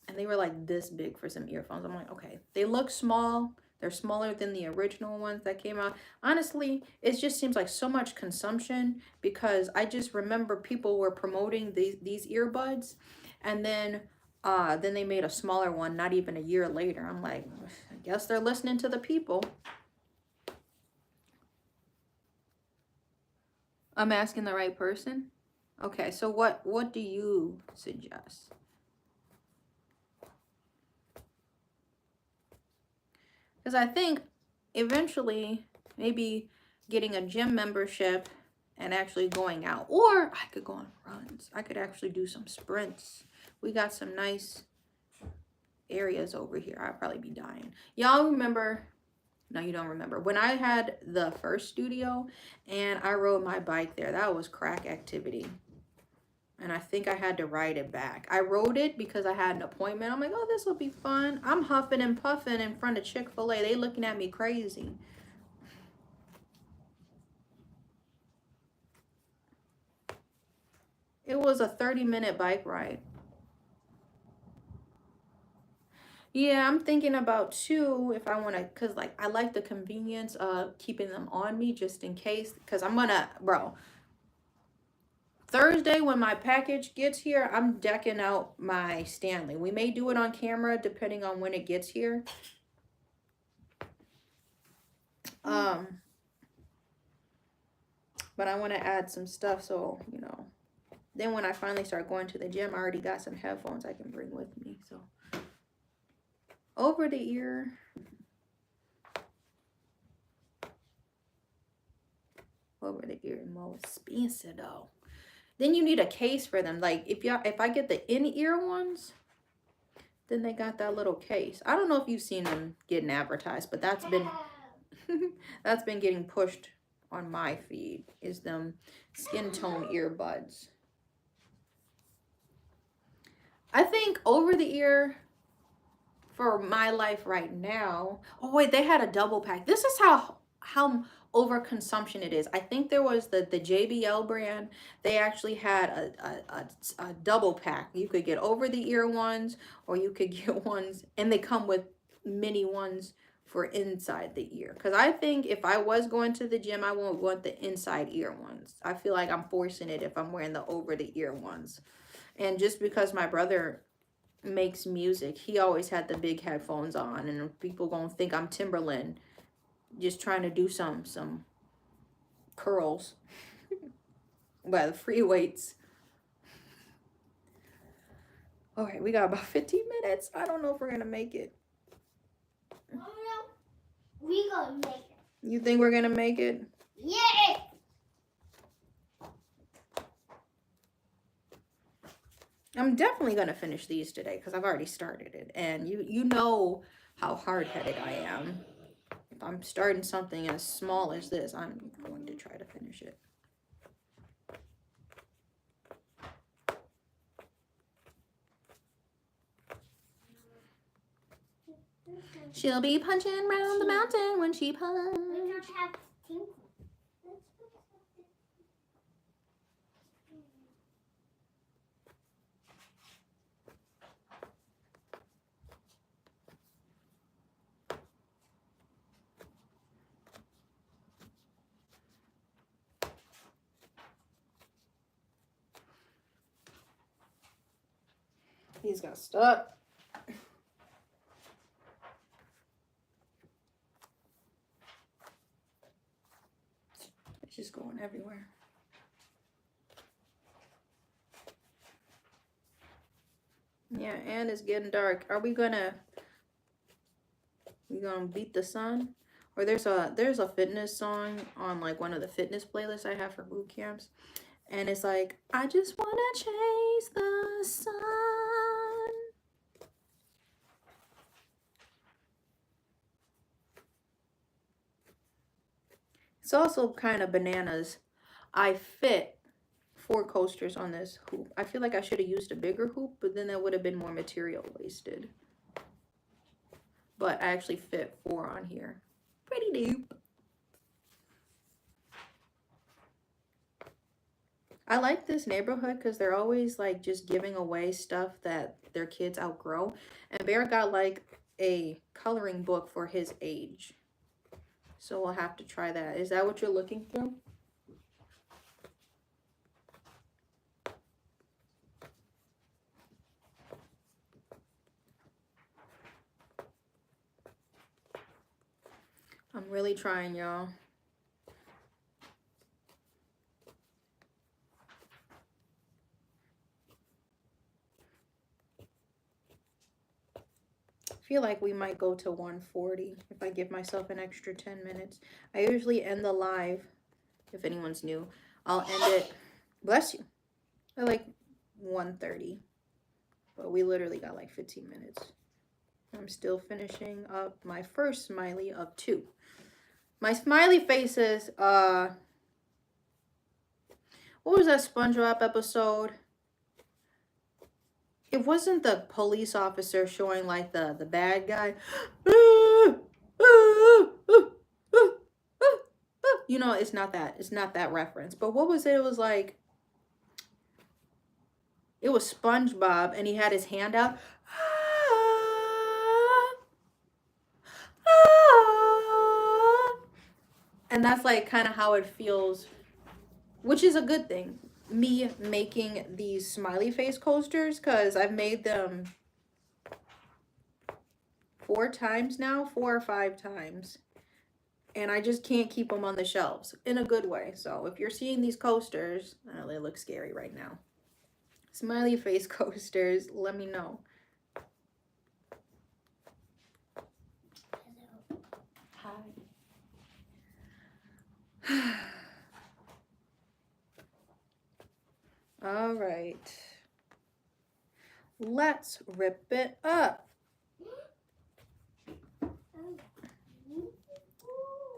Speaker 1: And they were like this big for some earphones. I'm like, okay, they look small. They're smaller than the original ones that came out. Honestly, it just seems like so much consumption, because I just remember people were promoting these earbuds, and then they made a smaller one not even a year later. I'm like, I guess they're listening to the people. I'm asking the right person? Okay, so what do you suggest? Because I think eventually maybe getting a gym membership and actually going out. Or I could go on runs. I could actually do some sprints. We got some nice areas over here. I'd probably be dying. Y'all remember No, you don't remember. When I had the first studio and I rode my bike there, that was crack activity. And I think I had to ride it back. I rode it because I had an appointment. I'm like, oh, this will be fun. I'm huffing and puffing in front of Chick-fil-A. They looking at me crazy. It was a 30-minute bike ride. Yeah, I'm thinking about too if I want to, because like I like the convenience of keeping them on me just in case. Because I'm gonna, bro, Thursday when my package gets here, I'm decking out my Stanley. We may do it on camera depending on when it gets here. But I want to add some stuff so, you know, then when I finally start going to the gym, I already got some headphones I can bring with me. So over the ear. Over the ear more expensive though. Then you need a case for them. Like if I get the in-ear ones, then they got that little case. I don't know if you've seen them getting advertised, but that's been that's been getting pushed on my feed, is them skin tone earbuds. I think over the ear for my life right now. Oh wait, they had a double pack. This is how overconsumption it is. I think there was the JBL brand. They actually had a double pack. You could get over the ear ones, or you could get ones, and they come with mini ones for inside the ear. Because I think if I was going to the gym, I won't want the inside ear ones. I feel like I'm forcing it if I'm wearing the over the ear ones. And just because my brother makes music, he always had the big headphones on, and people gonna think I'm Timberland just trying to do some curls by the free weights. Okay, we got about 15 minutes. I don't know if we're gonna make it.
Speaker 2: We gonna make it.
Speaker 1: You think we're gonna make it?
Speaker 2: Yeah.
Speaker 1: I'm definitely gonna finish these today because I've already started it, and you know how hard-headed I am. If I'm starting something as small as this, I'm going to try to finish it. She'll be punching round the mountain when she punches.
Speaker 2: We don't have tinkle.
Speaker 1: He's got stuck. It's just going everywhere. Yeah, and it's getting dark. Are we gonna beat the sun? Or there's a fitness song on like one of the fitness playlists I have for boot camps. And it's like, I just want to chase the sun. It's also kind of bananas. I fit 4 coasters on this hoop. I feel like I should have used a bigger hoop, but then that would have been more material wasted. But I actually fit 4 on here. Pretty dope. I like this neighborhood because they're always like just giving away stuff that their kids outgrow. And Bear got like a coloring book for his age. So we'll have to try that. Is that what you're looking through? I'm really trying, y'all. I feel like we might go to 140 if I give myself an extra 10 minutes. I usually end the live, if anyone's new, I'll end it, bless you, at like 1:30. But we literally got like 15 minutes. I'm still finishing up my first smiley of 2. My smiley faces, what was that SpongeBob episode? It wasn't the police officer showing like the bad guy. You know, it's not that. It's not that reference. But what was it? It was like, it was SpongeBob and he had his hand out. And that's like kind of how it feels, which is a good thing. Me making these smiley face coasters, because I've made them 4 times now, 4 or 5 times. And I just can't keep them on the shelves in a good way. So if you're seeing these coasters, oh, they look scary right now. Smiley face coasters, let me know. Hi. All right. Let's rip it up.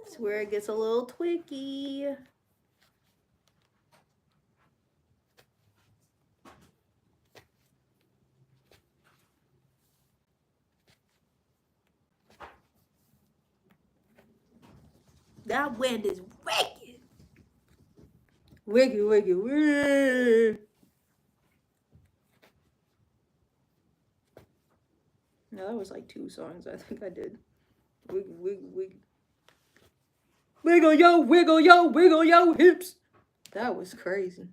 Speaker 1: That's where it gets a little twicky. That wind is wicked. Wicked, wicked, wicked. No, that was like 2 songs I think I did. Wiggle, wiggle, wiggle. Wiggle yo hips. That was crazy.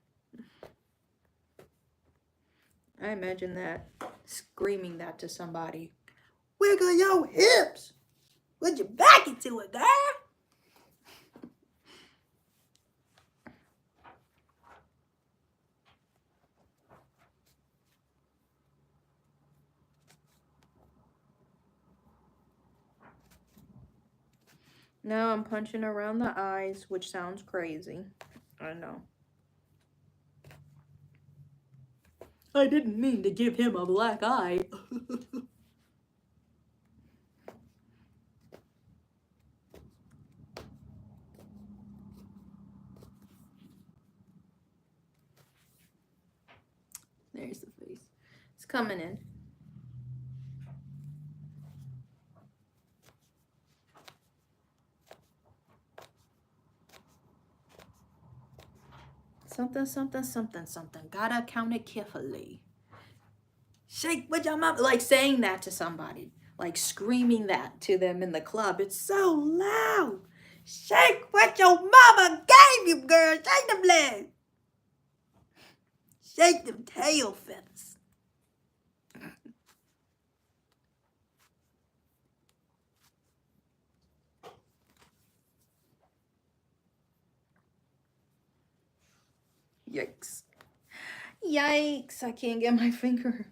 Speaker 1: I imagine that, screaming that to somebody. Wiggle your hips. Put your back into it, girl. Now I'm punching around the eyes, which sounds crazy. I know. I didn't mean to give him a black eye. There's the face. It's coming in. Something, something, something, something. Gotta count it carefully. Shake with your mama. Like saying that to somebody. Like screaming that to them in the club. It's so loud. Shake what your mama gave you, girl. Shake them legs. Shake them tail feathers. Yikes. Yikes. I can't get my finger.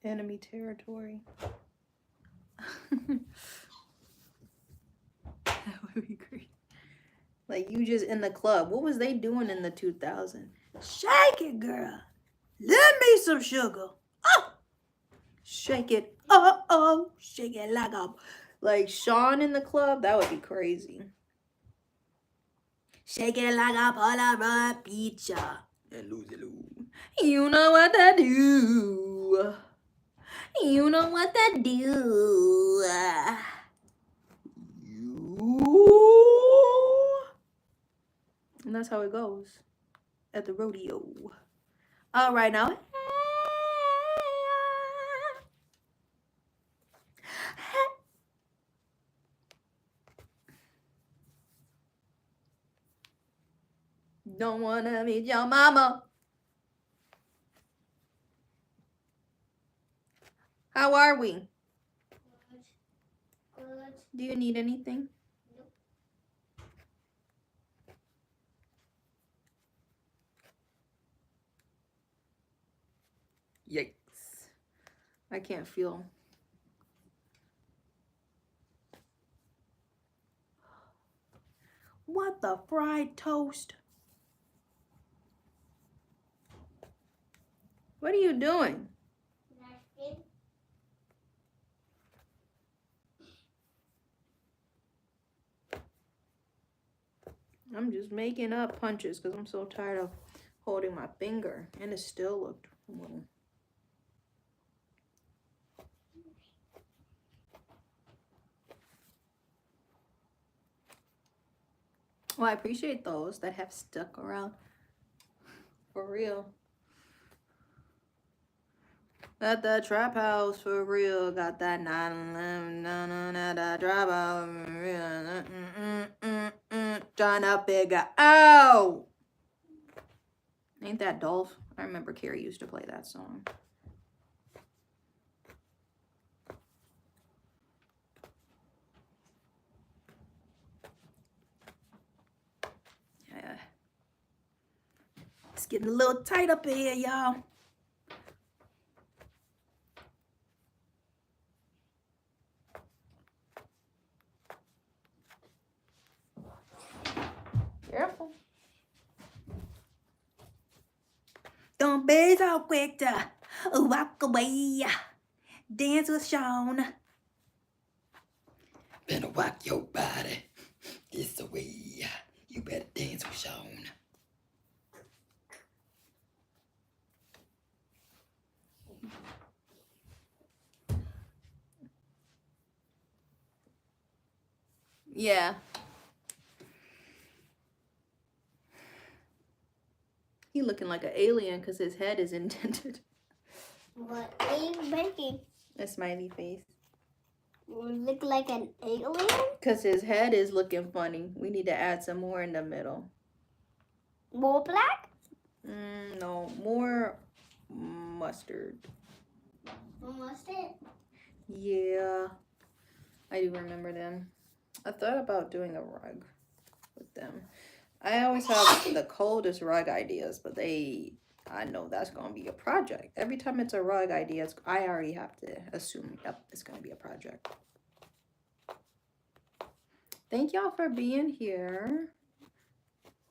Speaker 1: Enemy territory. That would be great. Like you just in the club. What was they doing in the 2000s? Shake it, girl. Let me some sugar. Oh, shake it. Oh, shake it like Sean in the club. That would be crazy. Shake it like a Polaroid picture. And lose it. You know what to do. You know what to do. And that's how it goes at the rodeo. All right, now. Don't wanna meet your mama. How are we?
Speaker 2: Good.
Speaker 1: Do you need anything?
Speaker 2: Nope.
Speaker 1: Yikes. I can't feel. What the fried toast? What are you doing?
Speaker 2: Nothing.
Speaker 1: I'm just making up punches because I'm so tired of holding my finger. And it still looked a little. Well, I appreciate those that have stuck around. For real. At the trap house for real. Got that 911 at the trap house for real. Trying to figure out. Ain't that Dolph? I remember Carrie used to play that song. Yeah. It's getting a little tight up in here, y'all. Careful. Don't be so quick to walk away. Dance with Sean. Better walk your body this way. You better dance with Sean. Yeah. He looking like an alien because his head is indented.
Speaker 2: What are you making?
Speaker 1: A smiley face.
Speaker 2: You look like an alien?
Speaker 1: Because his head is looking funny. We need to add some more in the middle.
Speaker 2: More black?
Speaker 1: No, more mustard.
Speaker 2: More mustard?
Speaker 1: Yeah. I do remember them. I thought about doing a rug with them. I always have the coldest rug ideas, but I know that's going to be a project. Every time it's a rug idea, I already have to assume, yep, it's going to be a project. Thank y'all for being here.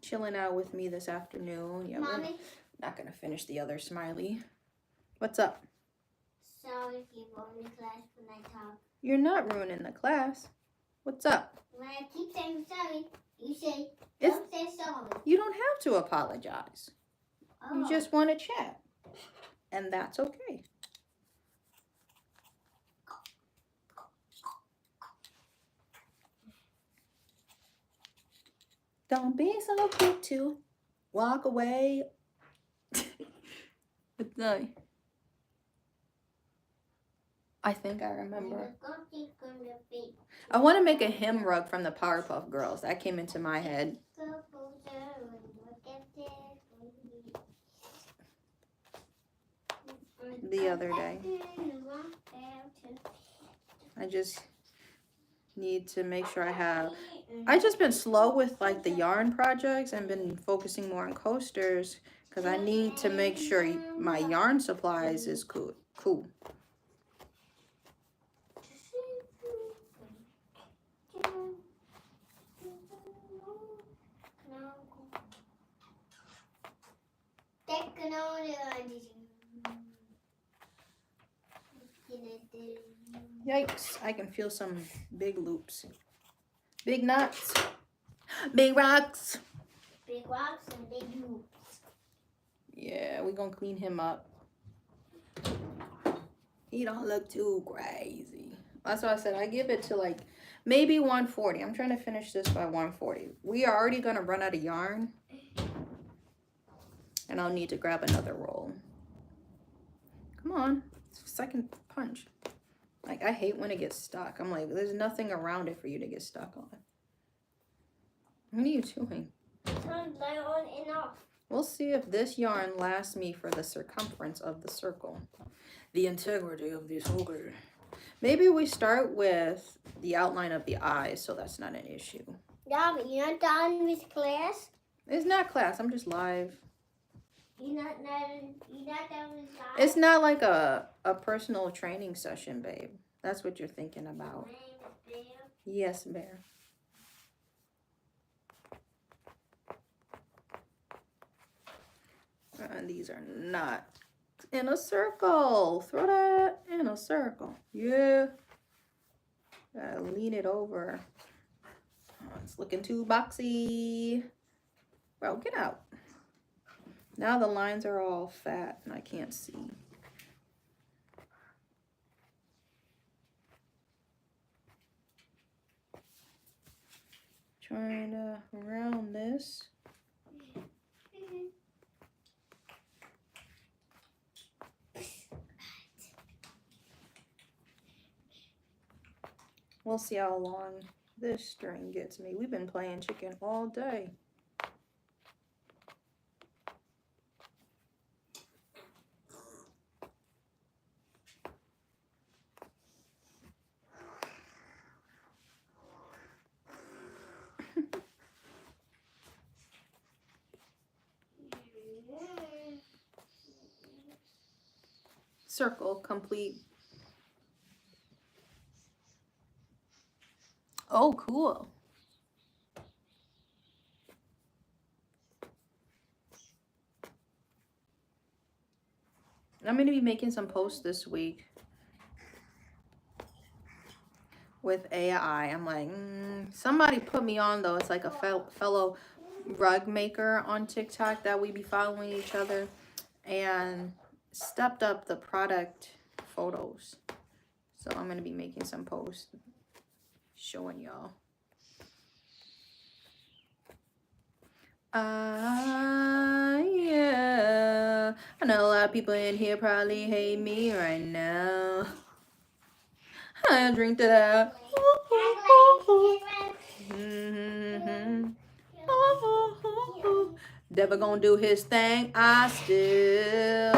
Speaker 1: Chilling out with me this afternoon. Yeah,
Speaker 2: Mommy?
Speaker 1: we're not going to finish the other smiley. What's up?
Speaker 2: Sorry if you ruined the class when I talk.
Speaker 1: You're not ruining the class. What's up?
Speaker 2: When I keep saying sorry, you say, don't say sorry.
Speaker 1: You don't have to apologize.
Speaker 2: Oh.
Speaker 1: You just want to chat. And that's okay. Don't be so quick to walk away. It's nice. I think I remember. I want to make a hymn rug from the Powerpuff Girls. That came into my head. The other day. I just need to make sure I just been slow with like the yarn projects and been focusing more on coasters because I need to make sure my yarn supplies is cool. Yikes, I can feel some big loops. Big knots. Big rocks.
Speaker 2: Big rocks and big loops.
Speaker 1: Yeah, we're gonna clean him up. He don't look too crazy. That's why I said I give it to like maybe 140. I'm trying to finish this by 140. We are already gonna run out of yarn. And I'll need to grab another roll. Come on, second punch. Like, I hate when it gets stuck. I'm like, there's nothing around it for you to get stuck on. What are you doing?
Speaker 2: Turn light on and off.
Speaker 1: We'll see if this yarn lasts me for the circumference of the circle. The integrity of this hooker. Maybe we start with the outline of the eyes, so that's not an issue.
Speaker 2: Yeah, but you're not done with class?
Speaker 1: It's not class, I'm just live.
Speaker 2: You're not done with class?
Speaker 1: It's not like a personal training session, babe. That's what you're thinking about. Yes, Bear. And these are not in a circle. Throw that in a circle. Yeah. Gotta lean it over. Oh, it's looking too boxy. Bro, get out. Now the lines are all fat and I can't see. Trying to round this. We'll see how long this string gets me. We've been playing chicken all day. Circle complete. Oh, cool. I'm going to be making some posts this week with AI. I'm like, somebody put me on though. It's like a fellow rug maker on TikTok that we be following each other, and stepped up the product photos. So I'm going to be making some posts showing y'all. Yeah. I know a lot of people in here probably hate me right now. I drink to that. Devil gonna do his thing. I still,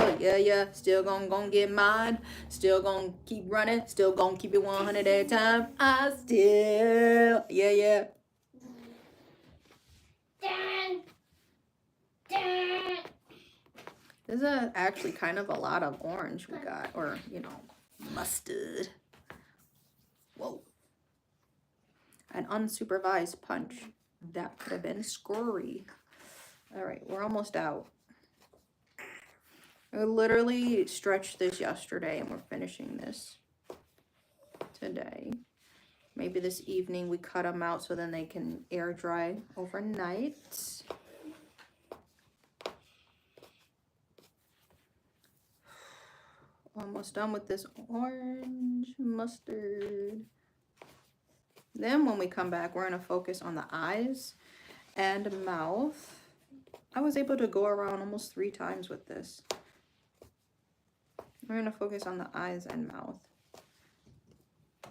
Speaker 1: still gonna get mine. Still gonna keep running. Still gonna keep it 100 at a time. I still, This is actually kind of a lot of orange we got, or, mustard. Whoa. An unsupervised punch. That could have been scurry. All right, we're almost out. I literally stretched this yesterday and we're finishing this today. Maybe this evening we cut them out so then they can air dry overnight. Almost done with this orange mustard. Then when we come back, we're going to focus on the eyes and mouth. I was able to go around almost 3 times with this. We're going to focus on the eyes and mouth.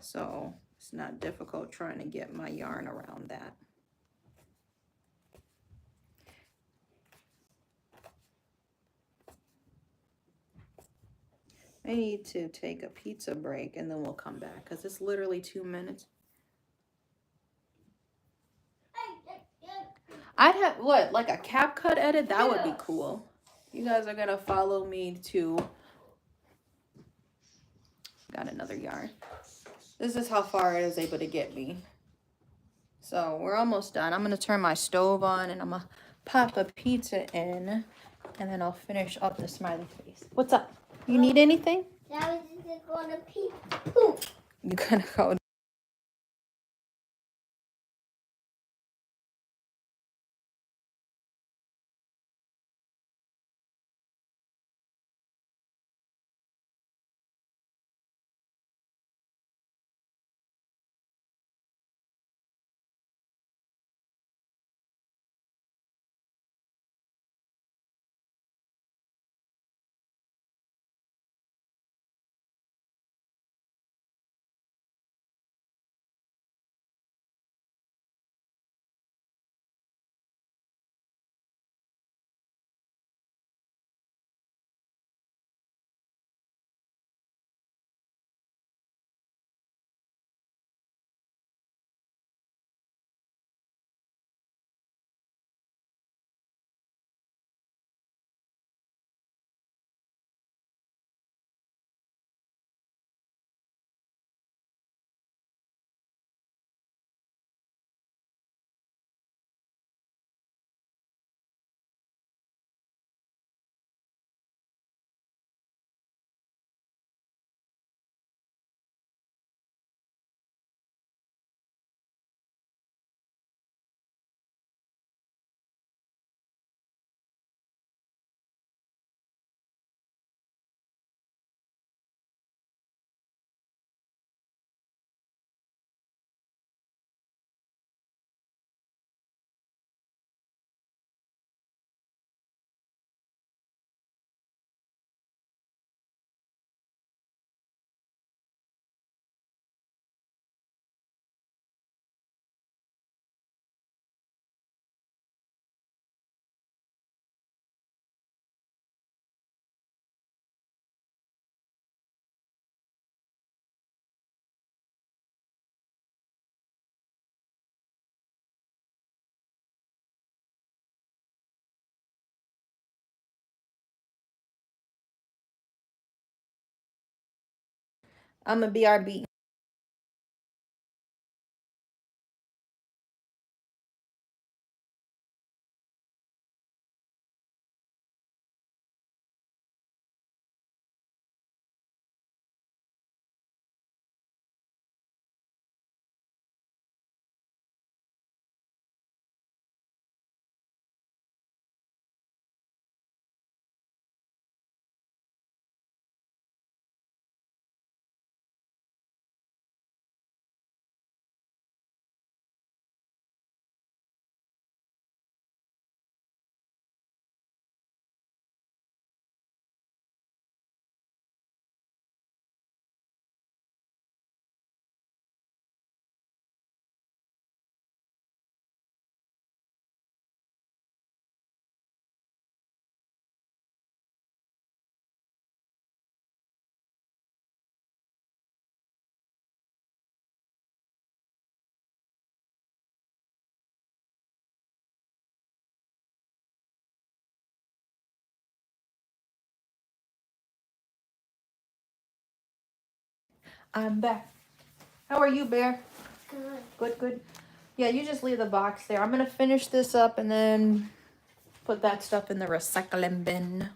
Speaker 1: So it's not difficult trying to get my yarn around that. I need to take a pizza break and then we'll come back because it's literally 2 minutes. I'd have, what, like a cap cut edit? That would be cool. You guys are going to follow me to... Got another yarn. This is how far it is able to get me. So we're almost done. I'm going to turn my stove on and I'm going to pop a pizza in. And then I'll finish up the smiley face. What's up? You need anything?
Speaker 2: Now we're just going to pee.
Speaker 1: You gotta go I'm a BRB. I'm back. How are you, Bear?
Speaker 2: Good.
Speaker 1: Good, good. Yeah, you just leave the box there. I'm gonna finish this up and then put that stuff in the recycling bin.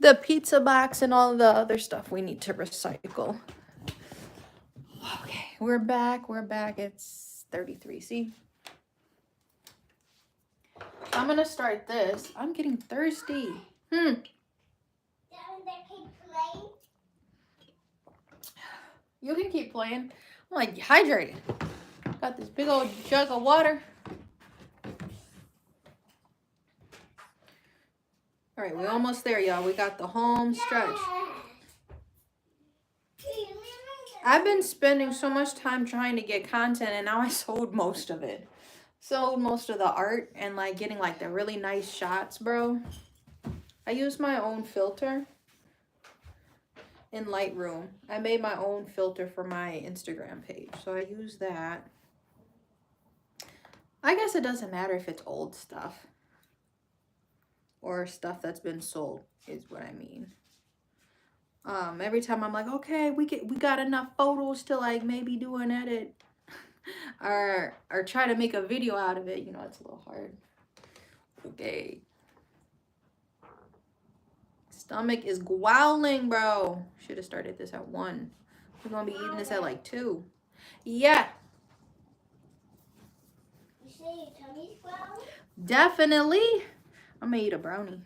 Speaker 1: The pizza box and all the other stuff we need to recycle. Okay, we're back. We're back. It's 33. See? I'm gonna start this. I'm getting thirsty. You can keep playing. I'm like dehydrated. Got this big old jug of water. All right, we're almost there, y'all. We got the home stretch. I've been spending so much time trying to get content, and now I sold most of it. Sold most of the art and like getting like the really nice shots, bro. I use my own filter in Lightroom. I made my own filter for my Instagram page, so I use that. I guess it doesn't matter if it's old stuff or stuff that's been sold, is what I mean. Every time I'm like, okay, we got enough photos to like maybe do an edit or try to make a video out of it. You know, it's a little hard. Okay. Stomach is growling, bro. Should have started this at 1. We're gonna be eating this at like 2. Yeah.
Speaker 2: You say your tummy's growling?
Speaker 1: Definitely. I'm gonna eat a brownie.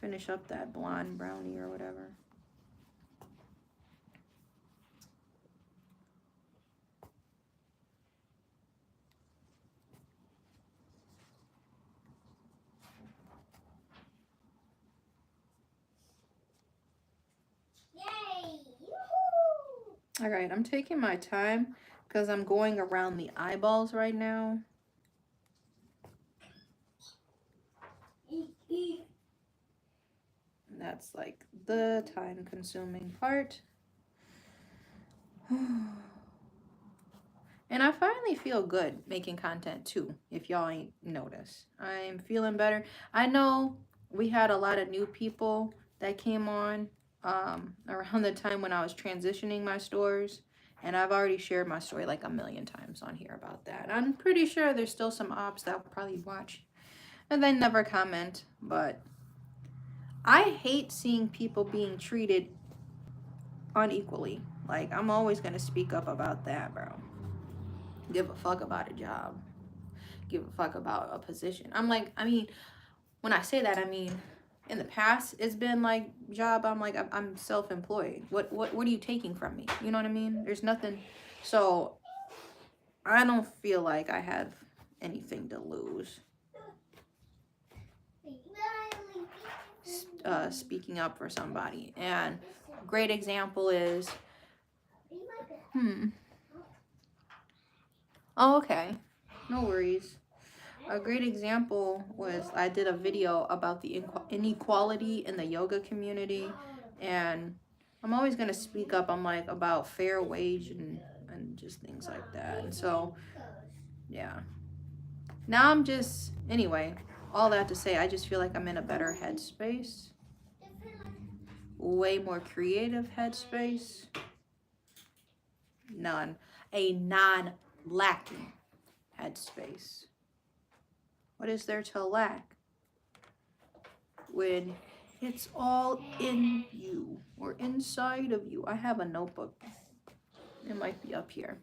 Speaker 1: Finish up that blonde brownie or whatever.
Speaker 2: Yay! Yoo-hoo!
Speaker 1: All right, I'm taking my time because I'm going around the eyeballs right now. And that's like the time consuming part. And I finally feel good making content too, if y'all ain't noticed. I'm feeling better. I know we had a lot of new people that came on around the time when I was transitioning my stores. And I've already shared my story like a million times on here about that. I'm pretty sure there's still some ops that will probably watch and they never comment. But I hate seeing people being treated unequally. Like, I'm always going to speak up about that, bro. Give a fuck about a job. Give a fuck about a position. I'm like, I mean, when I say that, I mean, in the past, it's been like job. I'm like, I'm self-employed. What are you taking from me? You know what I mean? There's nothing. So I don't feel like I have anything to lose. Speaking up for somebody. And a great example is, Oh, okay. No worries. A great example was I did a video about the inequality in the yoga community, and I'm always going to speak up, I'm like, about fair wage and just things like that. And so, yeah. Now I'm just, anyway, all that to say, I just feel like I'm in a better headspace. way more creative headspace. None. A non-lacking headspace. What is there to lack when it's all in you or inside of you? I have a notebook. It might be up here.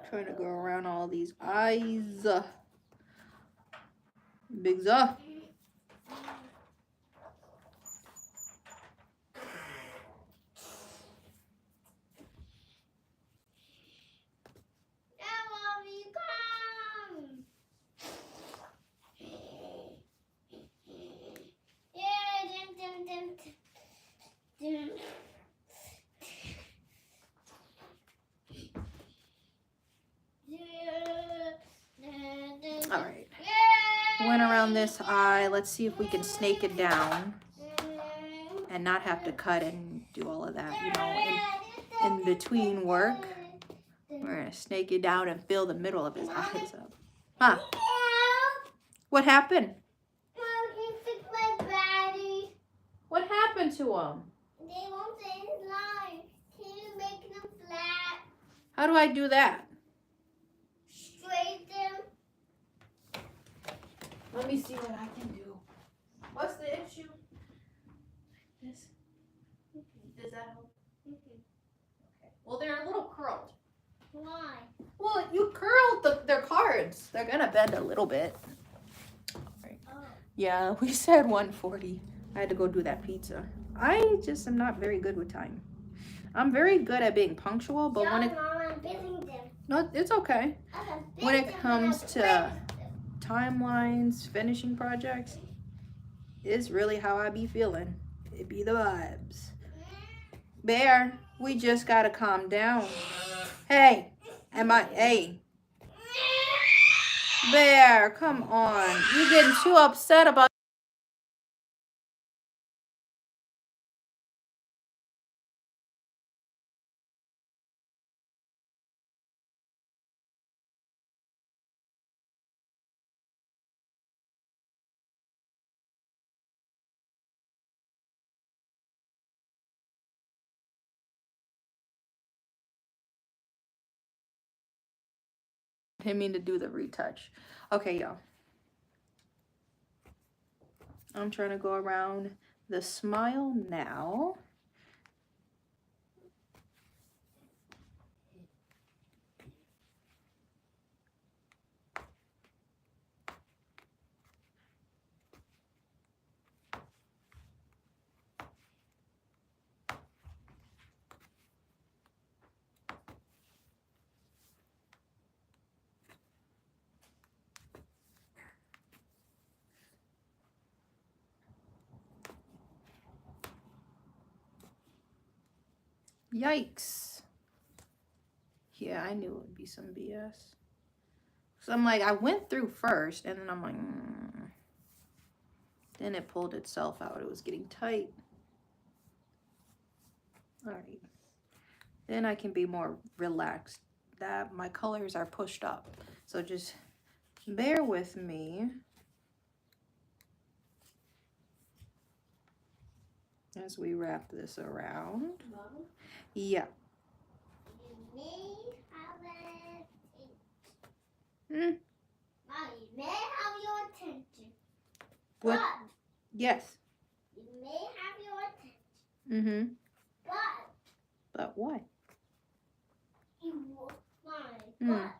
Speaker 1: Trying to go around all these eyes. Big za. All right. Went around this eye. Let's see if we can snake it down and not have to cut and do all of that, you know, in between work. We're gonna snake it down and fill the middle of his eyes up. Huh? What happened? What happened to him?
Speaker 2: They won't stay in line. Can you make them flat?
Speaker 1: How do I do that?
Speaker 2: Straight them.
Speaker 1: Let me see what I can do. What's the issue? This? Does that help? Okay. Well, they're a little curled.
Speaker 2: Why?
Speaker 1: Well, you curled their cards. They're gonna bend a little bit. Right.
Speaker 2: Oh.
Speaker 1: Yeah, we said 1:40. I had to go do that pizza. I just am not very good with time. I'm very good at being punctual, but when it...
Speaker 2: Mama, I'm building them.
Speaker 1: No, it's okay. When it comes to
Speaker 2: to
Speaker 1: timelines, finishing projects, it's really how I be feeling. It be the vibes. Bear, we just gotta calm down. Hey, hey. Bear, come on. You getting too upset about him to do the retouch. Okay, y'all. I'm trying to go around the smile now. Yikes. Yeah, I knew it would be some BS. So I'm like, I went through first, and then I'm like, Then it pulled itself out. It was getting tight. All right. Then I can be more relaxed. That my colors are pushed up. So just bear with me. As we wrap this around.
Speaker 2: Mom?
Speaker 1: Yeah.
Speaker 2: You may have it.
Speaker 1: Hmm.
Speaker 2: Mom, you may have your attention.
Speaker 1: What?
Speaker 2: But
Speaker 1: Yes.
Speaker 2: you may have your attention.
Speaker 1: Mm-hmm.
Speaker 2: But
Speaker 1: But what?
Speaker 2: you will find.
Speaker 1: Mm.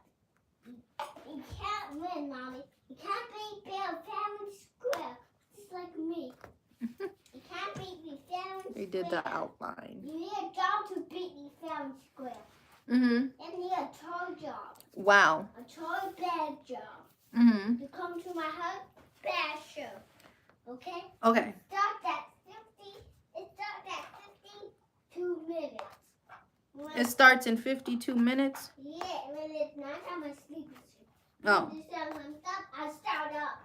Speaker 2: But you can't win, Mommy. You can't beat Bear Family Square. Just like me. You can't beat the Family Square.
Speaker 1: They did the outline.
Speaker 2: You need a job to beat the Family Square.
Speaker 1: Mm-hmm.
Speaker 2: You need a toy job.
Speaker 1: Wow.
Speaker 2: A toy bear job.
Speaker 1: Mm-hmm.
Speaker 2: You come to my house, bear show. Okay?
Speaker 1: Okay.
Speaker 2: It starts at 52 minutes.
Speaker 1: It starts in 52 minutes.
Speaker 2: Yeah, when it's nighttime, I sleep.
Speaker 1: Oh.
Speaker 2: When the sun comes up, I start up.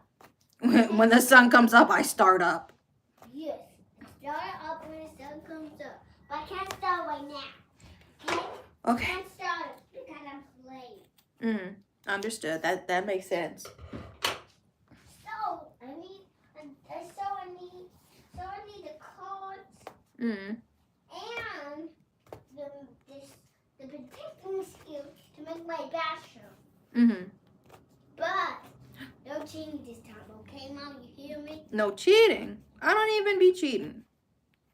Speaker 1: When the sun comes up, I start up.
Speaker 2: Yes. Start up when the sun comes up. But I can't start right now. Okay? I
Speaker 1: Okay.
Speaker 2: can't start it because I'm playing.
Speaker 1: Mm. Understood. That makes sense.
Speaker 2: So I need the cards
Speaker 1: Mm.
Speaker 2: and the protecting skill to make my bathroom.
Speaker 1: Mm-hmm.
Speaker 2: But no cheating this time, okay, Mom? You hear me?
Speaker 1: No cheating. I don't even be cheating.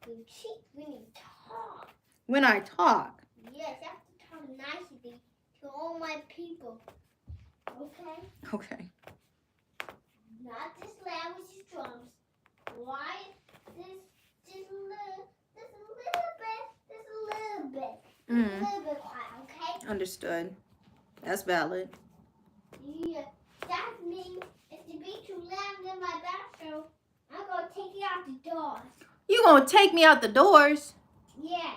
Speaker 2: You cheat when you talk.
Speaker 1: When I talk.
Speaker 2: Yes, you have to talk nicely to all my people. Okay?
Speaker 1: Okay.
Speaker 2: Not this loud with these drums. Why? Just a little bit.
Speaker 1: Mm.
Speaker 2: A little bit quiet, okay?
Speaker 1: Understood. That's valid.
Speaker 2: Yeah. That means if you be too loud in my bathroom, I'm gonna take you out the doors.
Speaker 1: You gonna take me out the doors?
Speaker 2: Yeah.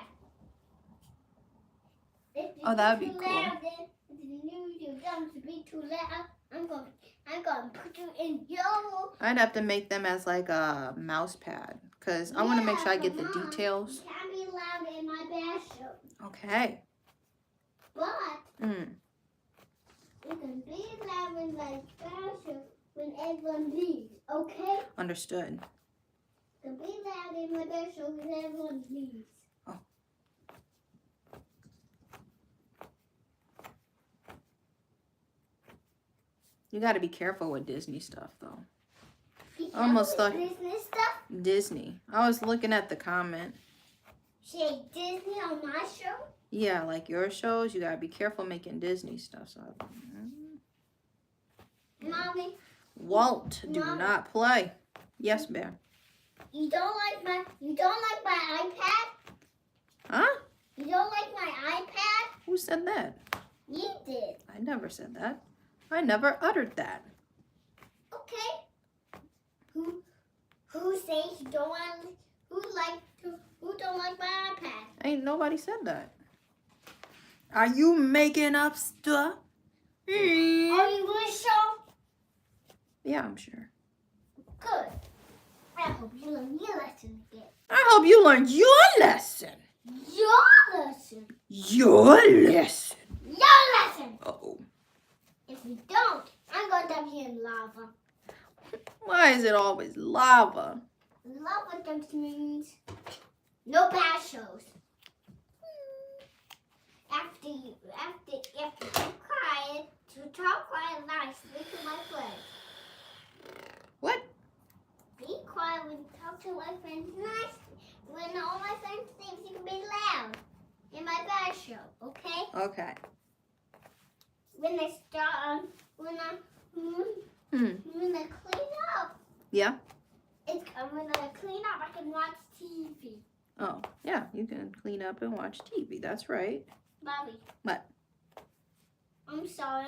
Speaker 2: If you
Speaker 1: Oh, that would be
Speaker 2: too
Speaker 1: cool.
Speaker 2: loud, then if you knew your drums to be too loud, I'm gonna put you in your.
Speaker 1: I'd have to make them as like a mouse pad. Because I want to make sure I get the
Speaker 2: Mom,
Speaker 1: details.
Speaker 2: You can't be loud in my bathroom.
Speaker 1: Okay.
Speaker 2: But
Speaker 1: Mm.
Speaker 2: you can be loud in my bathroom when everyone leaves, okay?
Speaker 1: Understood.
Speaker 2: You can be loud in my bathroom when everyone leaves.
Speaker 1: Oh. You got to be careful with Disney stuff, though. Almost thought
Speaker 2: business stuff.
Speaker 1: Disney. I was looking at the comment.
Speaker 2: Say Disney on my show.
Speaker 1: Yeah, like your shows, you got to be careful making Disney stuff. So,
Speaker 2: Mommy,
Speaker 1: Walt, do
Speaker 2: Mommy.
Speaker 1: not play. Yes, Bear.
Speaker 2: you don't like my iPad?
Speaker 1: Huh?
Speaker 2: You don't like my iPad?
Speaker 1: Who said that?
Speaker 2: You did.
Speaker 1: I never said that. I never uttered that.
Speaker 2: Okay. Who says you don't want? Who don't like my iPad?
Speaker 1: Ain't nobody said that. Are you making up stuff?
Speaker 2: Are you really sure?
Speaker 1: Yeah, I'm sure.
Speaker 2: Good. I hope you learn your lesson again.
Speaker 1: I hope you learned your lesson.
Speaker 2: Your lesson.
Speaker 1: Your lesson.
Speaker 2: Your lesson.
Speaker 1: Uh-oh.
Speaker 2: If you don't, I'm gonna dump you in lava.
Speaker 1: Why is it always lava?
Speaker 2: Lava just means no bad shows. After you quiet, to talk quiet nicely to my friends.
Speaker 1: What?
Speaker 2: Be quiet when you talk to my friends nicely. When all my friends think you can be loud in my bad show, okay?
Speaker 1: Okay.
Speaker 2: When I start, when I clean up,
Speaker 1: Yeah?
Speaker 2: when I clean up, I can watch TV.
Speaker 1: Oh, yeah, you can clean up and watch TV. That's right.
Speaker 2: Bobby.
Speaker 1: What?
Speaker 2: I'm sorry.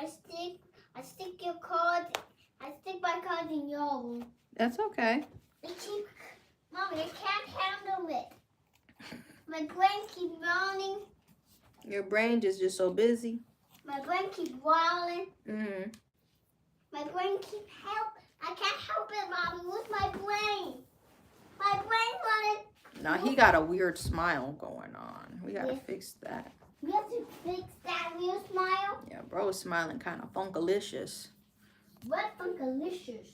Speaker 2: I stick your cards. I stick my cards in your room.
Speaker 1: That's okay.
Speaker 2: Mommy, I can't handle it. My brain keeps running.
Speaker 1: Your brain is just so busy.
Speaker 2: My brain keeps wilding.
Speaker 1: Mm-hmm.
Speaker 2: My brain keeps I can't help it, Mommy. What's my brain? My brain wanted.
Speaker 1: Now he got a weird smile going on. We gotta fix that.
Speaker 2: We have to fix that real smile.
Speaker 1: Yeah, bro is smiling kind of funkalicious.
Speaker 2: What funkalicious?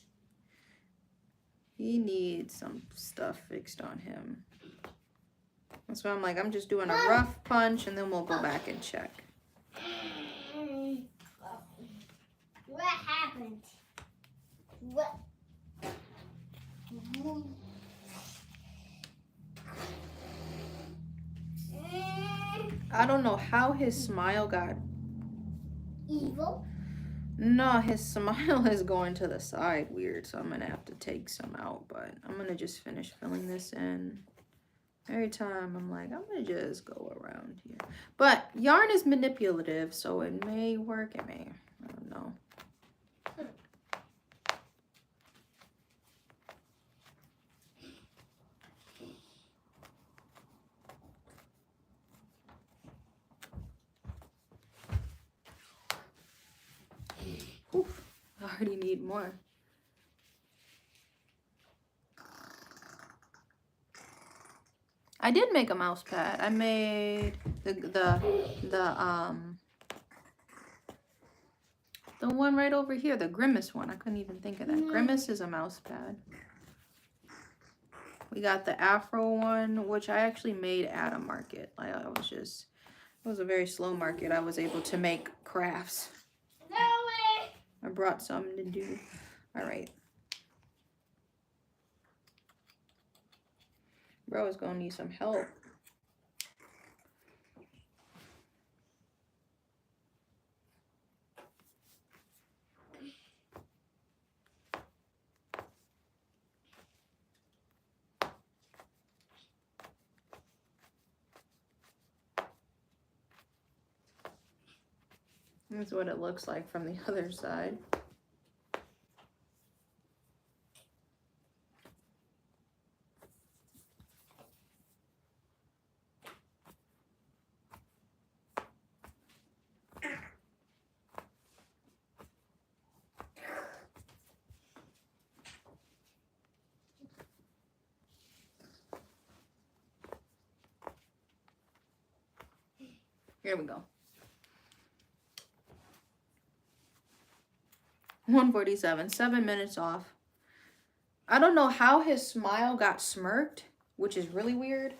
Speaker 1: He needs some stuff fixed on him. That's why I'm like, I'm just doing a rough punch and then we'll go back and check.
Speaker 2: What happened? What?
Speaker 1: I don't know how his smile got...
Speaker 2: Evil?
Speaker 1: No, his smile is going to the side weird, so I'm going to have to take some out, but I'm going to just finish filling this in. Every time I'm like, I'm going to just go around here. But yarn is manipulative, so it may work, it may. I don't know. Oof, I already need more. I did make a mouse pad. I made the The one right over here, the Grimace one. I couldn't even think of that.
Speaker 2: No.
Speaker 1: Grimace is a mouse pad. We got the Afro one, which I actually made at a market. It was a very slow market. I was able to make crafts.
Speaker 2: No way.
Speaker 1: I brought something to do. All right. Bro is gonna need some help. That's what it looks like from the other side. Here we go. 1:47, 7 minutes off. I don't know how his smile got smirked, which is really weird.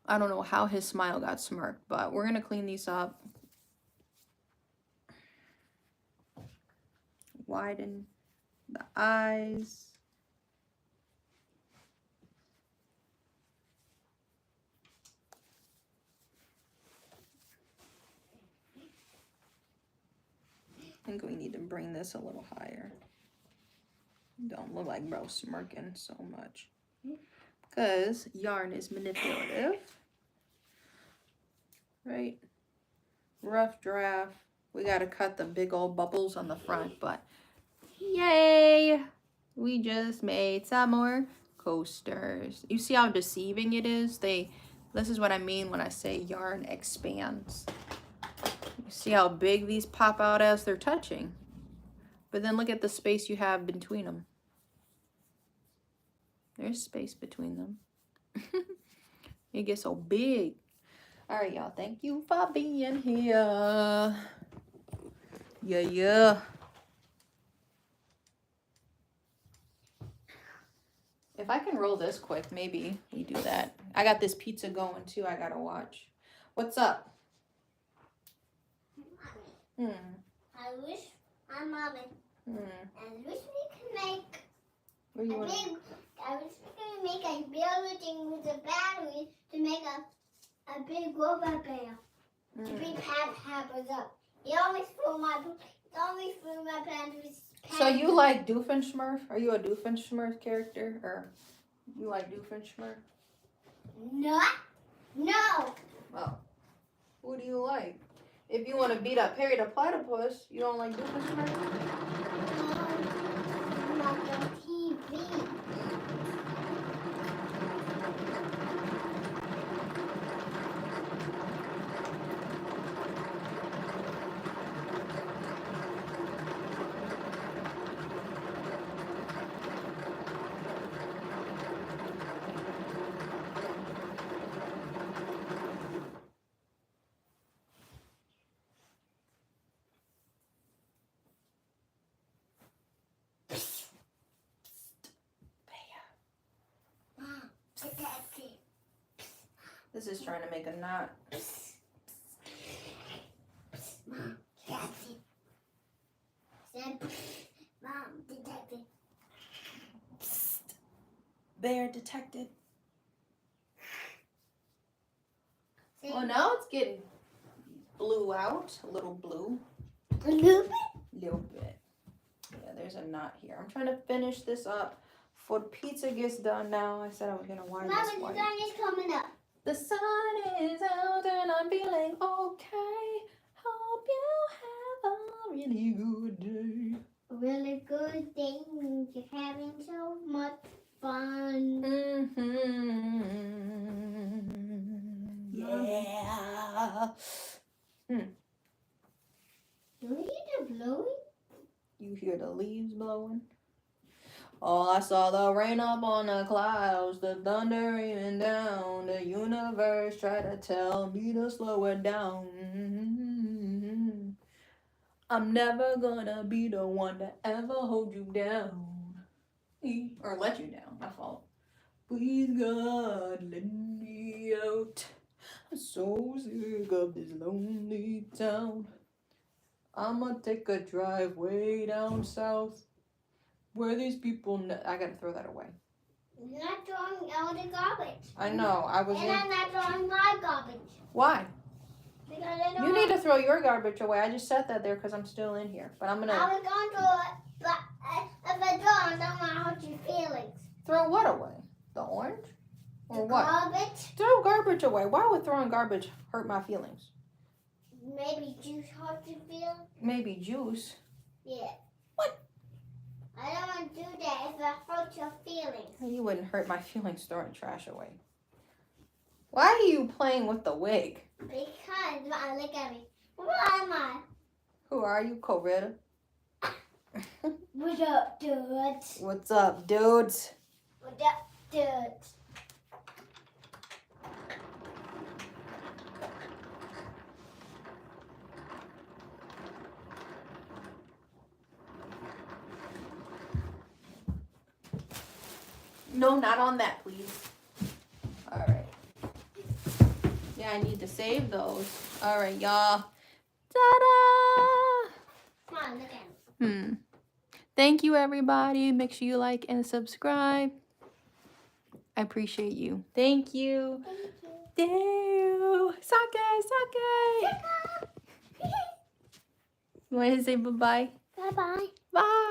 Speaker 1: I don't know how his smile got smirked, but we're gonna clean these up. Widen the eyes. I think we need to bring this a little higher. Don't look like bro smirking so much. Because yarn is manipulative. Right? Rough draft. We got to cut the big old bubbles on the front, but yay! We just made some more coasters. You see how deceiving it is? This is what I mean when I say yarn expands. You see how big these pop out as they're touching. But then look at the space you have between them. There's space between them. It gets so big. All right, y'all. Thank you for being here. Yeah. If I can roll this quick, maybe we do that. I got this pizza going too. I gotta watch. What's up?
Speaker 2: I wish I'm mommy. I wish we can make
Speaker 1: What do you want?
Speaker 2: I wish we could make a building with a battery to make a big robot bear to beat Papa's up. He always threw my pants.
Speaker 1: So you like Doofenshmirtz? Are you a Doofenshmirtz character, or you like Doofenshmirtz?
Speaker 2: No.
Speaker 1: Oh, who do you like? If you want to beat up Harry the Platypus, you don't like Doofenshmirtz?
Speaker 2: Not the TV.
Speaker 1: This is trying to make a knot.
Speaker 2: Mom, detective. Said, Mom, detective.
Speaker 1: Bear detected.
Speaker 2: See?
Speaker 1: Well, now it's getting blue out. A little blue.
Speaker 2: A little bit?
Speaker 1: Little bit. Yeah, there's a knot here. I'm trying to finish this up before the pizza gets done now. I said I was going to wire
Speaker 2: Mama,
Speaker 1: this
Speaker 2: the
Speaker 1: white.
Speaker 2: sun is coming up.
Speaker 1: The sun is out and I'm feeling okay. Hope you have a really good day.
Speaker 2: A really good day means you're having so much fun.
Speaker 1: Yeah.
Speaker 2: Do you hear the blowing?
Speaker 1: You hear the leaves blowing? Oh, I saw the rain up on the clouds, the thunder raining down. The universe tried to tell me to slow it down. I'm never gonna be the one to ever hold you down. Or let you down, my fault. Please God, let me out. I'm so sick of this lonely town. I'ma take a drive way down south where these people I gotta throw that away.
Speaker 2: You're not throwing all the garbage.
Speaker 1: I know,
Speaker 2: And I'm not throwing my garbage.
Speaker 1: Why?
Speaker 2: Because I don't
Speaker 1: You need to throw your garbage away. I just set that there because I'm still in here. But I'm gonna...
Speaker 2: I was going to it, but if I don't, I don't want to hurt your feelings.
Speaker 1: Throw what away? The orange? Or what?
Speaker 2: Garbage.
Speaker 1: Throw garbage away. Why would throwing garbage hurt my feelings?
Speaker 2: Maybe juice hurt your feelings?
Speaker 1: Maybe juice.
Speaker 2: Yeah.
Speaker 1: What?
Speaker 2: I don't want to do that if it hurts your feelings.
Speaker 1: You wouldn't hurt my feelings throwing trash away. Why are you playing with the wig?
Speaker 2: Because, look at me. Who am I?
Speaker 1: Who are you, Coretta?
Speaker 2: What's up, dudes?
Speaker 1: What's up, dudes?
Speaker 2: What's up, dudes?
Speaker 1: No, not on that, please. All right. Yeah, I need to save those. All right, y'all. Ta-da!
Speaker 2: Come on, look at me.
Speaker 1: Thank you, everybody. Make sure you like and subscribe. I appreciate you. Thank you.
Speaker 2: Thank you.
Speaker 1: Ew. Sake. You want to say bye-bye?
Speaker 2: Bye-bye.
Speaker 1: Bye.